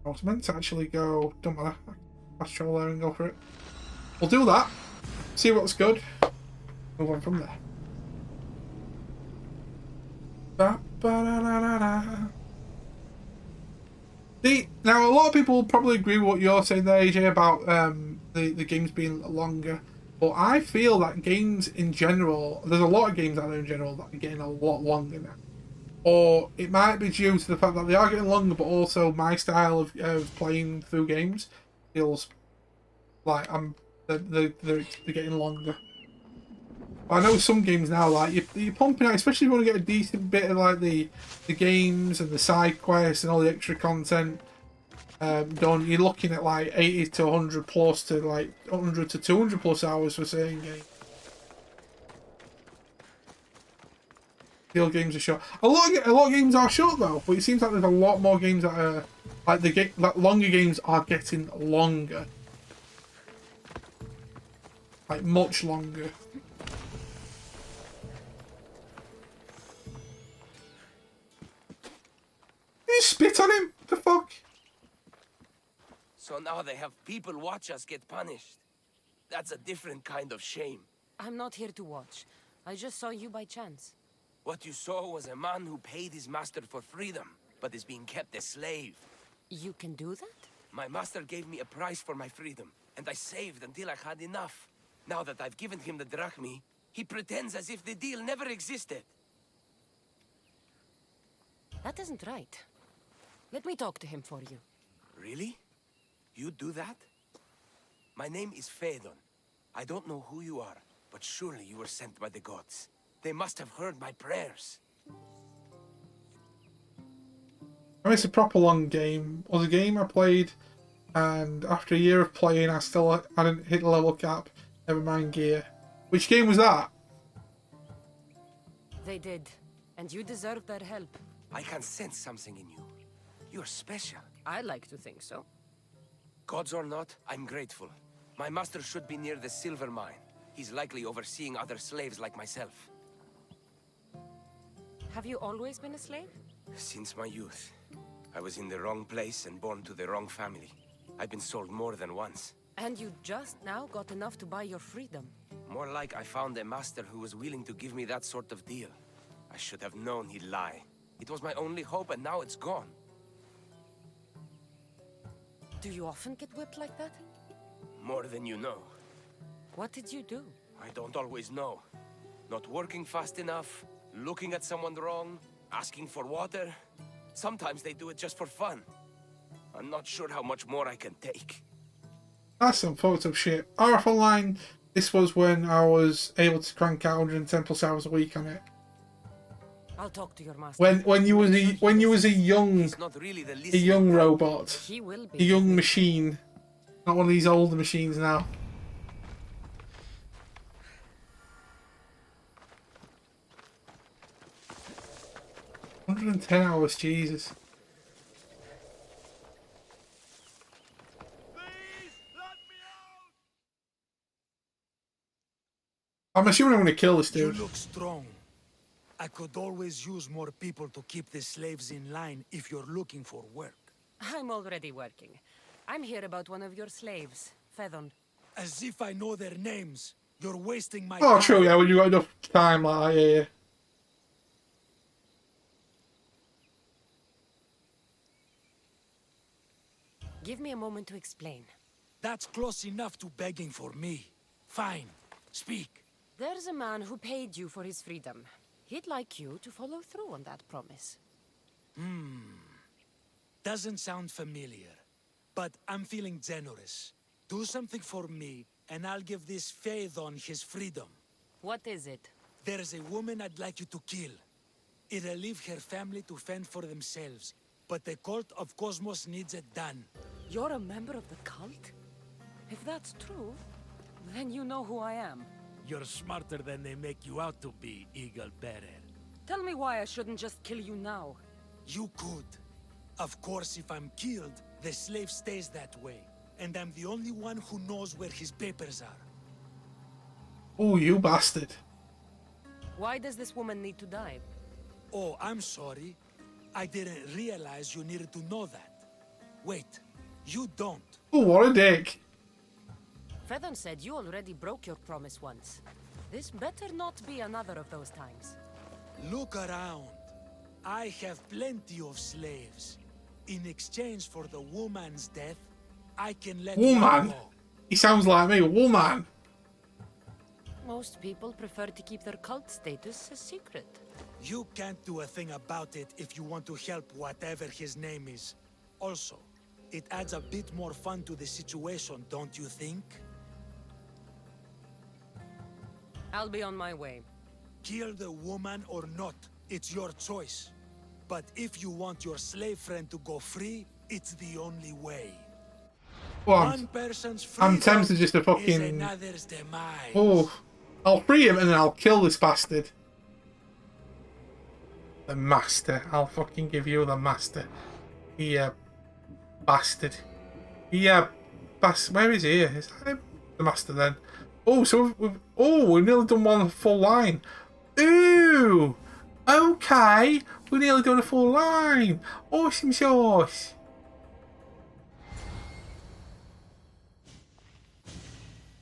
I was meant to actually go. Don't matter. Fast travel there and go for it. We'll do that. See what's good. Move on from there. See, now a lot of people probably agree with what you're saying there, AJ, about the games being longer. But I feel that games in general, there's a lot of games out there in general that are getting a lot longer now. Or it might be due to the fact that they are getting longer, but also my style of playing through games feels like they're getting longer. I know some games now, like you're pumping out, especially if you want to get a decent bit of like the games and the side quests and all the extra content done. You're looking at like 80 to 100 plus to like 100 to 200 plus hours for certain games. Steel games are short. A lot of games are short though, but it seems like there's a lot more games that are like that longer games are getting longer, like much longer. You spit on him? What the fuck? So now they have people watch us get punished. That's a different kind of shame. I'm not here to watch. I just saw you by chance. What you saw was a man who paid his master for freedom, but is being kept a slave. You can do that? My master gave me a price for my freedom, and I saved until I had enough. Now that I've given him the drachmi, he pretends as if the deal never existed. That isn't right. Let me talk to him for you. Really? You do that? My name is Phaedon. I don't know who you are, but surely you were sent by the gods. They must have heard my prayers. I mean, it's a proper long game. It was a game I played, and after a year of playing, I didn't hit the level cap. Never mind gear. Which game was that? They did, and you deserve their help. I can sense something in you. You're special. I like to think so. Gods or not, I'm grateful. My master should be near the silver mine. He's likely overseeing other slaves like myself. Have you always been a slave? Since my youth. I was in the wrong place and born to the wrong family. I've been sold more than once. And you just now got enough to buy your freedom. More like I found a master who was willing to give me that sort of deal. I should have known he'd lie. It was my only hope, and now it's gone. Do you often get whipped like that? More than you know. What did you do? I don't always know. Not working fast enough, looking at someone wrong, asking for water. Sometimes they do it just for fun. I'm not sure how much more I can take. That's some photo shit. RF Online, this was when I was able to crank out 110 plus hours a week on it. I'll talk to your master. When you was a young robot, He will be. a young machine, not one of these older machines now. $110, Jesus. I'm assuming I'm going to kill this dude. You look strong. I could always use more people to keep the slaves in line if you're looking for work. I'm already working. I'm here about one of your slaves, Phaedon. As if I know their names. You're wasting my Oh, time. true, yeah, when you got enough time, like, yeah. Give me a moment to explain. That's close enough to begging for me. Fine. Speak. There's a man who paid you for his freedom. He'd like you to follow through on that promise. Doesn't sound familiar. But I'm feeling generous. Do something for me, and I'll give this Phaedon his freedom. What is it? There's a woman I'd like you to kill. It'll leave her family to fend for themselves. But the cult of Cosmos needs it done. You're a member of the cult? If that's true, then you know who I am. You're smarter than they make you out to be, Eagle Bearer. Tell me why I shouldn't just kill you now. You could. Of course, if I'm killed, the slave stays that way. and I'm the only one who knows where his papers are. Oh, you bastard. Why does this woman need to die? Oh, I'm sorry. I didn't realize you needed to know that. Wait, you don't. Oh, what a dick. Fedon said you already broke your promise once. This better not be another of those times. Look around. I have plenty of slaves. In exchange for the woman's death, I can let one Woman? go. He sounds like me, woman. Most people prefer to keep their cult status a secret. You can't do a thing about it if you want to help whatever his name is. Also, it adds a bit more fun to the situation, don't you think? I'll be on my way. Kill the woman or not, it's your choice. But if you want your slave friend to go free, it's the only way. Well, One person's I'm freedom tempted just to is fucking... another's demise. Oh, I'll free him and then I'll kill this bastard. The master. I'll fucking give you the master. Yeah, bastard. Yeah, where is he? Is that him? The master then. Oh, so we've nearly done one full line. Ooh, okay, we've nearly done a full line. Awesome sauce.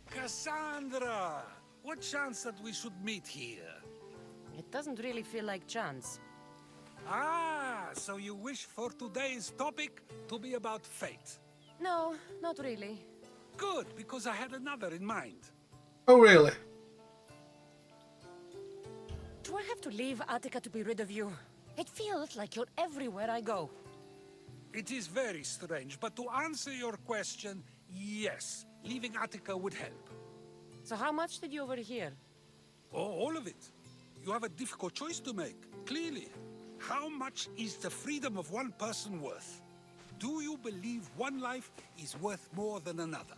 Kassandra! What chance that we should meet here? It doesn't really feel like chance. Ah, so you wish for today's topic to be about fate? No, not really. Good, because I had another in mind. Oh, really? Do I have to leave Attica to be rid of you? It feels like you're everywhere I go. It is very strange, but to answer your question, yes, leaving Attica would help. So how much did you overhear? Oh, all of it. You have a difficult choice to make, clearly. How much is the freedom of one person worth? Do you believe one life is worth more than another?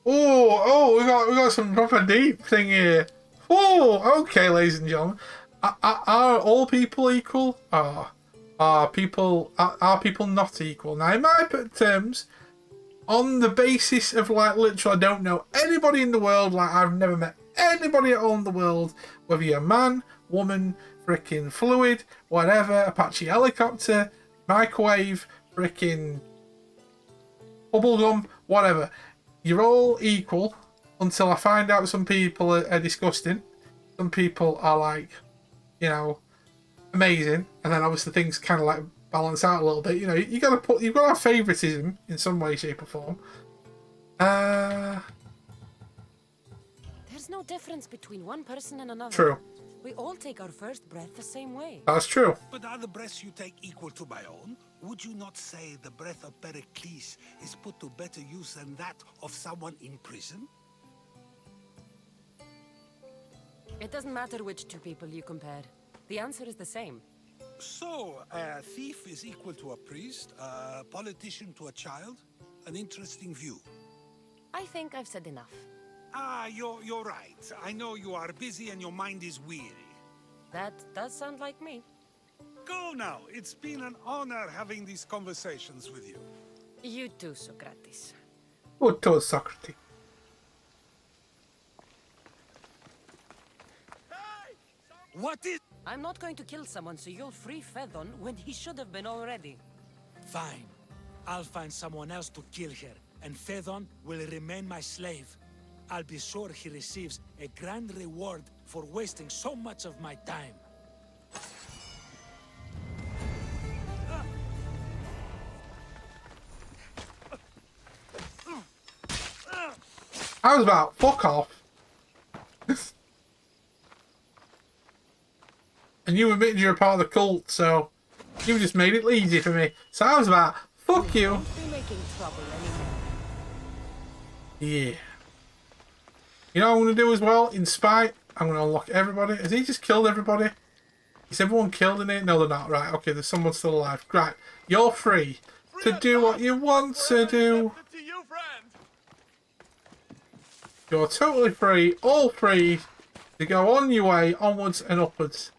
Oh, we got some proper deep thing here. Oh, okay, ladies and gentlemen. Are all people equal? Are people not equal? Now, in my terms, on the basis of like literally, I don't know anybody in the world. Like I've never met anybody at all in the world, whether you're a man, woman, freaking fluid, whatever, Apache helicopter, microwave, freaking bubblegum, whatever. You're all equal until I find out some people are disgusting. Some people are like, you know, amazing, and then obviously things kind of like balance out a little bit. You know, you've got to have favoritism in some way, shape, or form. There's no difference between one person and another. True. We all take our first breath the same way. That's true. But are the breaths you take equal to my own? Would you not say the breath of Pericles is put to better use than that of someone in prison? It doesn't matter which two people you compare. The answer is the same. So, a thief is equal to a priest, a politician to a child? An interesting view. I think I've said enough. Ah, you're right. I know you are busy and your mind is weary. That does sound like me. Go now. It's been an honor having these conversations with you. You too, Socrates. What told Socrates? What is... I'm not going to kill someone so you'll free Fedon when he should have been already. Fine. I'll find someone else to kill her, and Fedon will remain my slave. I'll be sure he receives a grand reward for wasting so much of my time. I was about, fuck off. And you admitted you're a part of the cult, so you just made it easy for me. So I was about, fuck you. Won't be making trouble anymore. Yeah. You know what I'm going to do as well? In spite, I'm going to unlock everybody. Has he just killed everybody? Is everyone killed in it? No, they're not. Right, okay, there's someone still alive. Right, you're free to do what you want to do. You're totally free, all free, to go on your way, onwards and upwards.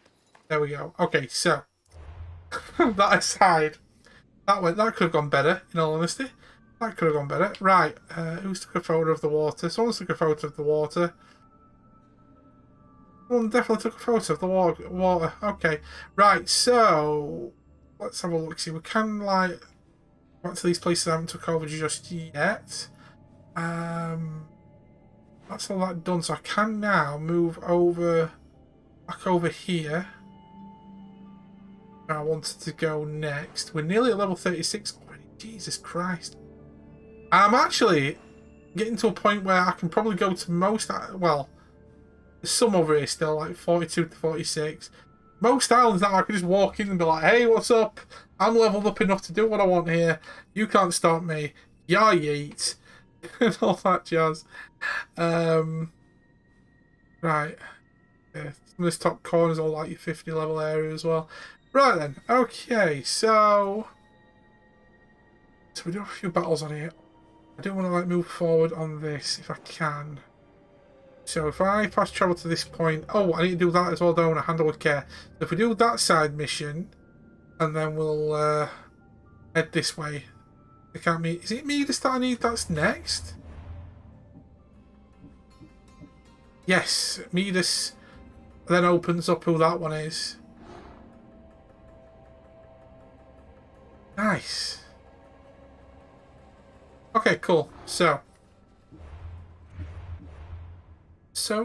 There we go. Okay, so, that aside, That could have gone better, in all honesty. That could have gone better. Right, who's took a photo of the water? Someone's took a photo of the water. Someone definitely took a photo of the water. Okay. Right, so let's have a look. See, we can like back to these places I haven't took over just yet. That's all that done, so I can now move over back over here. Where I wanted to go next. We're nearly at level 36 already. Jesus Christ. I'm actually getting to a point where I can probably go to most, well, there's some over here still, like 42 to 46. Most islands now I can just walk in and be like, hey, what's up? I'm leveled up enough to do what I want here. You can't stop me. Yeah, yeet. And all that jazz. Right. Yeah, some of this top corner is all like your 50 level area as well. Right then. Okay, so we do have a few battles on here. I do want to like move forward on this if I can. So if I fast travel to this point, oh, I need to do that as well, don't I? Handle with care. So if we do that side mission, and then we'll head this way. I can't meet. Is it me that I need? That's next. Yes, Midas then opens up who that one is. Nice. Okay, cool. So, as I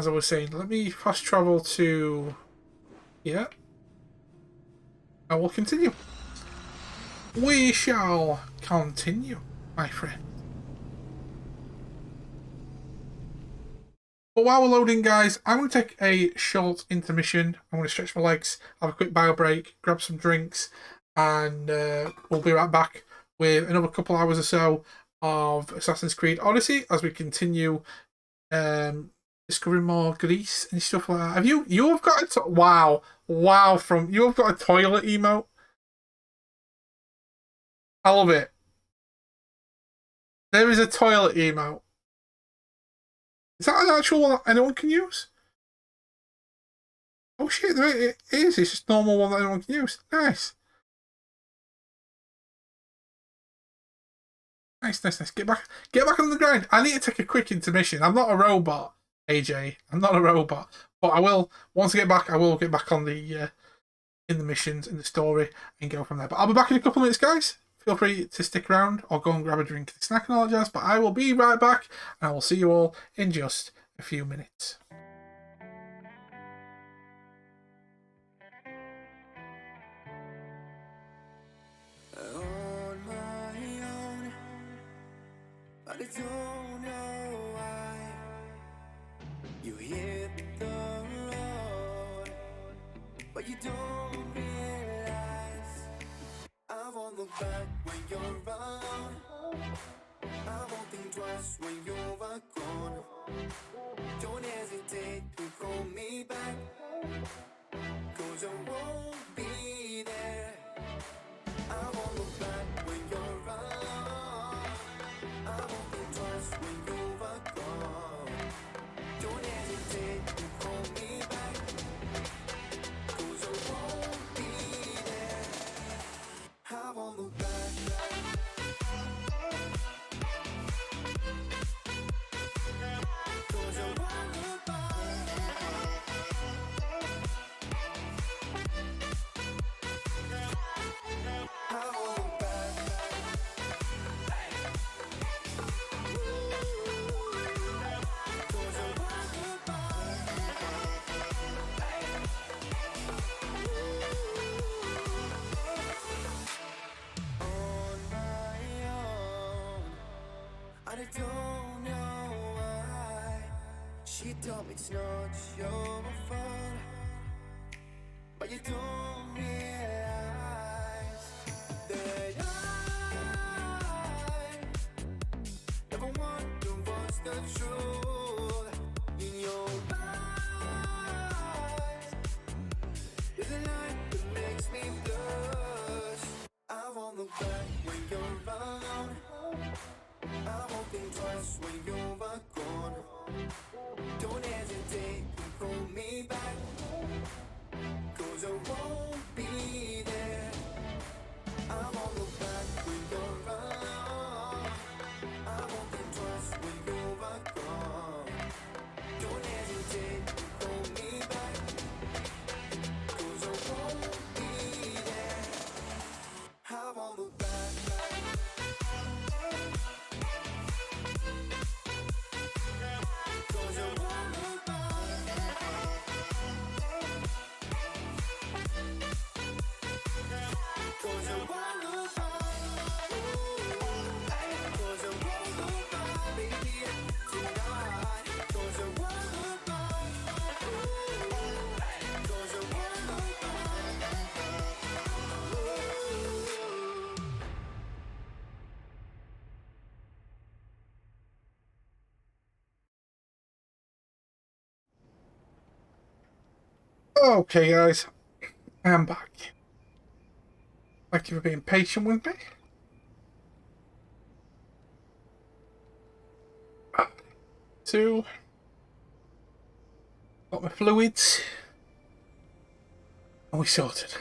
was saying, let me fast travel to here. And we'll continue. We shall continue, my friend. But while we're loading, guys, I'm going to take a short intermission. I'm going to stretch my legs, have a quick bio break, grab some drinks, and we'll be right back with another couple hours or so of Assassin's Creed Odyssey as we continue discovering more Greece and stuff like that. Have you've got a wow from you've got a toilet emote? I love it. There is a toilet emote. Is that an actual one that anyone can use? Oh shit, it is. It's just a normal one that anyone can use. Nice. Nice. Get back on the grind. I need to take a quick intermission. I'm not a robot, AJ. I'm not a robot. But I will, once I get back, I will get back on the in the missions, in the story, and go from there. But I'll be back in a couple of minutes, guys. Feel free to stick around or go and grab a drink and snack and all that jazz. But I will be right back, and I will see you all in just a few minutes. On my own, but I don't know why you hit the road, but you don't realize I won't look back when you're around. I won't think twice when you're gone. Don't hesitate to call me back, 'cause I won't be there. I won't look back when you're around. I won't think twice when you're gone. Don't hesitate to call me back, 'cause I won't be there. I won't look back. I don't know why she told me it's not your fault, but you don't realize that I never wonder what's the truth in your eyes. There's a light that makes me blush. I won't look back when you're around. I won't think twice when you're gone. Don't hesitate to call me back, 'cause 'cause I won't be there. I won't look back when you're wrong. I won't think twice when you are gone. Don't hesitate to call me back, 'cause I won't be there. I won't look back. Okay, guys, I'm back. Thank you for being patient with me. Two. Got my fluids. And we sorted.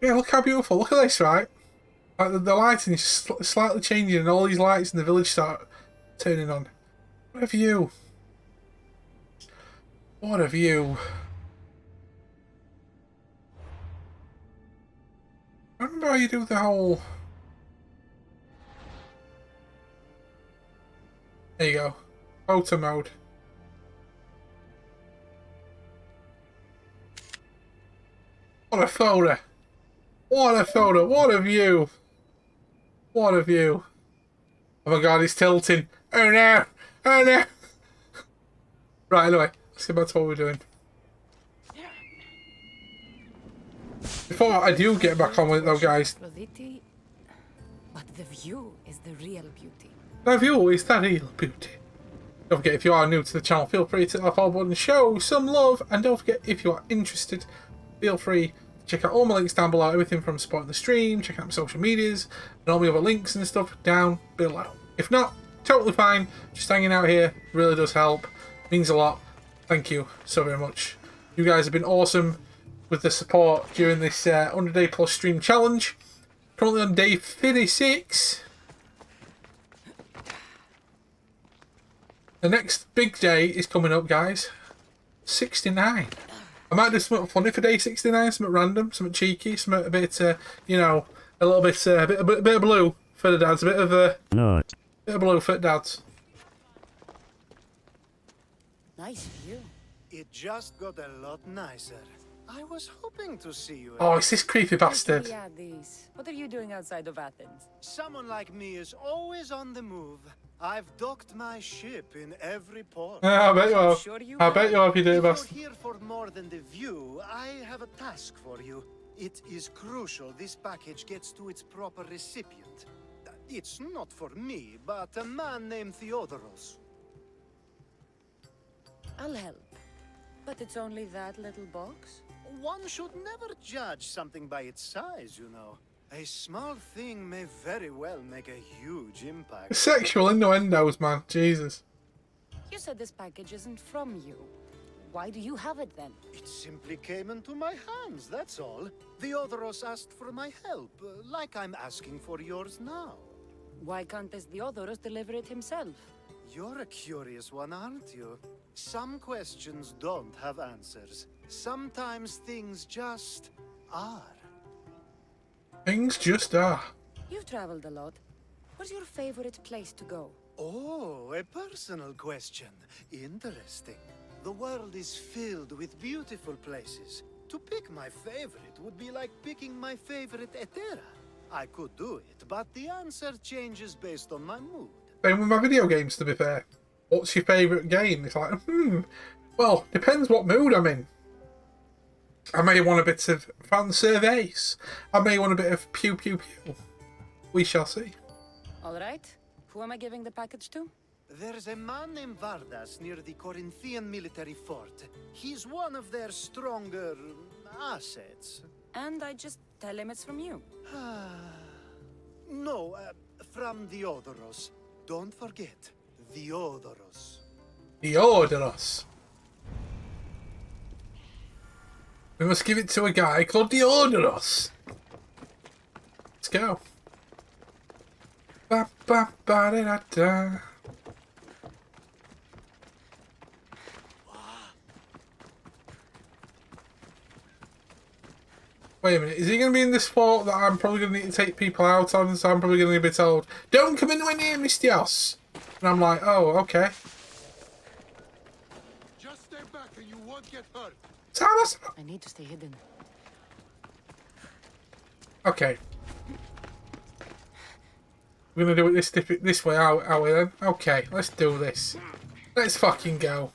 Yeah, look how beautiful. Look at this, right? Like the lighting is slightly changing and all these lights in the village start turning on. What a view. What a view. I remember how you do the whole... There you go. Photo mode. What a photo. What a photo. What a view. What a view. Oh my god, it's tilting. Oh no. Oh no. Right, anyway. Let's get back to what we're doing. Before I do get back on with it though, guys. But the view is the real beauty. The view is the real beauty. Don't forget, if you are new to the channel, feel free to hit that follow button, show some love, and don't forget, if you are interested, feel free to check out all my links down below, everything from supporting the stream, check out my social medias, and all my other links and stuff down below. If not, totally fine, just hanging out here really does help, means a lot. Thank you so very much. You guys have been awesome with the support during this 100 Day Plus stream challenge. Currently on day 36. The next big day is coming up, guys. 69. I might do something funny for day 69, something random, something cheeky, something a bit, you know, a little bit, a bit of blue for the dads, a bit of bit of blue for the dads. Nice view. It just got a lot nicer. I was hoping to see you. Oh, it's this creepy bastard. Yeah, these. What are you doing outside of Athens? Someone like me is always on the move. I've docked my ship in every port. Yeah, I bet you have. Sure you I bet you have, you do, If bastard. you're here for more than the view, I have a task for you. It is crucial this package gets to its proper recipient. It's not for me, but a man named Theodoros. I'll help. But it's only that little box? One should never judge something by its size, you know. A small thing may very well make a huge impact. Sexual innuendos, man. Jesus. You said this package isn't from you. Why do you have it then? It simply came into my hands, that's all. Theodoros asked for my help, like I'm asking for yours now. Why can't this Theodoros deliver it himself? You're a curious one, aren't you? Some questions don't have answers. Sometimes things just are. Things just are. You've traveled a lot. What's your favorite place to go? Oh, a personal question. Interesting. The world is filled with beautiful places. To pick my favorite would be like picking my favorite Etera. I could do it, but the answer changes based on my mood. Same with my video games, to be fair. What's your favourite game? It's like, well, depends what mood I'm in. I may want a bit of fan service. I may want a bit of pew pew pew. We shall see. All right. Who am I giving the package to? There's a man named Vardas near the Corinthian military fort. He's one of their stronger assets. And I just tell him it's from you. No, from Theodoros. Don't forget, Theodoros. Theodoros. We must give it to a guy called Diodorus. Let's go. Ba ba ba da da da. Wait a minute, is he going to be in this fort that I'm probably going to need to take people out on, so I'm probably going to be told, don't come anywhere near Mistios. And I'm like, oh, okay. Just stay back and you won't get hurt. Thomas! I need to stay hidden. Okay. We're going to do it this way, are we then? Okay, let's do this. Let's fucking go.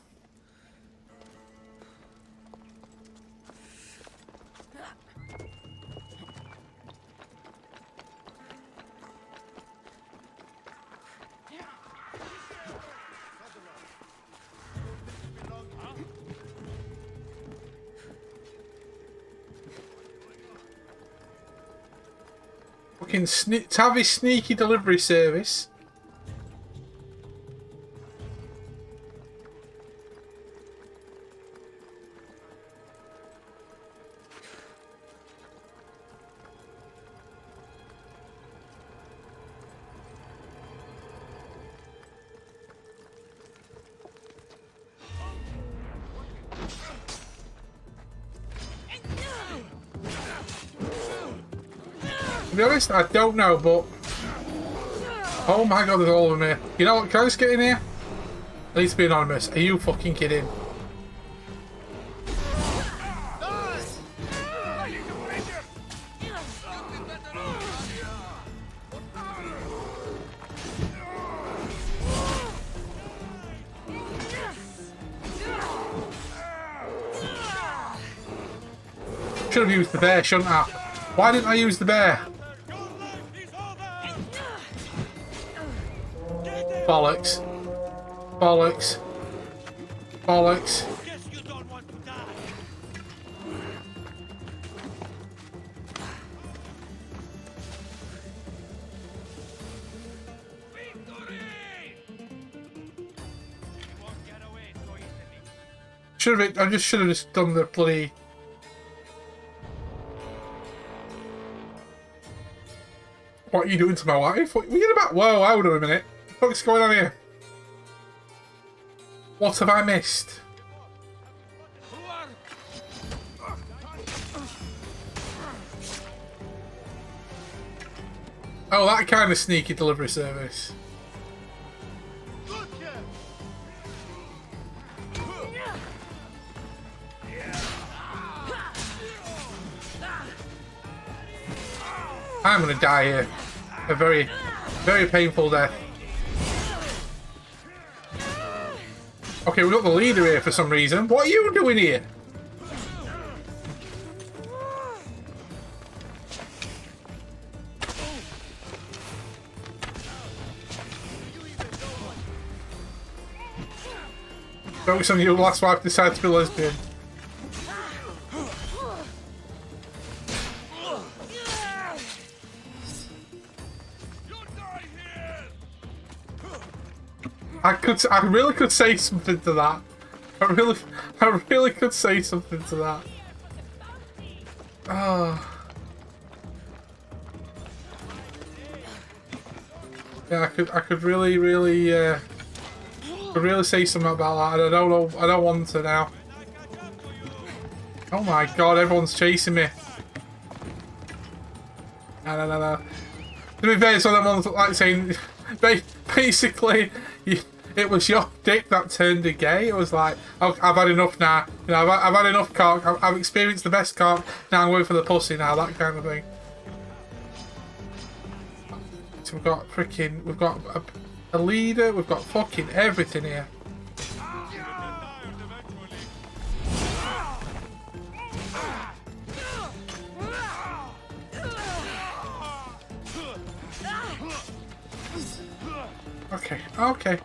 Fucking Tavi sneaky delivery service. To be honest, I don't know, but... Oh my god, there's all of them here. You know what, can I just get in here? At least be anonymous. Are you fucking kidding? Should have used the bear, shouldn't I? Why didn't I use the bear? Bollocks. Bollocks. Bollocks. I just should have just done the bloody... What are you doing to my wife? What are you about? Whoa, hold on a minute. What's going on here? What have I missed? Oh, that kind of sneaky delivery service. I'm gonna die here. A very, very painful death. Okay, we've got the leader here for some reason. What are you doing here? Focus on your last wife decides to be lesbian. I really could say something to that. I really could say something to that. Oh. Yeah, I could really say something about that, and I don't know. I don't want to now. Oh my god! Everyone's chasing me. No. To be fair, so that one's like saying, basically. It was your dick that turned her gay. It was like, oh, I've had enough now. You know, I've had enough cock. I've experienced the best cock. Now I'm going for the pussy now. That kind of thing. So we've got a leader. We've got fucking everything here. Okay.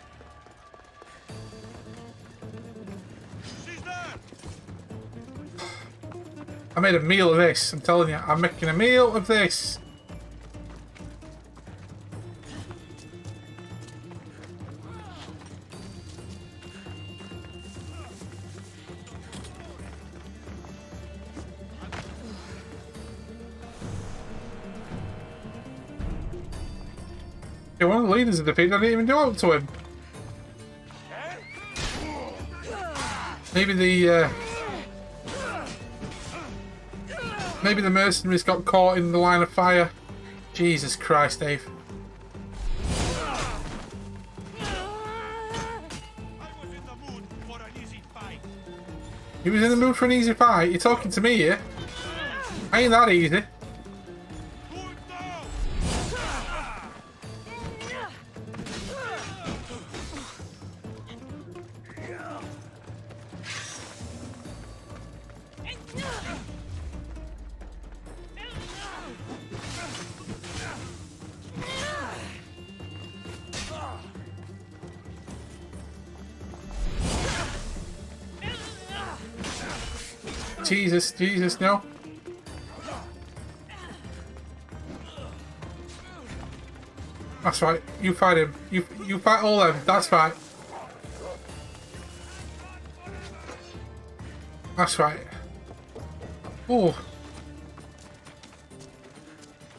I made a meal of this, I'm telling you. I'm making a meal of this. Yeah, one of the leaders of the defeat, I didn't even do up to him. Maybe the mercenaries got caught in the line of fire. Jesus Christ, Dave. He was in the mood for an easy fight? You're talking to me here? Ain't that easy. Jesus, no. That's right. You fight him. You fight all them. That's right. That's right. Oh.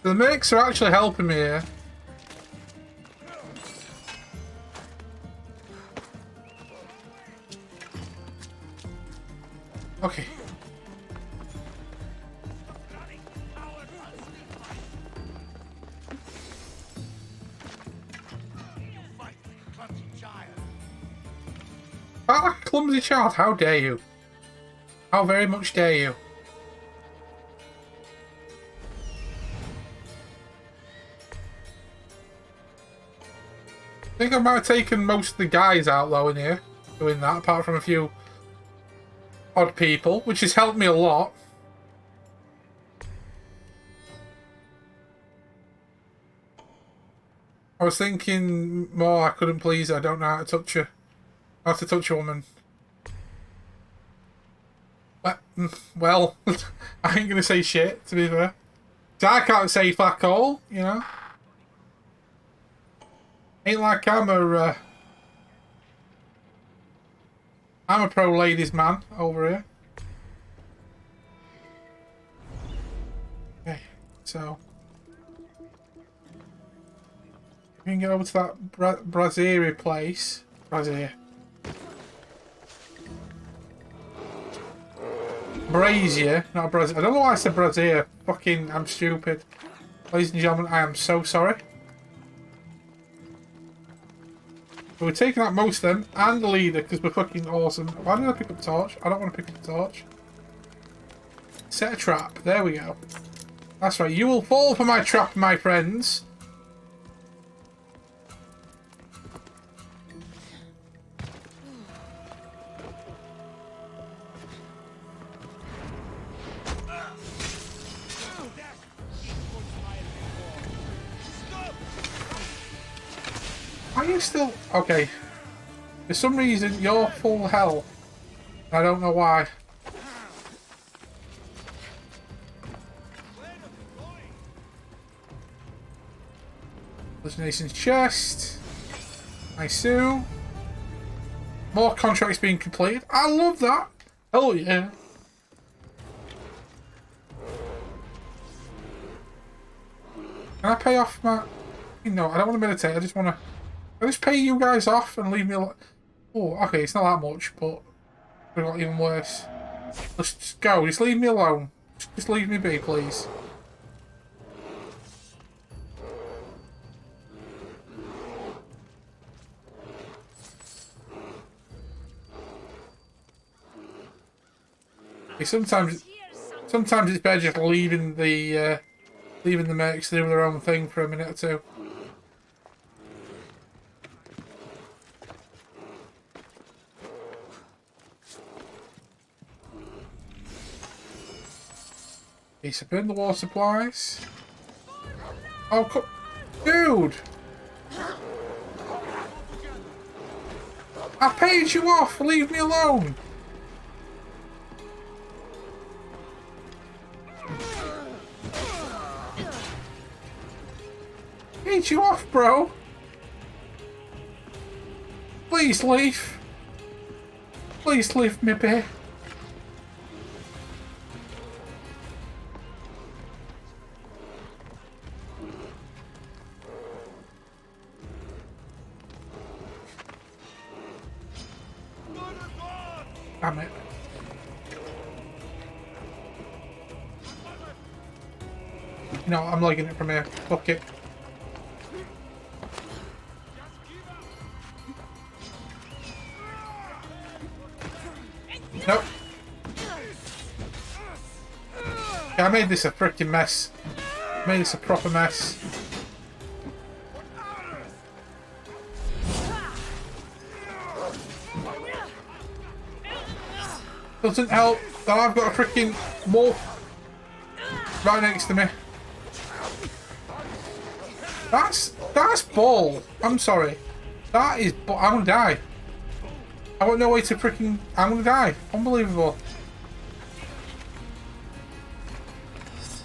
The mechs are actually helping me here. Okay. Ah, clumsy child, how dare you? How very much dare you? I think I might have taken most of the guys out though in here, doing that, apart from a few odd people, which has helped me a lot. I was thinking more, I couldn't please her, I don't know how to touch her. How to touch a woman. Well, I ain't gonna say shit, to be fair. I can't say fuck all, you know? Ain't like I'm a pro ladies man over here. Okay, so we can get over to that brasserie place. Brazier. Brazier, not a brazier. I don't know why I said brazier. Fucking, I'm stupid. Ladies and gentlemen, I am so sorry. But we're taking out most of them and the leader because we're fucking awesome. Why did I pick up a torch? I don't want to pick up a torch. Set a trap. There we go. That's right. You will fall for my trap, my friends. Are you still... Okay. For some reason, you're full hell. I don't know why. Hallucinations chest. I sue. More contracts being completed. I love that. Hell yeah. Can I pay off my... No, I don't want to meditate. I just want to... I'll just pay you guys off and leave me alone. Oh, okay, it's not that much, but it got even worse. Let's just go. Just leave me alone. Just leave me be, please. Okay, sometimes it's better just leaving the mechs to do their own thing for a minute or two. Okay, so burn the water supplies. Oh, dude! I paid you off! Leave me alone! Paid you off, bro! Please leave! Please leave me be. Damn it. No, I'm legging it from here. Fuck it. Nope. Yeah, I made this a freaking mess. I made this a proper mess. Doesn't help that I've got a freaking wolf right next to me. That's bull. I'm sorry. That is bull. I'm gonna die. I got no way to freaking. I'm gonna die. Unbelievable.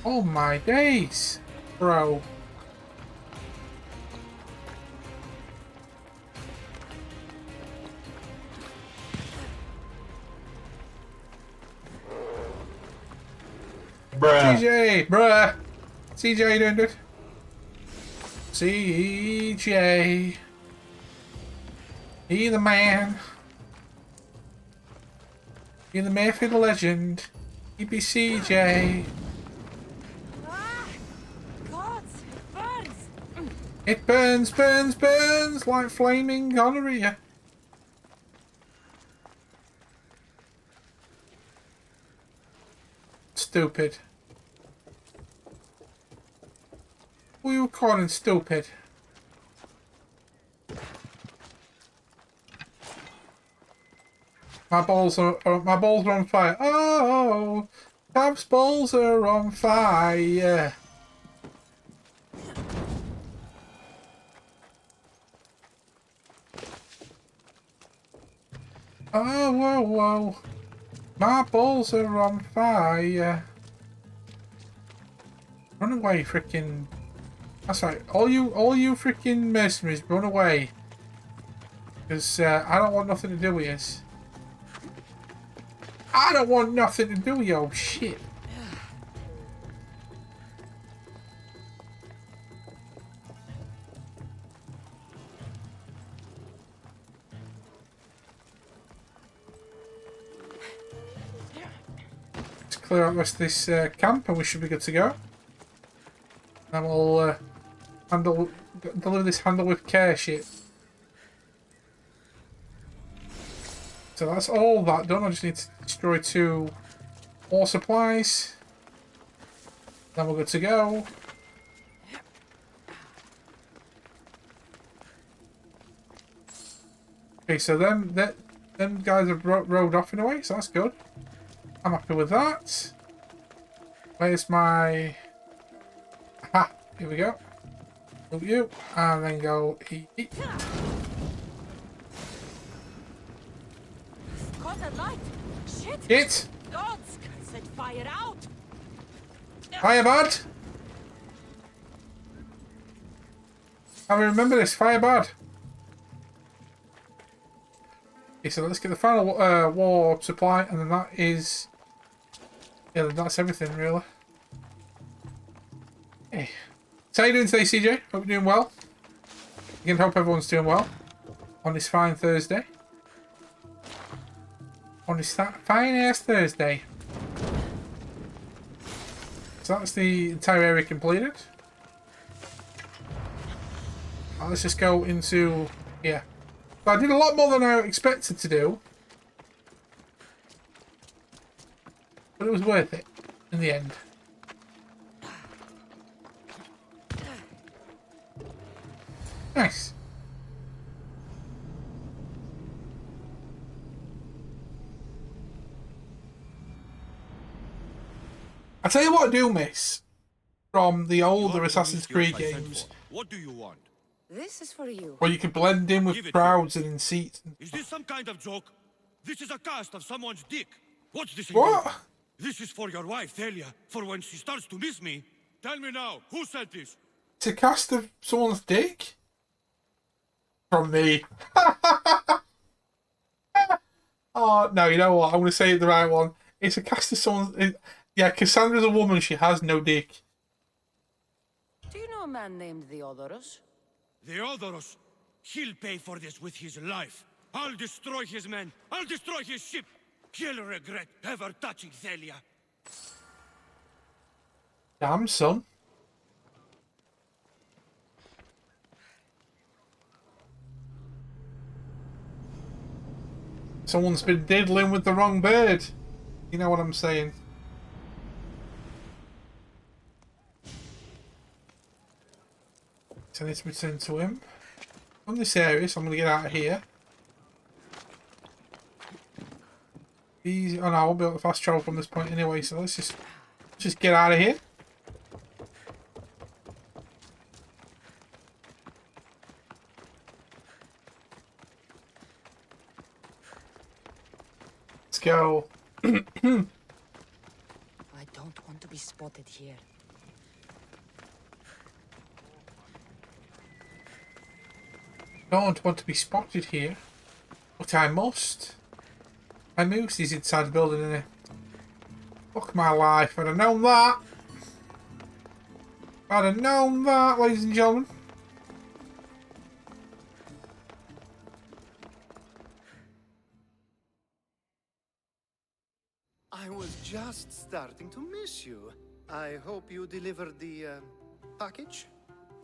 Oh my days, bro. Bruh. CJ, bruh. CJ, you doing good? CJ. He the man. He the Mayfield legend. He be CJ. It burns, burns, burns like flaming gonorrhea. Stupid. Who are you calling stupid? My balls are on fire. Oh, Tab's balls are on fire. Oh, whoa, whoa. My balls are on fire. Run away, freaking. That's right. All you freaking mercenaries, run away. Because I don't want nothing to do with this. I don't want nothing to do with your shit. Let's clear out the rest of this camp and we should be good to go. And we'll deliver this handle with care shit. So that's all that done. I just need to destroy 2 ore supplies. Then we're good to go. Okay, so them guys have rode off in a way, so that's good. I'm happy with that. Where's my... Aha! Here we go. Move you, and then go eat. Shit! Gods, set fire out! Fire bad! I remember this, fire bad. Okay, so let's get the final war supply, and then that is... Yeah, that's everything, really. Hey. So how you doing today, CJ? Hope you're doing well. Again, hope everyone's doing well on this fine Thursday. On this fine-ass Thursday. So that's the entire area completed. Now let's just go into... Yeah. So I did a lot more than I expected to do. But it was worth it in the end. Nice. I tell you what I do miss from the older Assassin's Creed games. What do you want? This is for you. Where you can blend in with crowds and in seats. Is this some kind of joke? This is a cast of someone's dick. What's this? What? This is for your wife, Thalia, for when she starts to miss me. Tell me now, who said this? It's a cast of someone's dick? From me. Oh, no, you know what? I'm going to say it the right one. It's a cast of someone's... Yeah, Kassandra's a woman. She has no dick. Do you know a man named Theodoros? Theodoros? He'll pay for this with his life. I'll destroy his men. I'll destroy his ship. You'll regret ever touching Thalia. Damn, son. Someone's been diddling with the wrong bird. You know what I'm saying? So I need to return to him. From this area, so I'm going to get out of here. Easy. Oh no, I won't be able to fast travel from this point anyway, so let's just get out of here. Let's go. I don't want to be spotted here. Don't want to be spotted here, but I must. My moose is inside the building, isn't it? Fuck my life. I'd have known that. I'd have known that, ladies and gentlemen. I was just starting to miss you. I hope you delivered the package?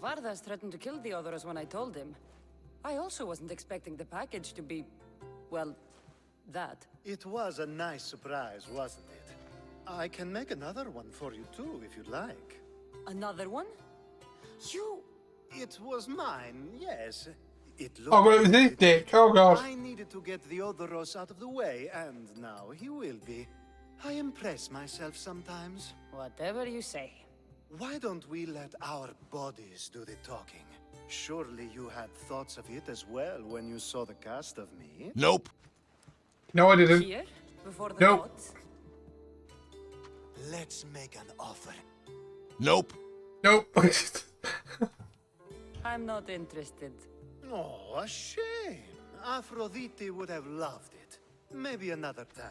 Vardas threatened to kill the others when I told him. I also wasn't expecting the package to be, well, that. It was a nice surprise, wasn't it? I can make another one for you too, if you'd like. Another one? You... It was mine, yes. It looked... Oh, but it was his dick. Oh, God. I needed to get the Odoros out of the way, and now he will be. I impress myself sometimes. Whatever you say. Why don't we let our bodies do the talking? Surely you had thoughts of it as well when you saw the cast of me? Nope. No, I didn't. Here? Before the Nope. gods? Let's make an offer. Nope. Nope. I'm not interested. Oh, a shame. Aphrodite would have loved it. Maybe another time.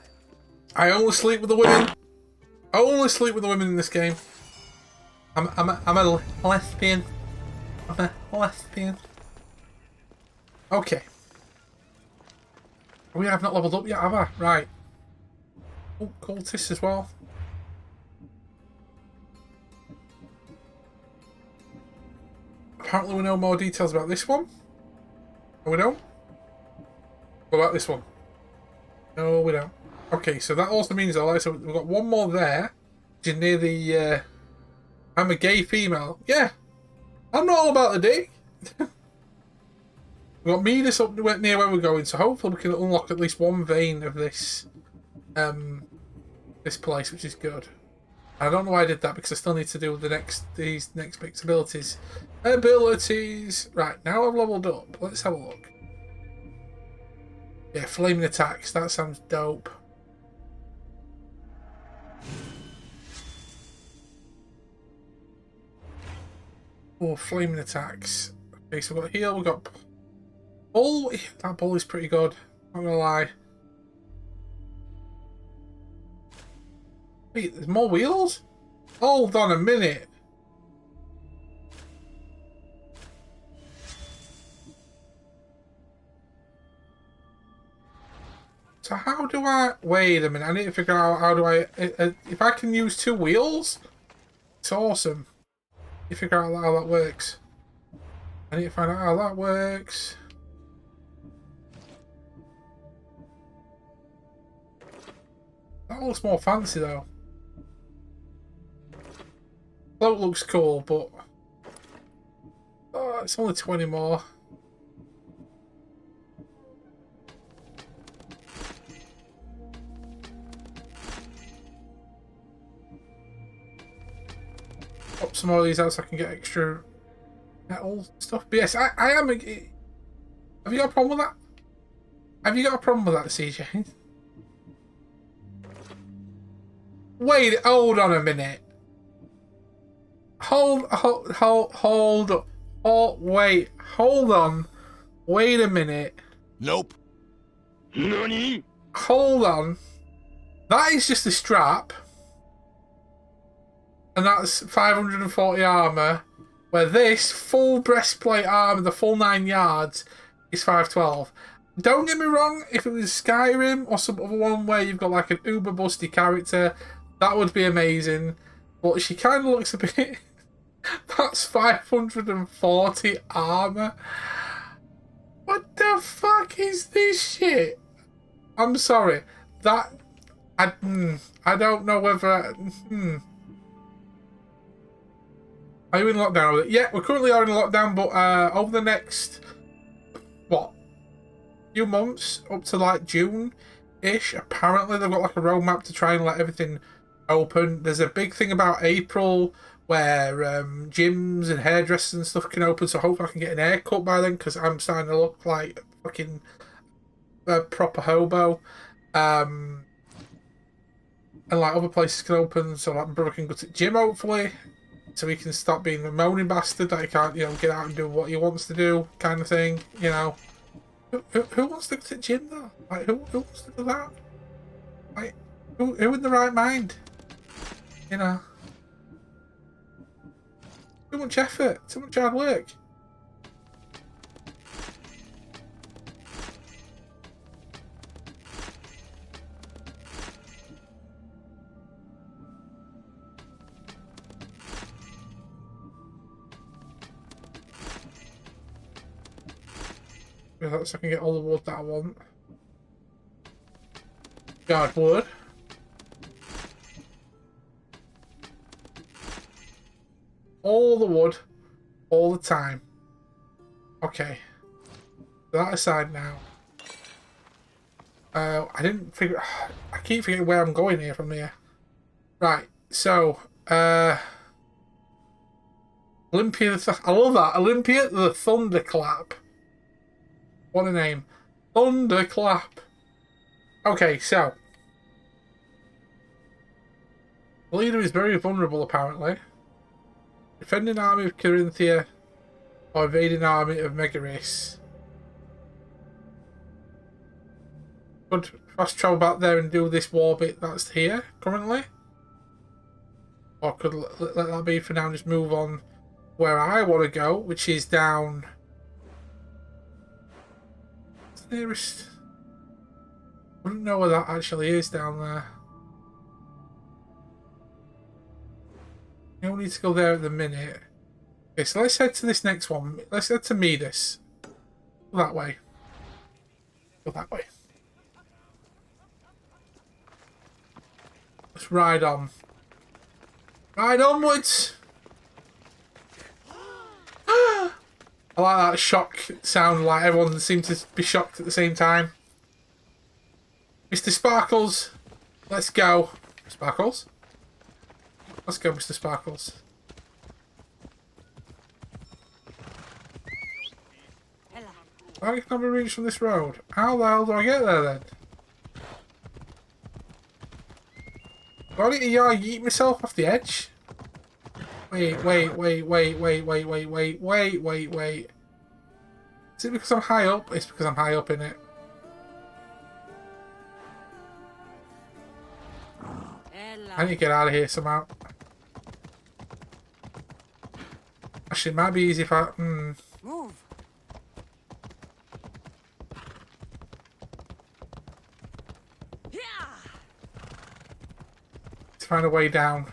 I only sleep with the women. I only sleep with the women in this game. I'm a lesbian. I'm a lesbian. Okay. We have not leveled up yet, have I? Right. Oh, cultists as well. Apparently we know more details about this one. No, we don't. What about this one? No, we don't. Okay, so that also means that, like, so we've got one more there, which is near the, I'm a gay female. Yeah, I'm not all about the dick. We've got Midas up near where we're going, so hopefully we can unlock at least one vein of this, this place, which is good. I don't know why I did that, because I still need to do these next bits abilities. Right, now I've leveled up. Let's have a look. Yeah, flaming attacks. That sounds dope. Oh, flaming attacks. Okay, so we've got heal, we've got bull. That bull is pretty good. Not gonna lie. Wait, there's more wheels? Hold on a minute. So how do I... Wait a minute, I need to figure out how do I... If I can use two wheels? It's awesome. You figure out how that works. I need to find out how that works. That looks more fancy though. Float looks cool, but... Oh, it's only 20 more. Pop some more of these out so I can get extra metal stuff. But yes, I am... Have you got a problem with that? Have you got a problem with that, CJ? Wait, hold on a minute. Hold on. Wait a minute. Nope. Nani? Hold on. That is just a strap. And that's 540 armour. Where this full breastplate armour, the full 9 yards, is 512. don't get me wrong, if it was Skyrim or some other one where you've got like an uber busty character, that would be amazing. But she kind of looks a bit... That's 540 armor. What the fuck is this shit? I'm sorry. That... I don't know whether... Are you in lockdown with it? Yeah, we're currently in lockdown, but over the next... What? Few months, up to like June-ish, apparently they've got like a roadmap to try and let everything open. There's a big thing about April where gyms and hairdressers and stuff can open, so hopefully I can get an haircut by then, because I'm starting to look like a fucking proper hobo. And like other places can open, so like my brother can go to the gym hopefully, so he can stop being a moaning bastard that he can't, you know, get out and do what he wants to do, kind of thing, you know. Who wants to go to the gym though? Like, who wants to do that? Like, who in the right mind? You know. Too much effort, too much hard work. So I can get all the wood that I want. Guard wood. All the wood. All the time. Okay. That aside now. I didn't figure... I keep forgetting where I'm going here from here. Right, so... Olympia the... I love that. Olympia the Thunderclap. What a name. Thunderclap. Okay, so. The leader is very vulnerable, apparently. Defending army of Corinthia or invading army of Megaris. Could fast travel back there and do this war bit that's here, currently. Or could let that be for now and just move on where I want to go, which is down... Nearest. I don't know where that actually is down there. You don't need to go there at the minute. Okay, so let's head to this next one. Let's head to Midas. Go that way. Go that way. Let's ride on. Ride onwards! I like that shock sound, like everyone seems to be shocked at the same time. Mr. Sparkles, let's go. Sparkles? Let's go, Mr. Sparkles. I can never reach from this road. How the hell do I get there then? Do I need to yeet myself off the edge? Wait. Is it because I'm high up? It's because I'm high up in it. I need to get out of here somehow. Actually, it might be easy if I... Move. To find a way down.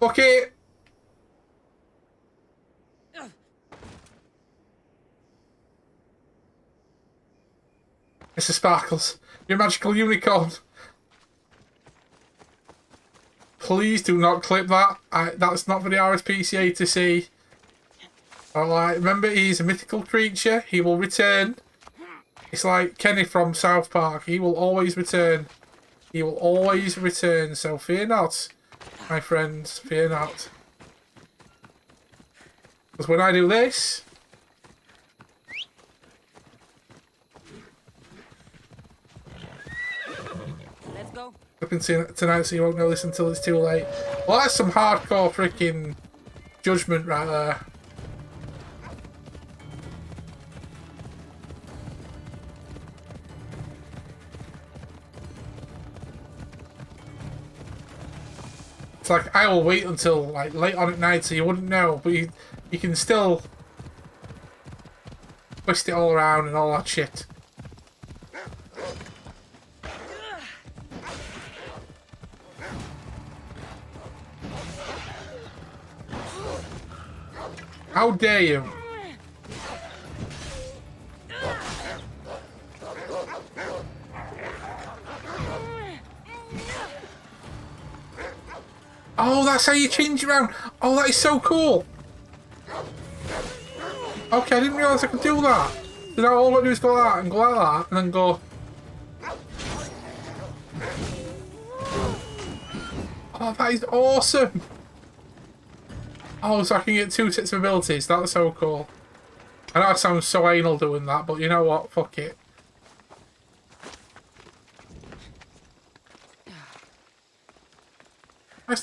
Okay. Mr. Sparkles, your magical unicorn. Please do not clip that. That's not for the RSPCA to see. Alright, remember he's a mythical creature. He will return. It's like Kenny from South Park. He will always return. He will always return. So fear not, my friends. Fear not. Because when I do this... Let's go. Flipping tonight, so you won't know this until it's too late. Well, that's some hardcore freaking judgment right there. It's like, I will wait until like late on at night so you wouldn't know, but you can still twist it all around and all that shit. How dare you? Oh, that's how you change around. Oh, that is so cool. Okay, I didn't realise I could do that. So now all I do is go like that and go like that and then go. Oh, that is awesome. Oh, so I can get 2 sets of abilities. That's so cool. I know I sound so anal doing that, but you know what? Fuck it.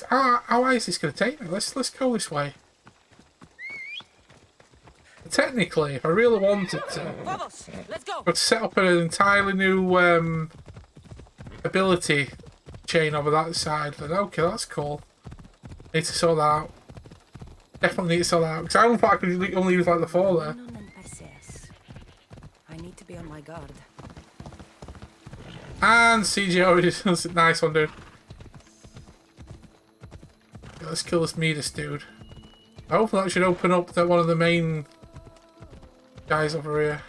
How high is this going to take me? Let's go this way. Technically, if I really wanted to, I could set up an entirely new ability chain over that side. But okay, that's cool. Need to sort that out. Definitely need to sort that out. Because I don't think I could only use like the 4 there. I need to be on my guard. And CJ already does it. Nice one, dude. Okay, let's kill this Midas dude. Hopefully that should open up that one of the main guys over here.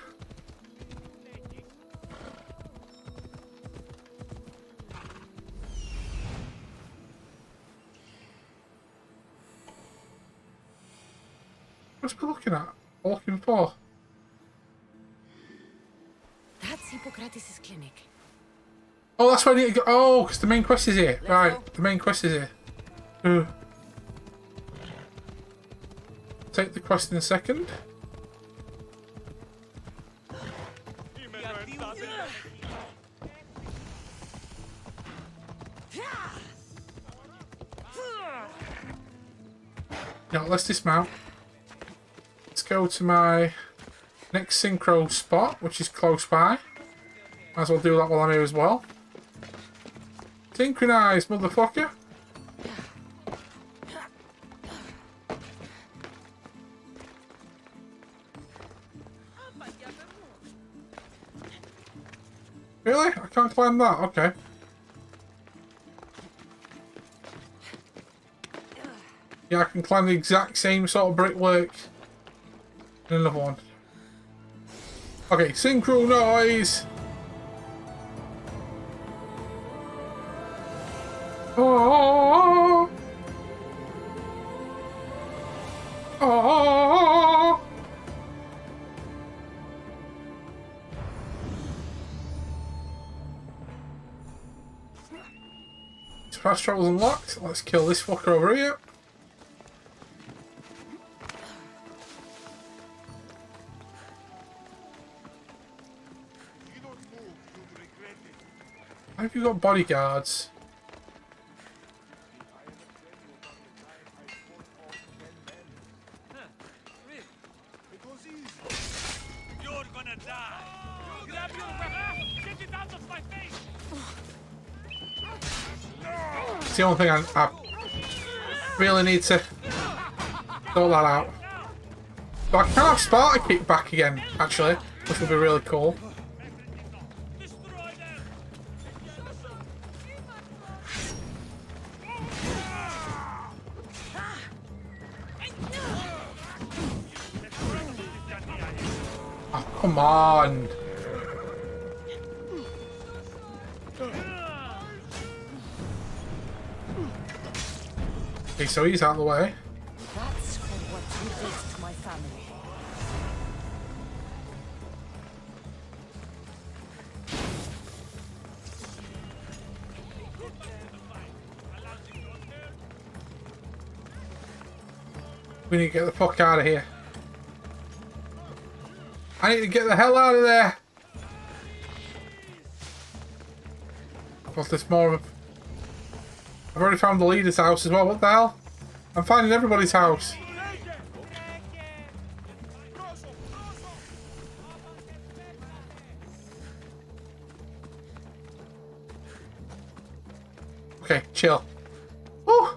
What's we looking at? Looking for? That's Hippocrates Clinic. Oh, that's where I need to go. Oh, because the main quest is here. Right, the main quest is here. Take the quest in a second. Now let's dismount. Let's go to my next synchro spot, which is close by. Might as well do that while I'm here as well. Synchronize, motherfucker. Really? I can't climb that? Okay. Yeah, I can climb the exact same sort of brickwork in another one. Okay, synchronize! Oh! Oh! Fast travel's unlocked. Let's kill this fucker over here. Why have you got bodyguards? You're gonna die. Grab your weapon. Get it out of my face. It's the only thing I really need to sort that out. So I can have Sparta kick back again, actually, which would be really cool. Oh, come on. Okay, so he's out of the way. That's for what you did to my family. We need to get the fuck out of here. I need to get the hell out of there. What's this more of? I've already found the leader's house as well. What the hell? I'm finding everybody's house. Okay, chill. Woo!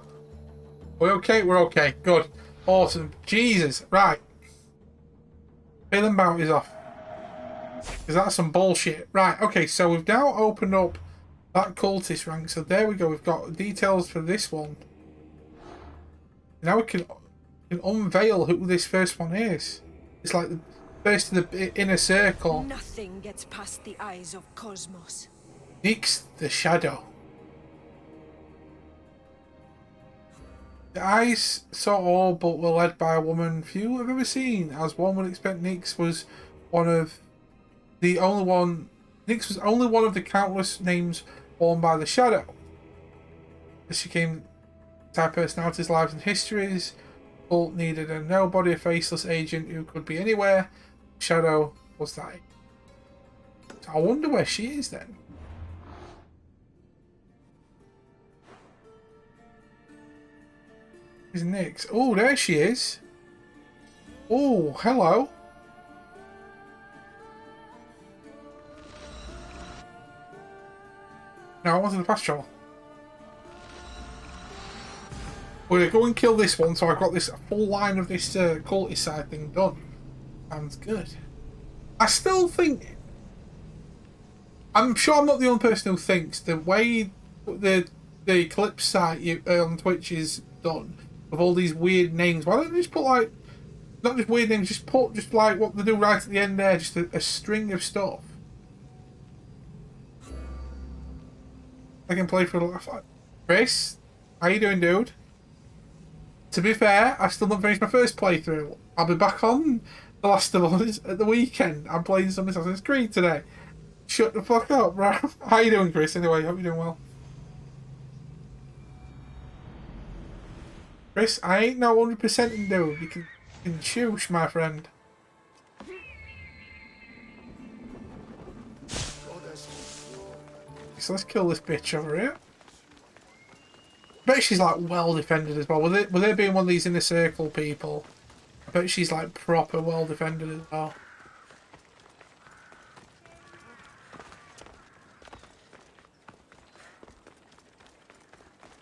We're okay? We're okay. Good. Awesome. Jesus. Right. Pay them bounties off. Because that's some bullshit. Right, okay, so we've now opened up that cultist rank. So there we go. We've got details for this one. Now we can unveil who this first one is. It's like the first of the inner circle. Nothing gets past the eyes of Cosmos. Nyx the Shadow. The eyes saw all but were led by a woman few have ever seen. As one would expect, Nyx was only one of the countless names borne by the Shadow. As she came type personalities, lives and histories, cult needed a nobody, a faceless agent who could be anywhere. Shadow was that. So I wonder where she is then. Is Nyx? Oh, there she is. Oh, hello. No, I wasn't the fast travel. We're going to go and kill this one, so I've got this full line of this cultist side thing done. Sounds good. I still think... I'm sure I'm not the only person who thinks the way the clip site on Twitch is done, with all these weird names, why don't they just put like... Not just weird names, just put just like what they do right at the end there, just a string of stuff. I can play for a laugh. Chris, how you doing, dude? To be fair, I still not finished my first playthrough. I'll be back on The Last of Us at the weekend. I'm playing some Assassin's Creed today. Shut the fuck up, bro. How you doing, Chris? Anyway, hope you're doing well. Chris, I ain't no 100% dude. You can choose, my friend. So let's kill this bitch over here. I bet she's like well defended as well. With they being one of these inner circle people, I bet she's like proper well defended as well.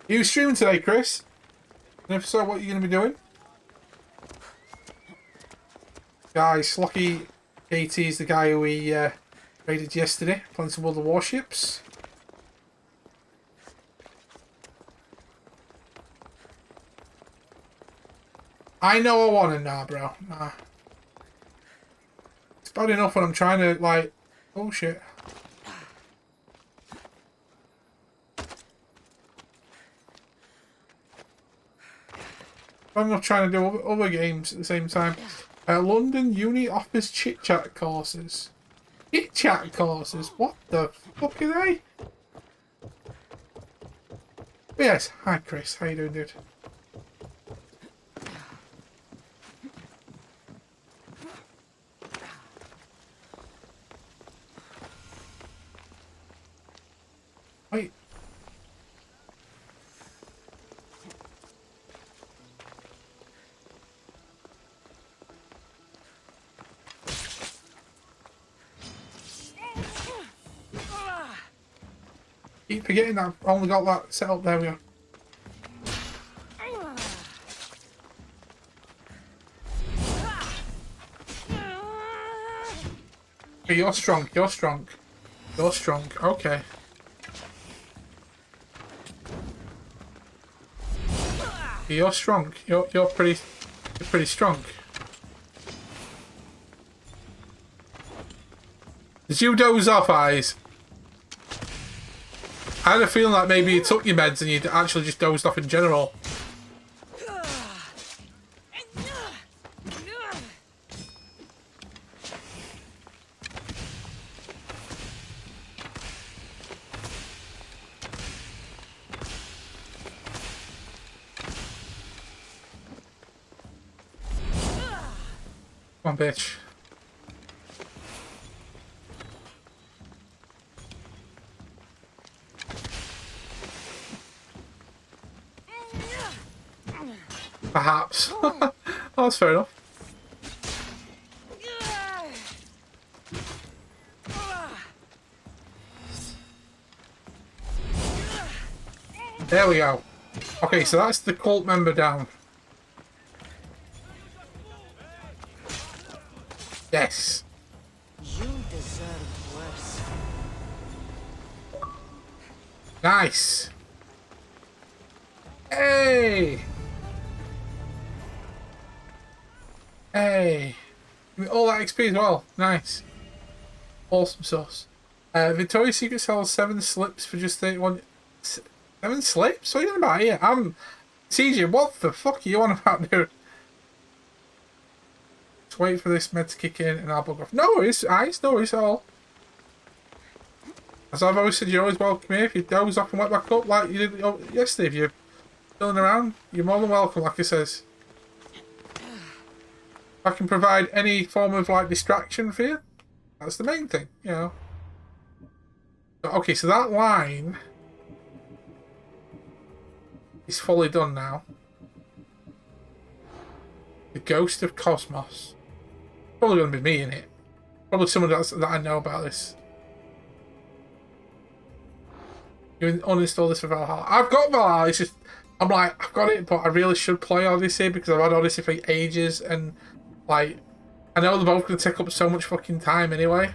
Are you streaming today, Chris? And if so, what are you going to be doing? Guys, Slocky KT is the guy who we raided yesterday, playing some other warships. I know I want to, nah, bro. Nah. It's bad enough when I'm trying to, like... Oh, shit. I'm not trying to do other games at the same time. London Uni offers chit-chat courses. Chit-chat courses? What the fuck are they? But yes, hi Chris, how you doing, dude? Wait. Keep forgetting that I've only got that set up. There we go. Okay, you're strong. You're strong. You're strong. Okay. You're strong. You're pretty strong. Did you doze off, Eyes? I had a feeling like maybe you took your meds and you'd actually just dozed off in general. Come on, bitch. Perhaps. Oh, that's fair enough. There we go. Okay, Okay, so that's the cult member down. Yes. You deserve worse. Nice. Hey. Hey. Give me all that XP as well. Nice. Awesome sauce. Victoria's Secret sells 7 slips for just 31. 7 slips? What are you on about here? CJ, what the fuck are you on about, dude? Just wait for this med to kick in and I'll bug off. No worries, Ice, no worries at all. As I've always said, you're always welcome here. If you doze off and wet back up like you did yesterday, if you're chilling around, you're more than welcome, like it says. If I can provide any form of like distraction for you, that's the main thing, you know. Okay, so that line is fully done now. The Ghost of Cosmos. Probably going to be me in it. Probably someone that I know about this. You uninstall this for Valhalla. I've got Valhalla. It's just I'm like I've got it, but I really should play Odyssey because I've had Odyssey for ages, and like I know they're both going to take up so much fucking time anyway.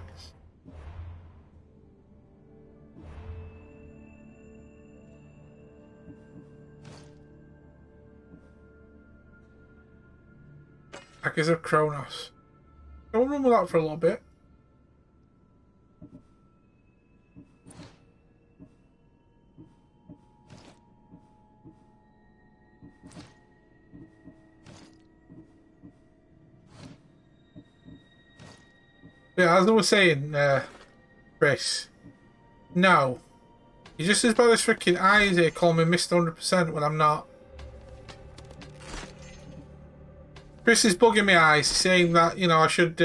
Hackers of Kronos. I'll run with that for a little bit. Yeah, as I was saying, Chris, no. You're just as bad as freaking eyes here calling me Mr. 100% when I'm not. Chris is bugging my eyes, saying that, you know, I should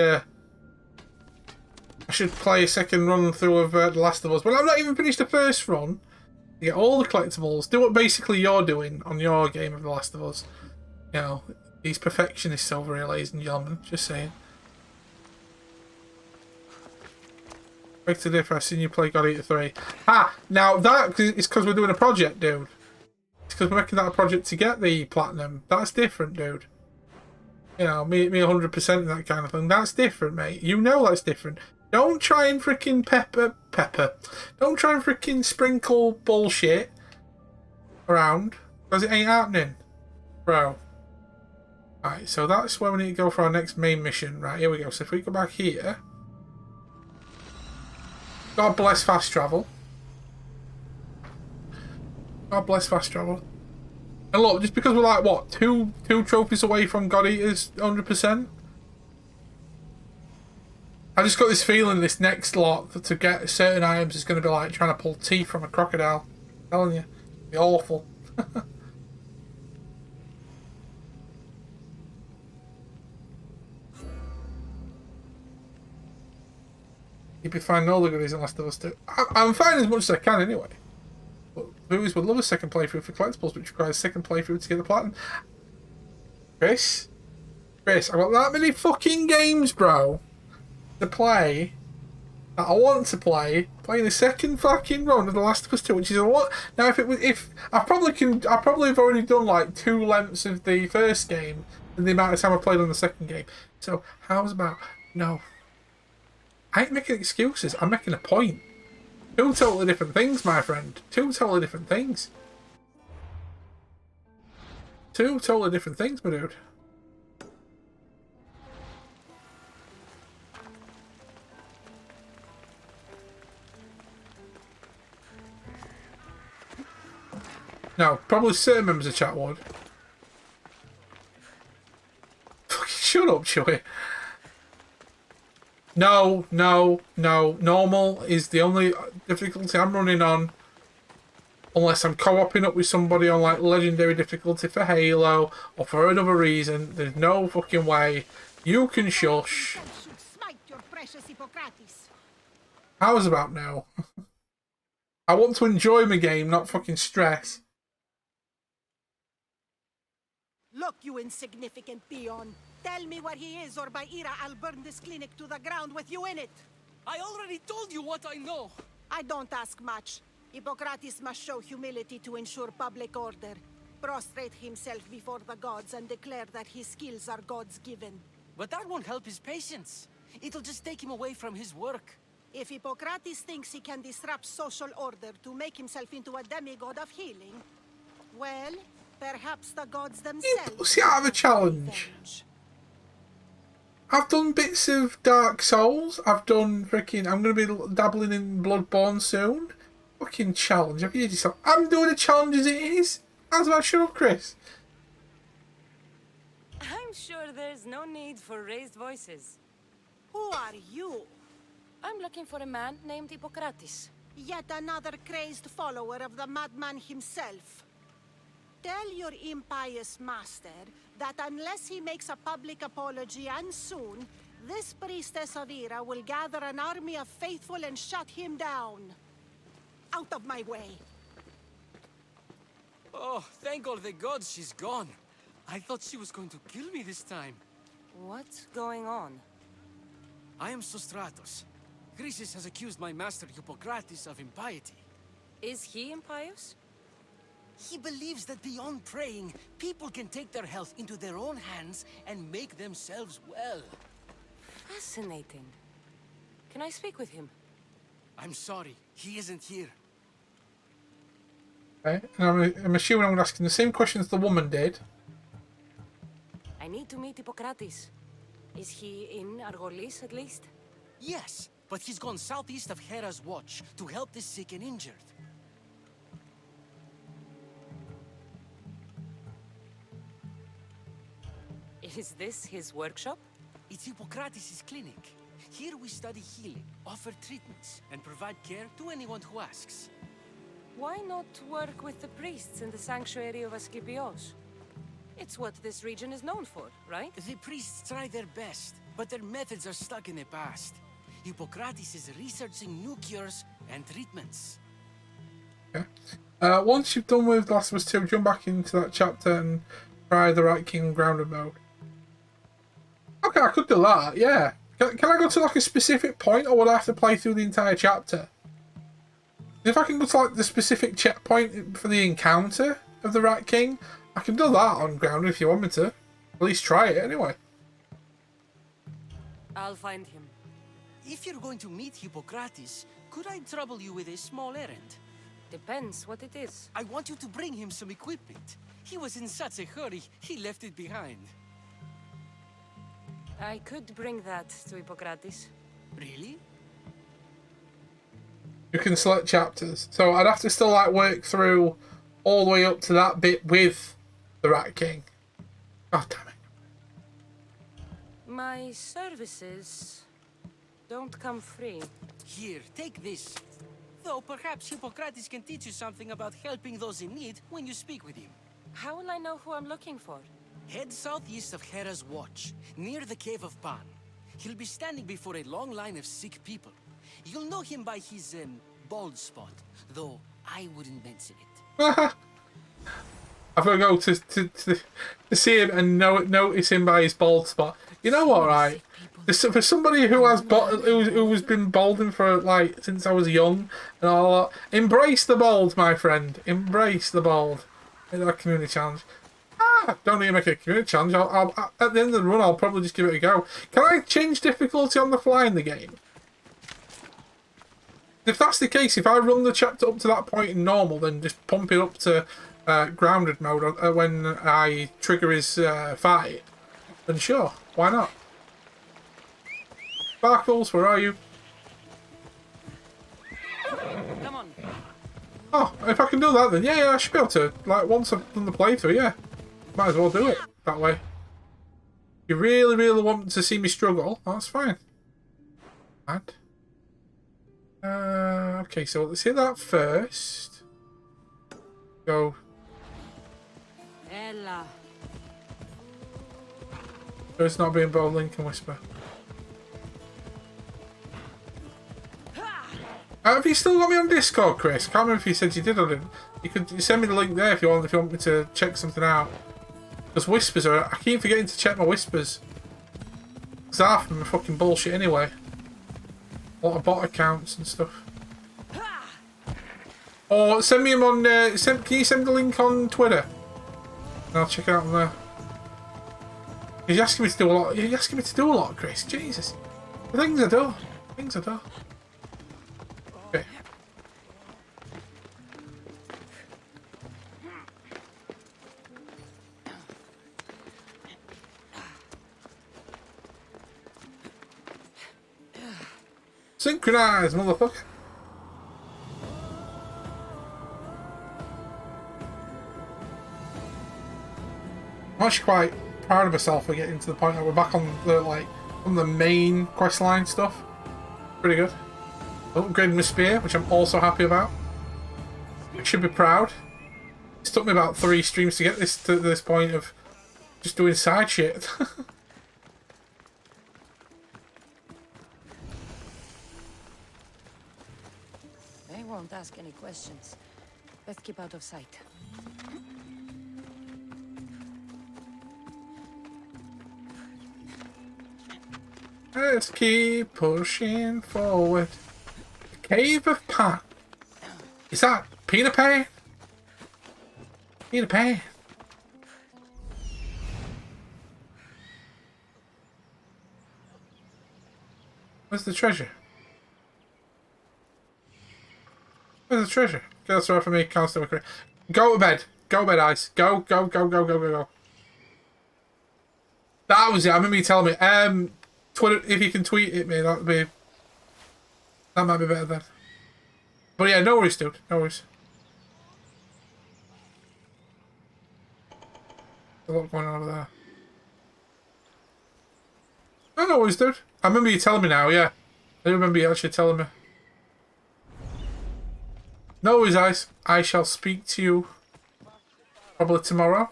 play a second run through of The Last of Us. But I've not even finished the first run. You get all the collectibles. Do what basically you're doing on your game of The Last of Us. You know, these perfectionists over here, ladies and gentlemen. Just saying. Beg to differ, I've seen you play God Eater 3. Ah, now that is because we're doing a project, dude. It's because we're making that a project to get the platinum. That's different, dude. You know, me 100% and that kind of thing. That's different, mate. You know that's different. Don't try and freaking pepper. Don't try and freaking sprinkle bullshit around, because it ain't happening, bro. Alright, so that's where we need to go for our next main mission. Right, here we go. So if we go back here. God bless fast travel. God bless fast travel. And look, just because we're like, what, two trophies away from God Eaters 100%? I just got this feeling this next lot to get certain items is going to be like trying to pull teeth from a crocodile. I'm telling you. It'll be awful. You'd be finding all the goodies in Last of Us 2. I'm finding as much as I can anyway. But Booze would love a second playthrough for collectibles, which requires a second playthrough to get the platinum. Chris, I've got that many fucking games, bro, to play that I want to play. Playing the second fucking run of The Last of Us 2, which is a lot. Now, if I probably have already done like 2 lengths of the first game in the amount of time I played on the second game. So how's about no? I ain't making excuses. I'm making a point. 2 totally different things, my friend. 2 totally different things. 2 totally different things, my dude. Now, probably certain members of chat would. Fucking shut up, Chewie. No. Normal is the only difficulty I'm running on. Unless I'm co-oping up with somebody on like legendary difficulty for Halo or for another reason. There's no fucking way. You can shush. How's about now? I want to enjoy my game, not fucking stress. Look, you insignificant peon. Tell me where he is, or by Ira, I'll burn this clinic to the ground with you in it. I already told you what I know. I don't ask much. Hippocrates must show humility to ensure public order. prostrate himself before the gods and declare that his skills are gods given. But that won't help his patients. It'll just take him away from his work. If Hippocrates thinks he can disrupt social order to make himself into a demigod of healing, well, perhaps the gods themselves... See, I have a challenge. I've done bits of Dark Souls. I've done freaking... I'm going to be dabbling in Bloodborne soon. Fucking challenge. Have you heard yourself? I'm doing a challenge as it is. How's about shut up, Chris? I'm sure there's no need for raised voices. Who are you? I'm looking for a man named Hippocrates. Yet another crazed follower of the madman himself. Tell your impious master that unless he makes a public apology and soon, this priestess of Ira will gather an army of faithful and shut him down. Out of my way. Oh, thank all the gods she's gone. I thought she was going to kill me this time. What's going on? I am Sostratos. Chrysis has accused my master Hippocrates of impiety. Is he impious? He believes that beyond praying, people can take their health into their own hands and make themselves well. Fascinating. Can I speak with him? I'm sorry, he isn't here. Okay, and I'm assuming I'm asking the same questions the woman did. I need to meet Hippocrates. Is he in Argolis at least? Yes, but he's gone southeast of Hera's Watch to help the sick and injured. Is this his workshop? It's Hippocrates' clinic. Here we study healing, offer treatments, and provide care to anyone who asks. Why not work with the priests in the sanctuary of Asclepios? It's what this region is known for, right? The priests try their best, but their methods are stuck in the past. Hippocrates is researching new cures and treatments. Okay. Once you've done with Last of Us 2, jump back into that chapter and try the Right King grounded mode. Okay, I could do that, yeah. Can I go to like a specific point, or would I have to play through the entire chapter? If I can go to like the specific checkpoint for the encounter of the Rat King, I can do that on ground if you want me to. At least try it anyway. I'll find him. If you're going to meet Hippocrates, could I trouble you with a small errand? Depends what it is. I want you to bring him some equipment. He was in such a hurry, he left it behind. I could bring that to Hippocrates. Really? You can select chapters. So I'd have to still like work through all the way up to that bit with the Rat King. God damn it. My services don't come free. Here, take this. Though perhaps Hippocrates can teach you something about helping those in need when you speak with him. How will I know who I'm looking for? Head southeast of Hera's Watch, near the Cave of Pan. He'll be standing before a long line of sick people. You'll know him by his, bald spot, though I wouldn't mention it. I've got to go to see him and notice him by his bald spot. You know what, right? For somebody who has who's been balding for like since I was young and all that, embrace the bald, my friend. Embrace the bald. Make that a community challenge. Don't need to make it a community challenge. I'll, at the end of the run, I'll probably just give it a go. Can I change difficulty on the fly in the game? If that's the case, if I run the chapter up to that point in normal, then just pump it up to grounded mode when I trigger his fight, then sure, why not? Sparkles, where are you? Come on. Oh, if I can do that, then yeah, I should be able to. Like once I've done the playthrough, yeah, might as well do it that way. If you really want to see me struggle, that's fine. And okay, so let's hit that first. Go. Ella. So it's not being bold, Lincoln Whisper. Have you still got me on Discord, Chris? Can't remember if you said you did or didn't. You could send me the link there if you want me to check something out. Because whispers are... I keep forgetting to check my whispers. Because half of them are fucking bullshit anyway. A lot of bot accounts and stuff. Or send me them on... can you send the link on Twitter? I'll check it out from there. You're asking me to do a lot. You're asking me to do a lot, Chris. Jesus. The things I do. Things I do. Okay. Synchronize, motherfucker. I'm actually quite proud of myself for getting to the point that we're back on the main questline stuff. Pretty good. Upgrading my spear, which I'm also happy about. I should be proud. It's took me about 3 streams to get to this point of just doing side shit. They won't ask any questions. Let's keep out of sight. Let's keep pushing forward. The Cave of Pan. Is that Peter Pan? Peter Pan. Where's the treasure? Where's the treasure? That's right for me. Can't stay with Corinth. Go to bed. Go to bed, Ice. Go, go, go, go, go, go, go. That was it. I remember you telling me. Twitter, if you can tweet it me, that might be better then. But yeah, no worries, dude. No worries. There's a lot going on over there. No worries, dude. I remember you telling me now, yeah. I remember you actually telling me. No worries, Ice. I shall speak to you probably tomorrow.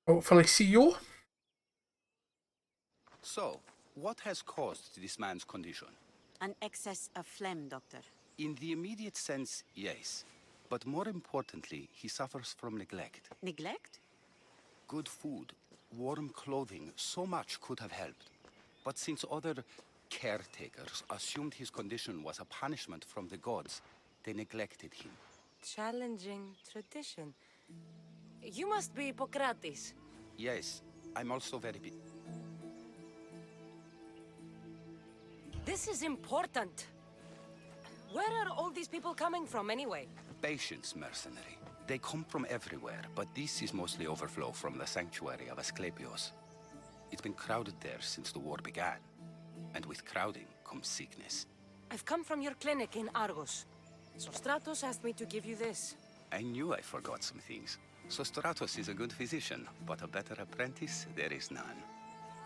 Hopefully see you. So, what has caused this man's condition? An excess of phlegm, Doctor. In the immediate sense, yes. But more importantly, he suffers from neglect. Neglect? Good food, warm clothing, so much could have helped. But since other caretakers assumed his condition was a punishment from the gods, they neglected him. Challenging tradition. You must be Hippocrates. Yes, I'm also very This is important. Where are all these people coming from, anyway? Patience, mercenary. They come from everywhere, but this is mostly overflow from the sanctuary of Asclepios. It's been crowded there since the war began. And with crowding comes sickness. I've come from your clinic in Argos. So Stratos asked me to give you this. I knew I forgot some things. So Stratos is a good physician, but a better apprentice there is none.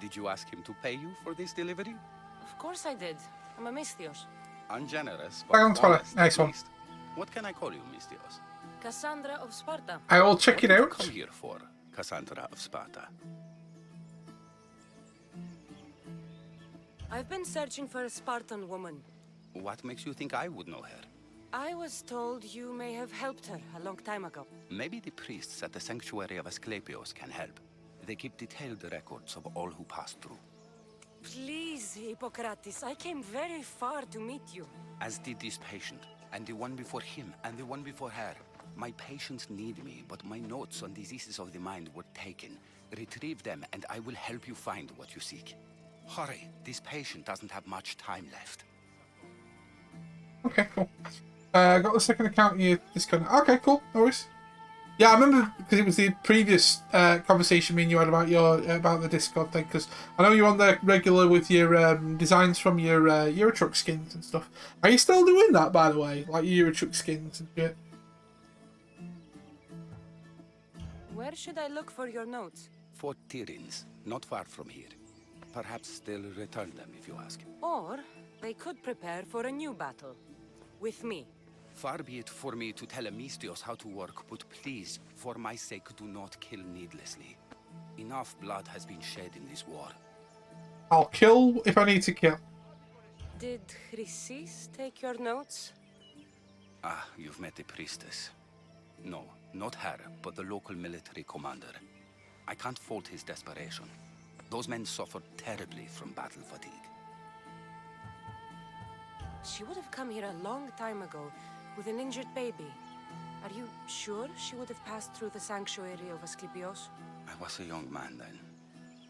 Did you ask him to pay you for this delivery? Of course I did. I'm a Mistios. Ungenerous, Back on but toilet. honest, Nice at one. least. What can I call you, Mistios? Kassandra of Sparta. I will check it What did you out. come here for, Kassandra of Sparta? I've been searching for a Spartan woman. What makes you think I would know her? I was told you may have helped her a long time ago. Maybe the priests at the sanctuary of Asclepios can help. They keep detailed records of all who passed through. Please, Hippocrates, I came very far to meet you. As did this patient, and the one before him, and the one before her. My patients need me, but my notes on diseases of the mind were taken. Retrieve them, and I will help you find what you seek. Hurry, this patient doesn't have much time left. Okay, cool. Got the second account you disconnect. Okay, cool. No worries. Yeah, I remember because it was the previous conversation me and you had about about the Discord thing. Because I know you're on there regular with your designs from your Eurotruck skins and stuff. Are you still doing that, by the way? Like your Eurotruck skins and shit? Where should I look for your notes? 4 Tyrins, not far from here. Perhaps they'll return them if you ask. Or they could prepare for a new battle. With me. Far be it for me to tell Mistios how to work, but please, for my sake, do not kill needlessly. Enough blood has been shed in this war. I'll kill if I need to kill. Did Chrysis take your notes? Ah, you've met the priestess. No, not her, but the local military commander. I can't fault his desperation. Those men suffered terribly from battle fatigue. She would have come here a long time ago with an injured baby. Are you sure she would have passed through the sanctuary of Asclepios? I was a young man then.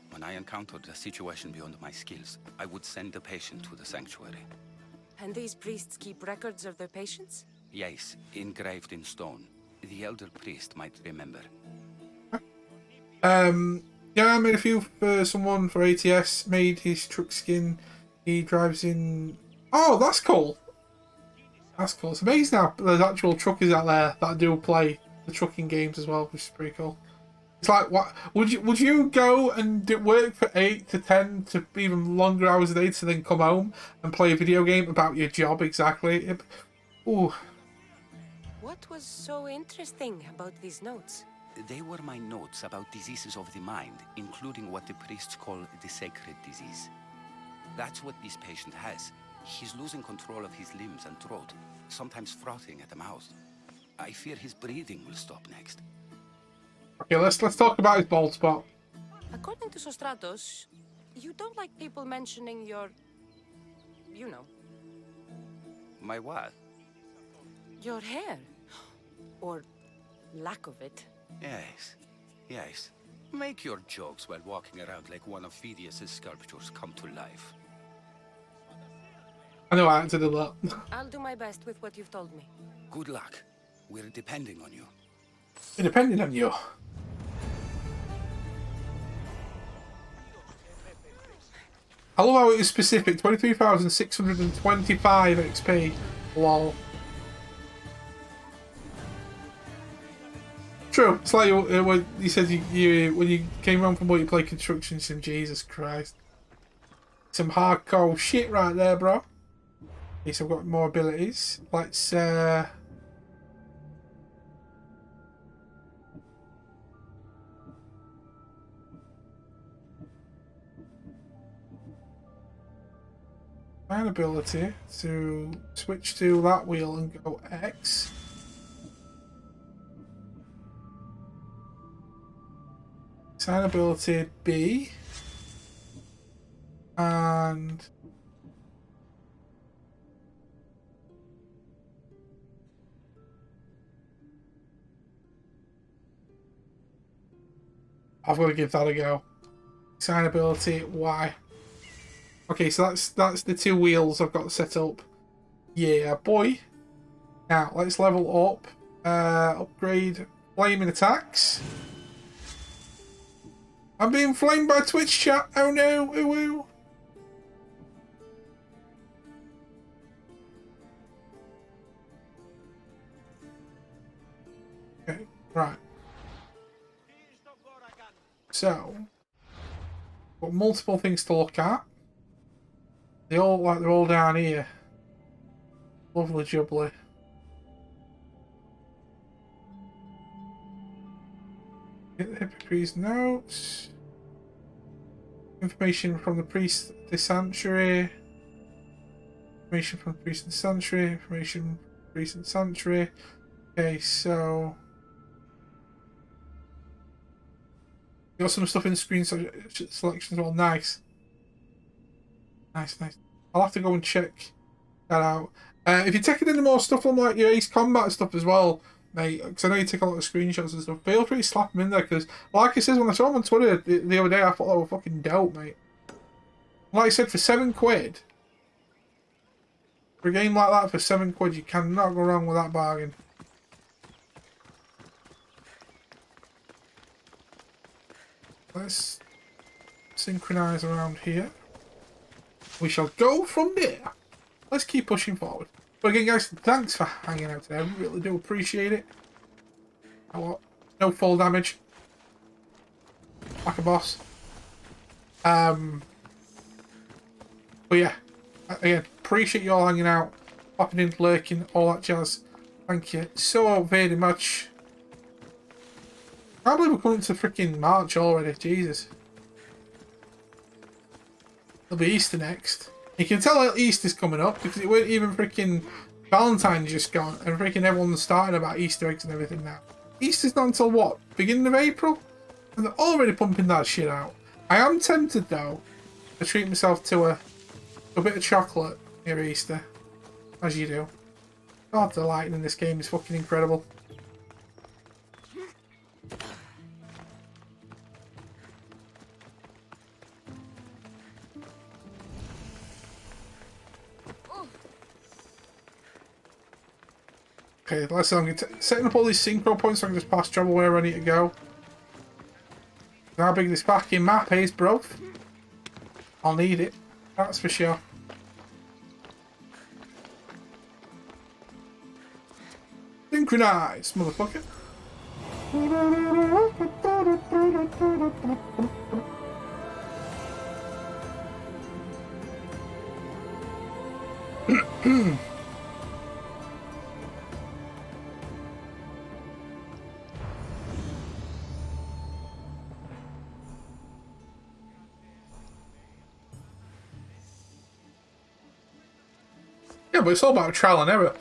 When I encountered a situation beyond my skills, I would send the patient to the sanctuary. And these priests keep records of their patients? Yes, engraved in stone. The elder priest might remember. Yeah, I made a few for someone for ATS. Made his truck skin. He drives in. Oh, that's cool. That's cool. It's amazing how there's actual truckers out there that do play the trucking games as well, which is pretty cool. It's like, what would you go and work for 8 to 10 to even longer hours a day to then come home and play a video game about your job exactly? Ooh. What was so interesting about these notes? They were my notes about diseases of the mind, including what the priests call the sacred disease. That's what this patient has. He's losing control of his limbs and throat, sometimes frothing at the mouth. I fear his breathing will stop next. Okay, let's talk about his bald spot. According to Sostratos, you don't like people mentioning your... you know. My what? Your hair. Or lack of it. Yes, yes. Make your jokes while walking around like one of Phidias' sculptures come to life. I know I acted a lot. I'll do my best with what you've told me. Good luck. We're depending on you. We're depending on you. I love how it is specific. 23,625 XP. Lol. True. It's like when you said when you came around from what you played construction sim. Jesus Christ. Some hardcore shit right there, bro. Okay, so I've got more abilities. Let's find ability to switch to that wheel and go X. Sign ability B. And I've got to give that a go. Sign ability Y. Okay, so that's the two wheels I've got set up. Yeah, boy. Now let's level up. Upgrade flaming attacks. I'm being flamed by Twitch chat. Oh no! Ooh. Okay, right. So, got multiple things to look at. They're all down here. Lovely jubbly. Get the Hippocrates notes. Information from the priest of the sanctuary. Information from the priest of the sanctuary. Information from the priest of the sanctuary. Okay, so got some stuff in the screen selection as well. Nice. Nice. I'll have to go and check that out. If you're taking any more stuff on like your Ace Combat stuff as well, mate, because I know you take a lot of screenshots and stuff, feel free to slap them in there, because like I said when I saw them on Twitter the other day, I thought they were fucking dope, mate. Like I said, for £7, for a game like that for £7, you cannot go wrong with that bargain. Let's synchronise around here. We shall go from there. Let's keep pushing forward. But again, guys, thanks for hanging out today. I really do appreciate it. No fall damage. Like a boss. But yeah, again, appreciate you all hanging out, popping in, lurking, all that jazz. Thank you so very much. I can't believe we're coming to freaking March already. Jesus. It'll be Easter next. You can tell Easter's coming up because it weren't even freaking Valentine's just gone and freaking everyone's starting about Easter eggs and everything now. Easter's not until what? Beginning of April? And they're already pumping that shit out. I am tempted though to treat myself to a bit of chocolate near Easter. As you do. God, the lighting in this game is fucking incredible. Okay, let's see. I'm setting up all these synchro points so I can just pass travel where I need to go. How big this fucking map is, bro. I'll need it. That's for sure. Synchronize, motherfucker. Yeah, but it's all about trial and error,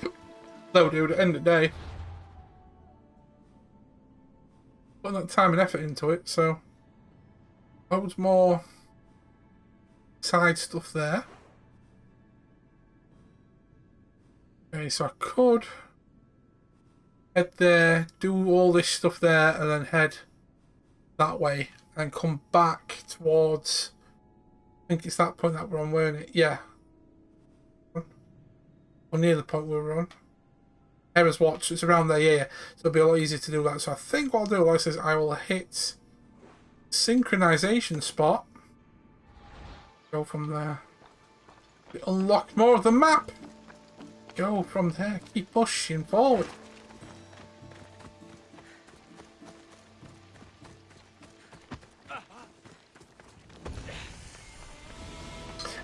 though, dude, at the end of the day. Putting that time and effort into it, so... loads more side stuff there. Okay, so I could head there, do all this stuff there, and then head that way, and come back towards... I think it's that point that we're on, weren't it? Yeah. Or near the point we were on. Error's Watch, it's around there, yeah. So it'll be a lot easier to do that. So I think what I'll do, like I says, I will hit synchronization spot. Go from there. Unlock more of the map. Go from there. Keep pushing forward.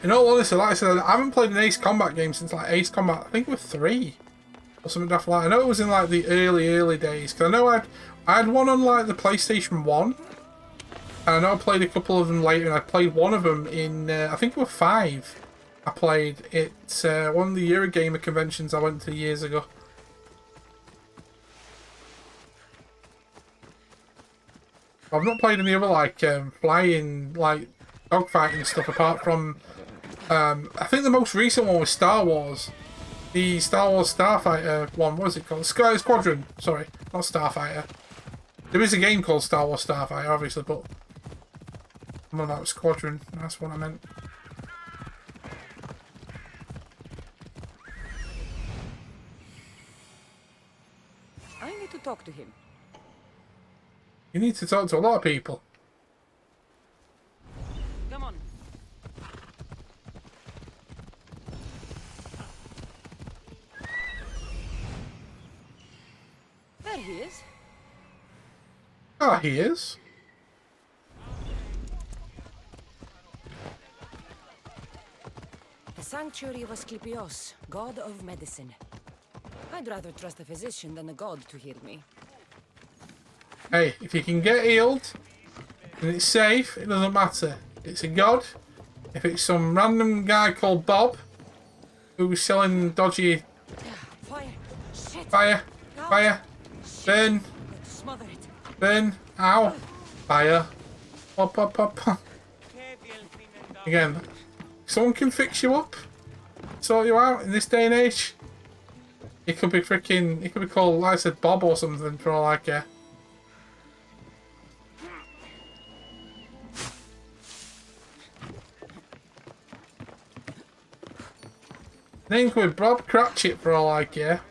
In all honesty, like I said, I haven't played an Ace Combat game since like Ace Combat, I think it was 3 or something like that. I know it was in like the early days, because I know I had one on like the PlayStation 1, and I know I played a couple of them later, and I played one of them in, I think it was 5. I played it one of the Eurogamer conventions I went to years ago. I've not played any other like flying, like dogfighting stuff apart from. I think the most recent one was Star Wars. The Star Wars Starfighter one, what was it called? Squadron, sorry, not Starfighter. There is a game called Star Wars Starfighter, obviously, but I'm on that Squadron, that's what I meant. I need to talk to him. You need to talk to a lot of people. Come on. There he is. Ah, he is. The Sanctuary of Asclepios, god of medicine. I'd rather trust a physician than a god to heal me. Hey, if you can get healed and it's safe, it doesn't matter. It's a god. If it's some random guy called Bob who's selling dodgy fire, burn, burn, ow, fire, pop, pop, pop, pop. Again, someone can fix you up, sort you out in this day and age. It could be freaking, it could be called, like I said, Bob or something for all I care. Name could be Bob Cratchit for all I care.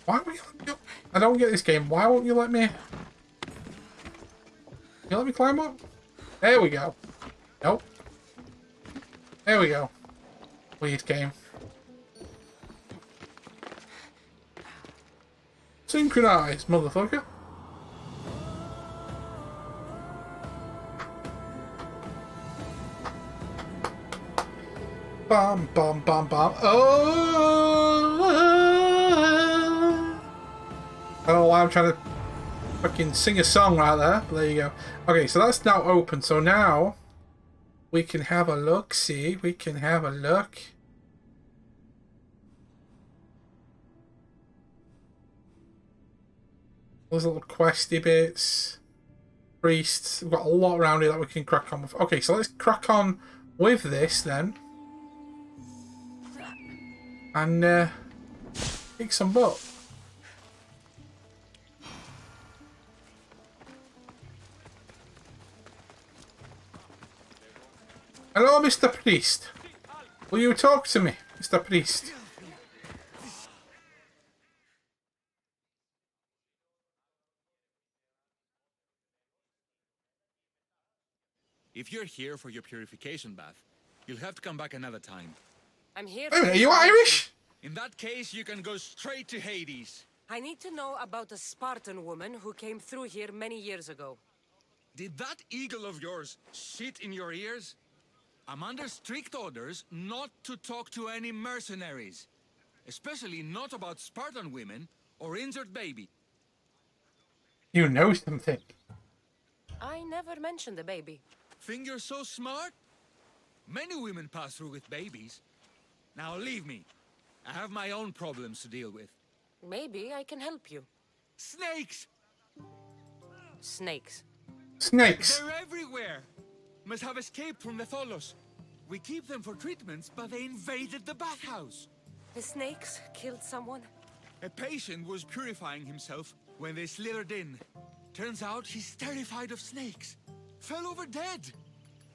Why won't you? I don't get this game. Why won't you let me? You let me climb up? There we go. Nope. There we go. Weird game. Synchronize, motherfucker. Bum bum bum bum. Oh! I don't know why I'm trying to fucking sing a song right there, but there you go. Okay, so that's now open. So now we can have a look. See, we can have a look. Those little questy bits. Priests. We've got a lot around here that we can crack on with. Okay, so let's crack on with this then. And kick some butt. Hello, Mr. Priest. Will you talk to me, Mr. Priest? If you're here for your purification bath, you'll have to come back another time. I'm here. Wait a minute, are you Irish? In that case, you can go straight to Hades. I need to know about a Spartan woman who came through here many years ago. Did that eagle of yours shit in your ears? I'm under strict orders not to talk to any mercenaries. Especially not about Spartan women or injured baby. You know something. I never mentioned a baby. Think you're so smart? Many women pass through with babies. Now leave me. I have my own problems to deal with. Maybe I can help you. Snakes! Snakes. Snakes. They're everywhere. Must have escaped from the Tholos. We keep them for treatments, but they invaded the bathhouse. The snakes killed someone? A patient was purifying himself when they slithered in. Turns out he's terrified of snakes. Fell over dead.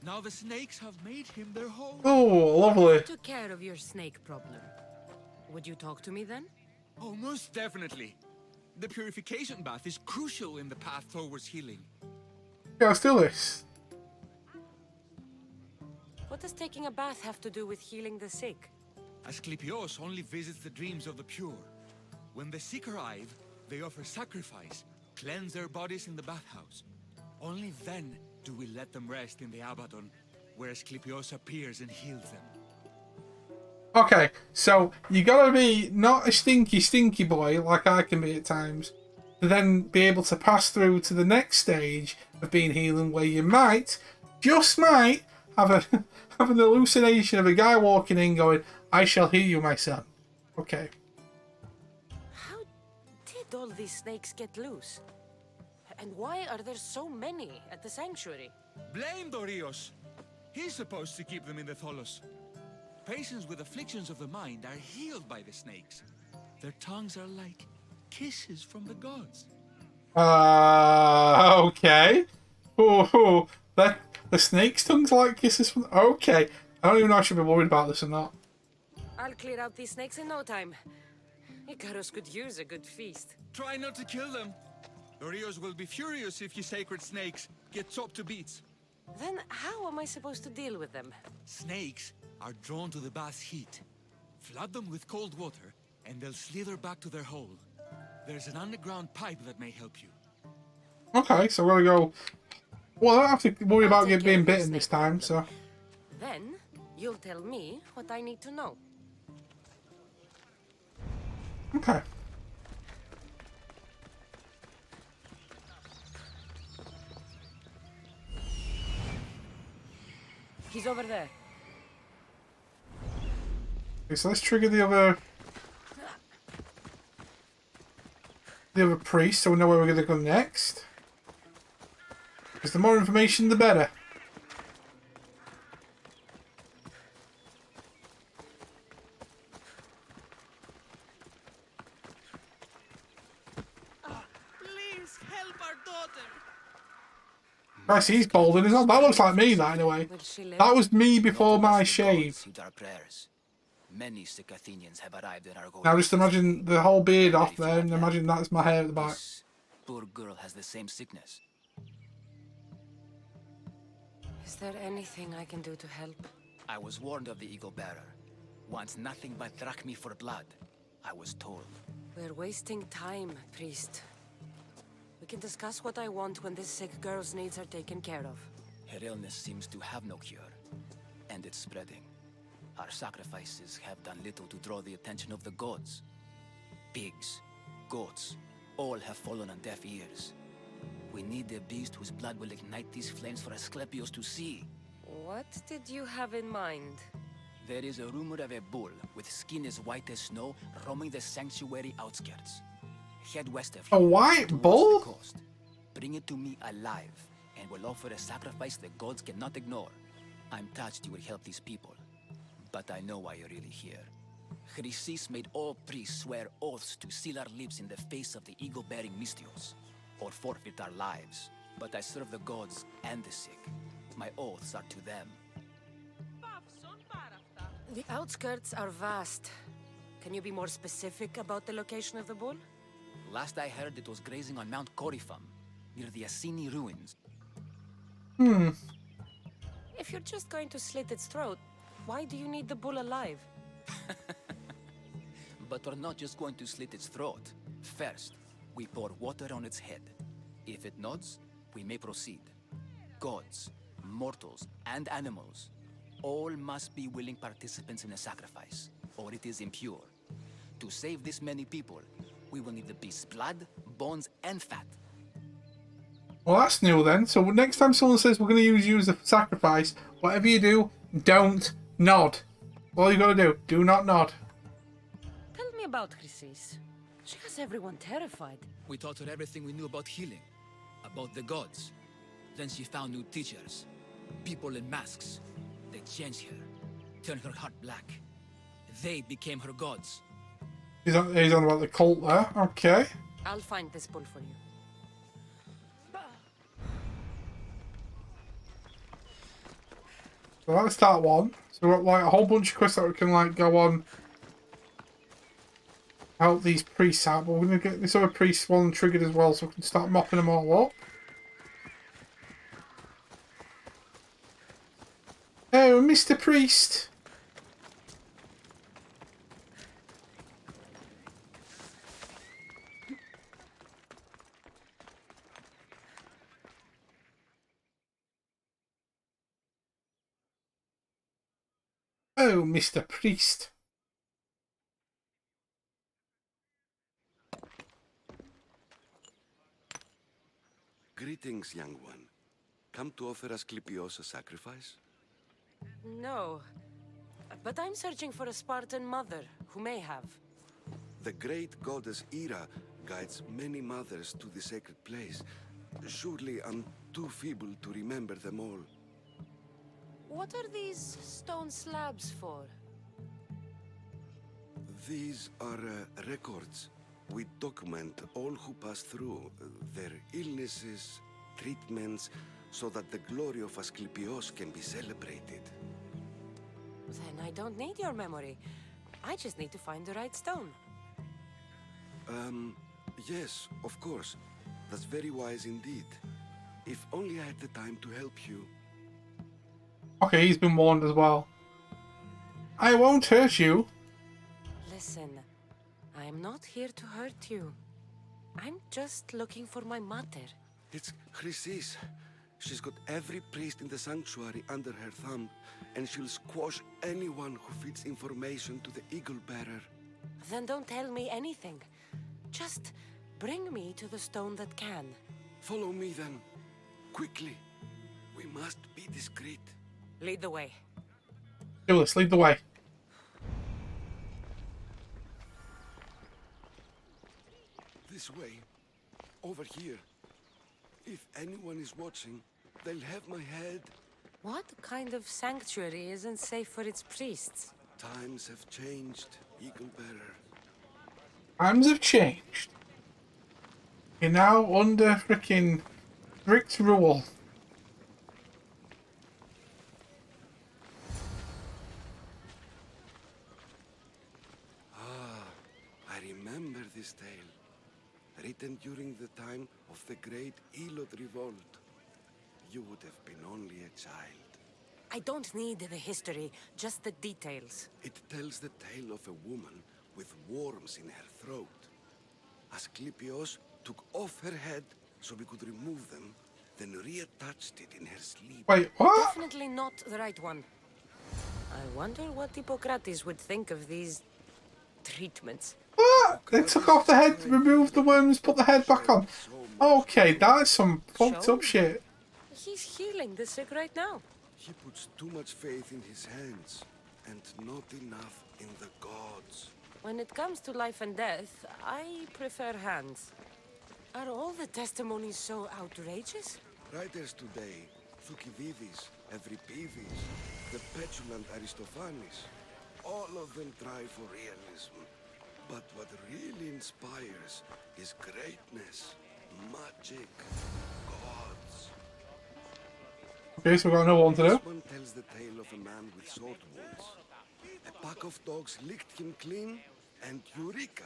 Now the snakes have made him their home. Oh, lovely. I took care of your snake problem. Would you talk to me then? Oh, most definitely. The purification bath is crucial in the path towards healing. Yeah, let's do this. What does taking a bath have to do with healing the sick? Asclepios only visits the dreams of the pure. When the sick arrive, they offer sacrifice, cleanse their bodies in the bathhouse. Only then do we let them rest in the Abaddon, where Asclepios appears and heals them. Okay, so you gotta be not a stinky boy like I can be at times, to then be able to pass through to the next stage of being healing, where you might, just might, have an hallucination of a guy walking in going, "I shall heal you, my son." Okay. How did all these snakes get loose? And why are there so many at the sanctuary? Blame Dorios. He's supposed to keep them in the Tholos. Patients with afflictions of the mind are healed by the snakes. Their tongues are like kisses from the gods. Okay. Oh, the snake's tongues like kisses from... Okay. I don't even know if I should be worried about this or not. I'll clear out these snakes in no time. Icarus could use a good feast. Try not to kill them. Dorios will be furious if you sacred snakes get chopped to bits. Then how am I supposed to deal with them? Snakes are drawn to the bath's heat. Flood them with cold water, and they'll slither back to their hole. There's an underground pipe that may help you. Okay, so we're gonna go... Well, I don't have to worry about being bitten this time, so... Then you'll tell me what I need to know. Okay. He's over there. Okay, so let's trigger the other priest, so we know where we're going to go next. Because the more information, the better. Please help our daughter. Nice, he's balding, isn't it? That looks like me, that, anyway. That was me before my shave. Our prayers. Many sick Athenians have arrived in our goal. Now just imagine the whole beard off there, and imagine that's my hair at the back. This poor girl has the same sickness. Is there anything I can do to help? I was warned of the Eagle Bearer. Wants nothing but drachmi for blood. I was told. We're wasting time, priest. We can discuss what I want when this sick girl's needs are taken care of. Her illness seems to have no cure, and it's spreading. Our sacrifices have done little to draw the attention of the gods. Pigs, goats, all have fallen on deaf ears. We need a beast whose blood will ignite these flames for Asclepios to see. What did you have in mind? There is a rumor of a bull with skin as white as snow roaming the sanctuary outskirts. Head west of here. A white towards bull? the coast. Bring it to me alive, and we'll offer a sacrifice the gods cannot ignore. I'm touched you will help these people, but I know why you're really here. Chrysis made all priests swear oaths to seal our lips in the face of the eagle-bearing Mystios, or forfeit our lives. But I serve the gods and the sick. My oaths are to them. The outskirts are vast. Can you be more specific about the location of the bull? Last I heard, it was grazing on Mount Coryphum, near the Assini ruins. If you're just going to slit its throat, why do you need the bull alive? But we're not just going to slit its throat. First, we pour water on its head. If it nods, we may proceed. Gods, mortals, and animals all must be willing participants in a sacrifice, or it is impure. To save this many people, we will need the beast's blood, bones, and fat. Well, that's new then. So next time someone says we're going to use you as a sacrifice, whatever you do, don't nod. All you got to do not nod. Tell me about Chrysis. She has everyone terrified. We taught her everything we knew about healing, about the gods. Then she found new teachers, people in masks. They changed her, turned her heart black. They became her gods. He's on about the cult there. Okay. I'll find this bull for you. So that's that one. So we've got like a whole bunch of quests that we can like go on. Help these priests out, but we're going to get this other priest one triggered as well, so we can start mopping them all up. Oh, Mr. Priest! Oh, Mr. Priest. Greetings, young one. Come to offer Asclepios a sacrifice? No. But I'm searching for a Spartan mother who may have. The great goddess Ira guides many mothers to the sacred place. Surely I'm too feeble to remember them all. What are these stone slabs for? These are records. We document all who pass through, their illnesses, treatments, so that the glory of Asclepios can be celebrated. Then I don't need your memory. I just need to find the right stone. Yes, of course. That's very wise indeed. If only I had the time to help you. Okay, he's been warned as well. I won't hurt you. Listen, I'm not here to hurt you. I'm just looking for my mater. It's Chrysis. She's got every priest in the sanctuary under her thumb, and she'll squash anyone who feeds information to the Eagle Bearer. Then don't tell me anything. Just bring me to the stone that can. Follow me then. Quickly. We must be discreet. Lead the way. Julius, lead the way. This way. Over here. If anyone is watching, they'll have my head. What kind of sanctuary isn't safe for its priests? Times have changed, Eagle Bearer. Times have changed. You're now under freaking strict rule. I remember this tale. Written during the time of the Great Elot Revolt. You would have been only a child. I don't need the history, just the details. It tells the tale of a woman with worms in her throat. Asclepios took off her head so we could remove them, then reattached it in her sleep. Wait, what? Definitely not the right one. I wonder what Hippocrates would think of these treatments. What? They took off the head, removed the worms, put the head back on. Okay, that is some fucked up shit. He's healing the sick right now. He puts too much faith in his hands, and not enough in the gods. When it comes to life and death, I prefer hands. Are all the testimonies so outrageous? Writers today, Thucydides, Euripides, the petulant Aristophanes, all of them try for realism. But what really inspires is greatness, magic, gods. Okay, so we've got another one to do. This one tells the tale of a man with sword wounds. A pack of dogs licked him clean, and Eureka!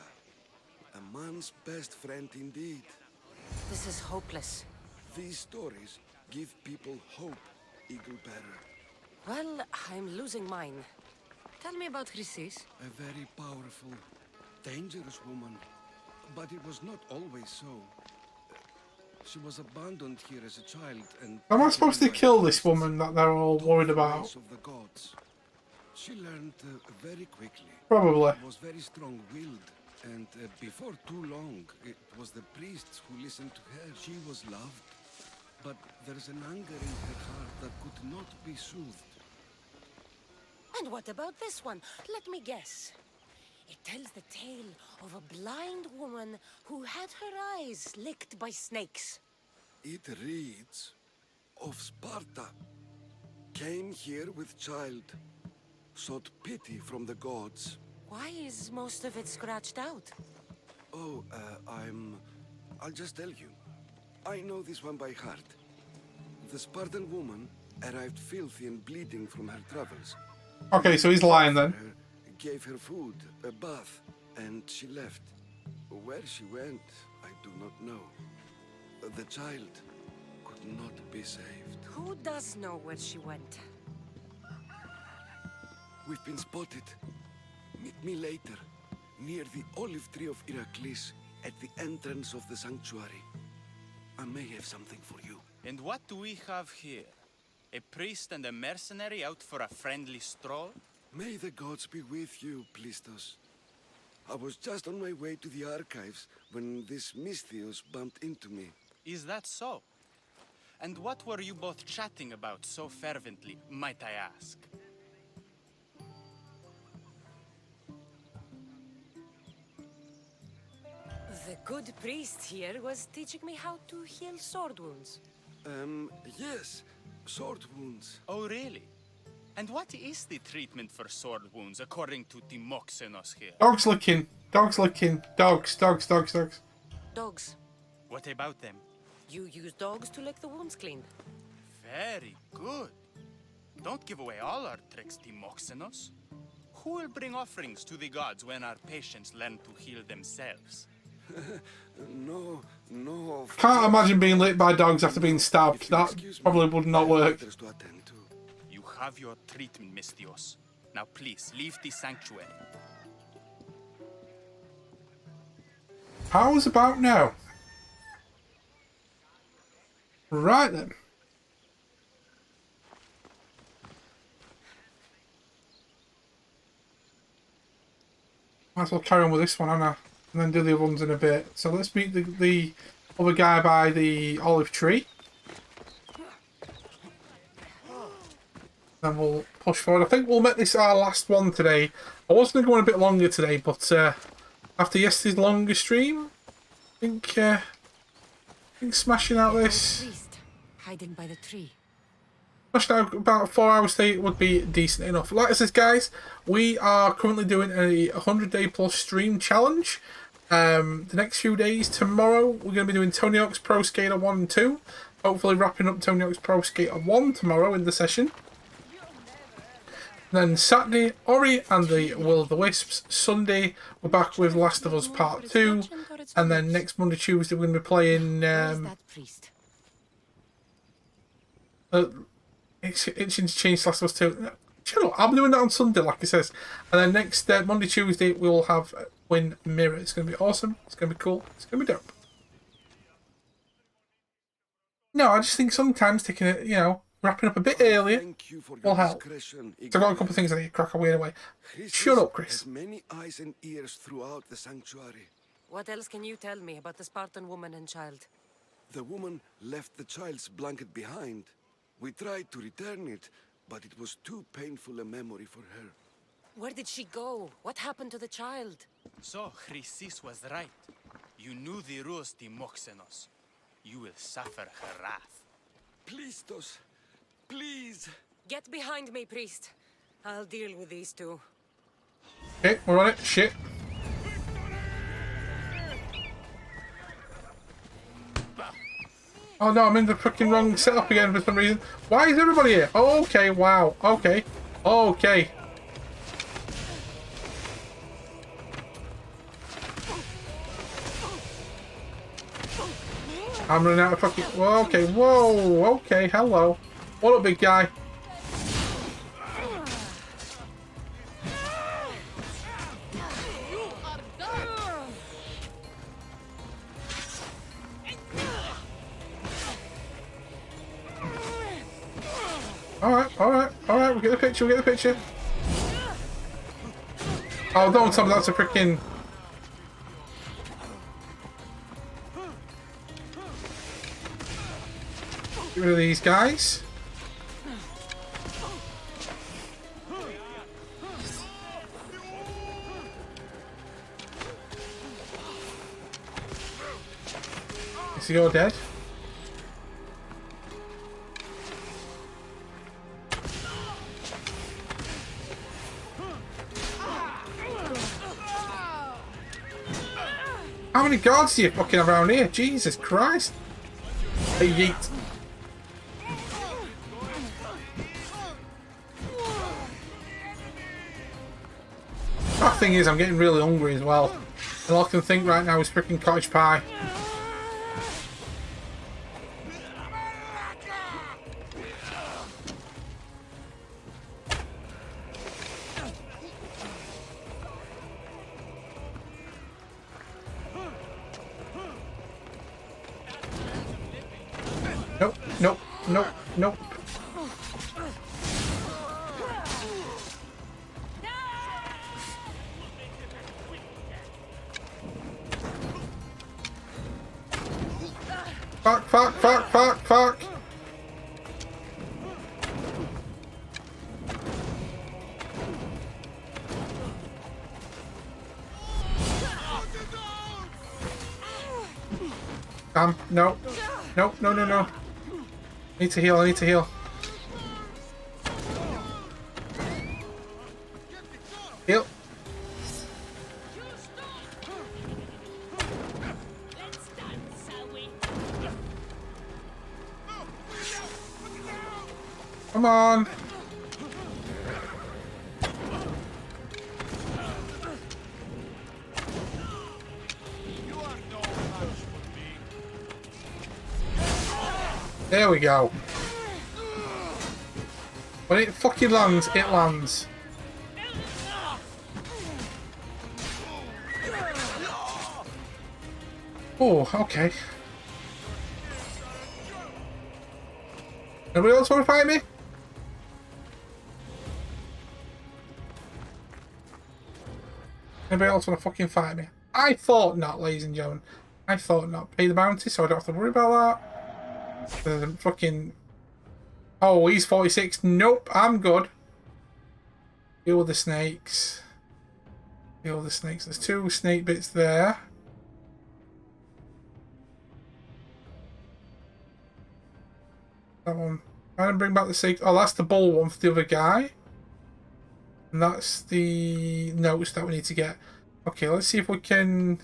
A man's best friend indeed. This is hopeless. These stories give people hope, Eagle Bearer. Well, I'm losing mine. Tell me about Chrysis. A very powerful, dangerous woman. But it was not always so. She was abandoned here as a child and... Am I supposed to kill this woman that they're all worried about? Of the gods. She learned very quickly. Probably. She was very strong-willed. And before too long, it was the priests who listened to her. She was loved. But there's an anger in her heart that could not be soothed. And what about this one? Let me guess. It tells the tale of a blind woman who had her eyes licked by snakes. It reads of Sparta. Came here with child. Sought pity from the gods. Why is most of it scratched out? Oh, I'll just tell you. I know this one by heart. The Spartan woman arrived filthy and bleeding from her travels. Okay, so he's lying then. Gave her food, a bath, and she left. Where she went, I do not know. The child could not be saved. Who does know where she went? We've been spotted. Meet me later, near the olive tree of Heracles, at the entrance of the sanctuary. I may have something for you. And what do we have here? A priest and a mercenary out for a friendly stroll? May the gods be with you, Plistos. I was just on my way to the archives when this Misthios bumped into me. Is that so? And what were you both chatting about so fervently, might I ask? The good priest here was teaching me how to heal sword wounds. Yes. Sword wounds. Oh, really? And what is the treatment for sword wounds, according to Timoxenos here? Dogs licking. Dogs licking. Dogs. Dogs. What about them? You use dogs to lick the wounds clean. Very good. Don't give away all our tricks, Timoxenos. Who will bring offerings to the gods when our patients learn to heal themselves? No. Can't imagine being licked by dogs after being stabbed. That probably would not work. You have your treatment, Misthios. Now please, leave the sanctuary. How's about now? Right then. Might as well carry on with this one, Anna, and then do the other ones in a bit. So let's meet the other guy by the olive tree. Then we'll push forward. I think we'll make this our last one today. I was going to go on a bit longer today, but after yesterday's longer stream, I think smashing out this... Priest, hiding by the tree. Smashing out about 4 hours today would be decent enough. Like I said, guys, we are currently doing a 100-day plus stream challenge. The next few days, tomorrow, we're going to be doing Tony Hawk's Pro Skater 1 and 2. Hopefully wrapping up Tony Hawk's Pro Skater 1 tomorrow in the session. Then Saturday, Ori and the Will of the Wisps. Sunday, we're back with Last of Us Part 2. And then next Monday, Tuesday, we're going to be playing... Itching to change Last of Us 2. Shut up, I'll be doing that on Sunday, like it says. And then next Monday, Tuesday, we'll have Win Mirror. It's going to be awesome. It's going to be cool. It's going to be dope. No, I just think sometimes taking it, wrapping up a bit earlier will help. So I've got a couple of things I need to crack away anyway. Shut up, Chris. Has many eyes and ears throughout the sanctuary. What else can you tell me about the Spartan woman and child? The woman left the child's blanket behind. We tried to return it, but it was too painful a memory for her. Where did she go? What happened to the child? So, Chrysis was right. You knew the rules, Timoxenos. You will suffer her wrath. Plistos, please. Get behind me, priest. I'll deal with these two. Okay, we're on it. Shit. Oh no, I'm in the freaking wrong setup again for some reason. Why is everybody here? Oh, okay, wow. Okay. Okay. I'm running out of fucking... Whoa, okay, whoa, okay, hello. What up, big guy? Alright, we'll get the picture, Oh, don't tell me that's a freaking... Get rid of these guys. Is he all dead? How many guards do you fucking have around here? Jesus Christ! Hey, yeet. That thing is, I'm getting really hungry as well. And all I can think right now is freaking cottage pie. Nope. Fuck. No. I need to heal. Heal. Come on. There we go. When it fucking lands, it lands. Oh, okay. Anybody else want to fight me? Anybody else want to fucking fight me? I thought not, ladies and gentlemen. I thought not. Pay the bounty so I don't have to worry about that. Fucking... Oh, he's 46. Nope, I'm good. Deal with the snakes. There's 2 snake bits there. That one. Try and bring back the snake. Oh, that's the bull one for the other guy. And that's the notes that we need to get. Okay, let's see if we can...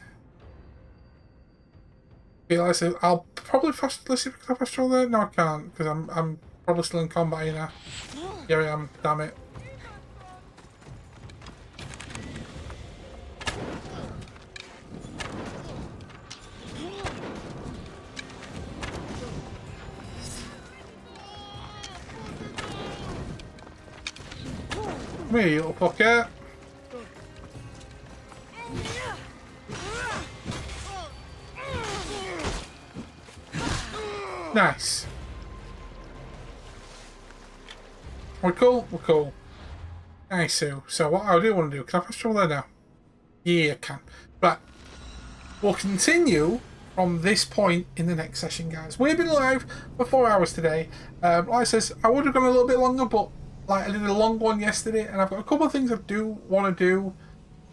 Okay, I'll probably fast... Let's see if I can fast travel there. No, I can't, because I'm probably still in combat here now. Here I am, damn it. Come here, you little fucker. Nice. We're cool? We're cool. Nice, Sue. So what I do want to do, can I fast travel there now? Yeah, I can. Right. We'll continue from this point in the next session, guys. We've been live for 4 hours today. Like I says, I would have gone a little bit longer, but like I did a long one yesterday, and I've got a couple of things I do want to do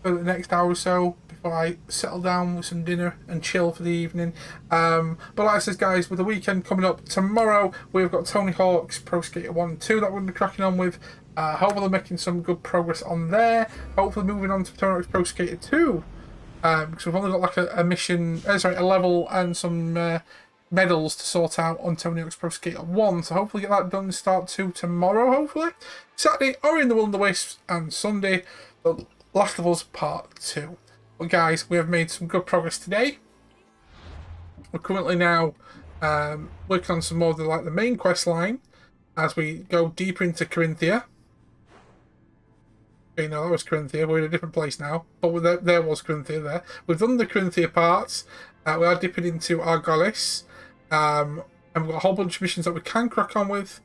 for the next hour or so before I settle down with some dinner and chill for the evening. But like I said, guys, with the weekend coming up tomorrow, we've got Tony Hawk's Pro Skater 1 and 2 that we're going to be cracking on with. Hopefully making some good progress on there. Hopefully moving on to Tony Hawk's Pro Skater 2. Because we've only got like a mission, a level and some medals to sort out on Tony Hawk's Pro Skater 1. So hopefully get that done and start 2 tomorrow, hopefully. Saturday, Ori and the Will and the Wisps, and Sunday, The Last of Us Part 2. But guys, we have made some good progress today. We're currently now working on some more of the main quest line as we go deeper into Corinthia. Okay, no, that was Corinthia. We're in a different place now, but there was Corinthia there. We've done the Corinthia parts. We are dipping into Argolis. And we've got a whole bunch of missions that we can crack on with.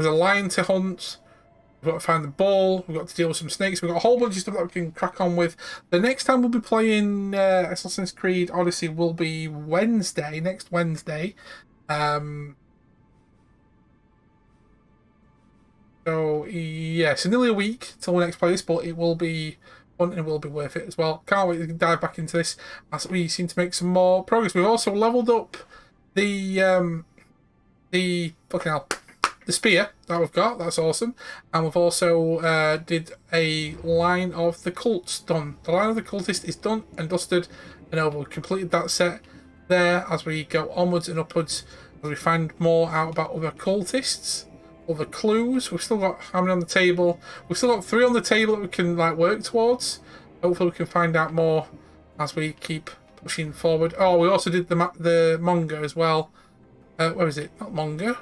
There's a lion to hunt. We've got to find the ball. We've got to deal with some snakes. We've got a whole bunch of stuff that we can crack on with. The next time we'll be playing Assassin's Creed Odyssey will be Wednesday, next Wednesday. So, yeah, so nearly a week till we next play this, but it will be fun and it will be worth it as well. Can't wait to dive back into this as we seem to make some more progress. We've also leveled up the spear that we've got. That's awesome. And we've also did a line of the cults done. The line of the cultist is done and dusted and over. We've completed that set there as we go onwards and upwards as we find more out about other cultists, other clues. We've still got how many on the table? We've still got 3 on the table that we can like work towards. Hopefully we can find out more as we keep pushing forward. Oh, we also did the manga as well. Where is it? Not manga.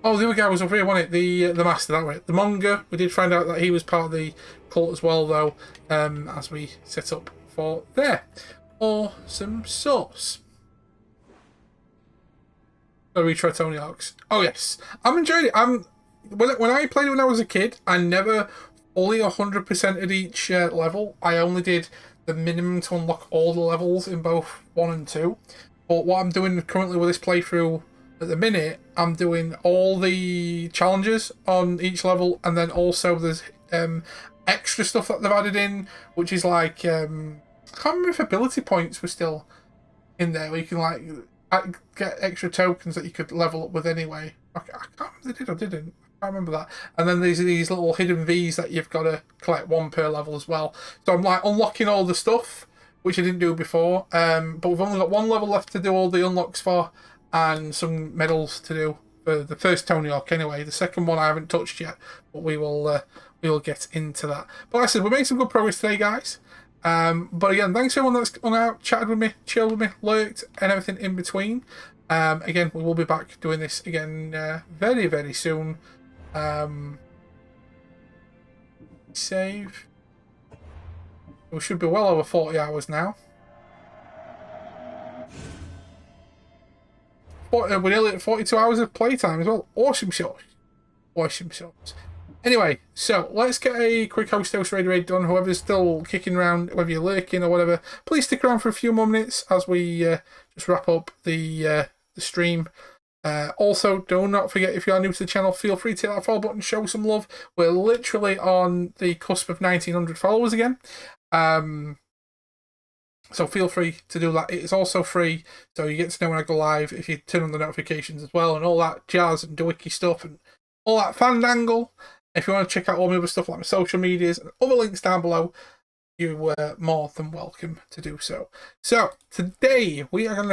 Oh, the other guy was over here, wasn't it? The master, that way. The manga, we did find out that he was part of the cult as well, though, as we set up for there. Awesome sauce. Gotta retry Tony Hawk's. Oh, yes. I'm enjoying it. When I played it when I was a kid, I never fully 100%ed each level. I only did the minimum to unlock all the levels in both 1 and 2. But what I'm doing currently with this playthrough at the minute, I'm doing all the challenges on each level, and then also there's extra stuff that they've added in, which is like I can't remember if ability points were still in there, where you can like get extra tokens that you could level up with anyway. I can't remember if they did or didn't. I can't remember that. And then there's these little hidden V's that you've got to collect 1 per level as well. So I'm like unlocking all the stuff, which I didn't do before. But we've only got 1 level left to do all the unlocks for, and some medals to do for the first Tony Hawk anyway. The second one I haven't touched yet, but we will get into that. But like I said, we made some good progress today, guys. But again, thanks to everyone that's gone out, chatted with me, chilled with me, lurked, and everything in between. Again, we will be back doing this again very, very soon. Save. We should be well over 40 hours now. We're nearly at 42 hours of playtime as well. Awesome shots. Awesome shots. Anyway, so let's get a quick host raid done. Whoever's still kicking around, whether you're lurking or whatever, please stick around for a few more minutes as we just wrap up the stream. Also, do not forget, if you are new to the channel, feel free to hit that follow button, show some love. We're literally on the cusp of 1900 followers again. So feel free to do that. It's also free, so you get to know when I go live if you turn on the notifications as well, and all that jazz and doohickey stuff and all that fandangle. If you want to check out all my other stuff like my social medias and other links down below, you were more than welcome to do so. So today we are going to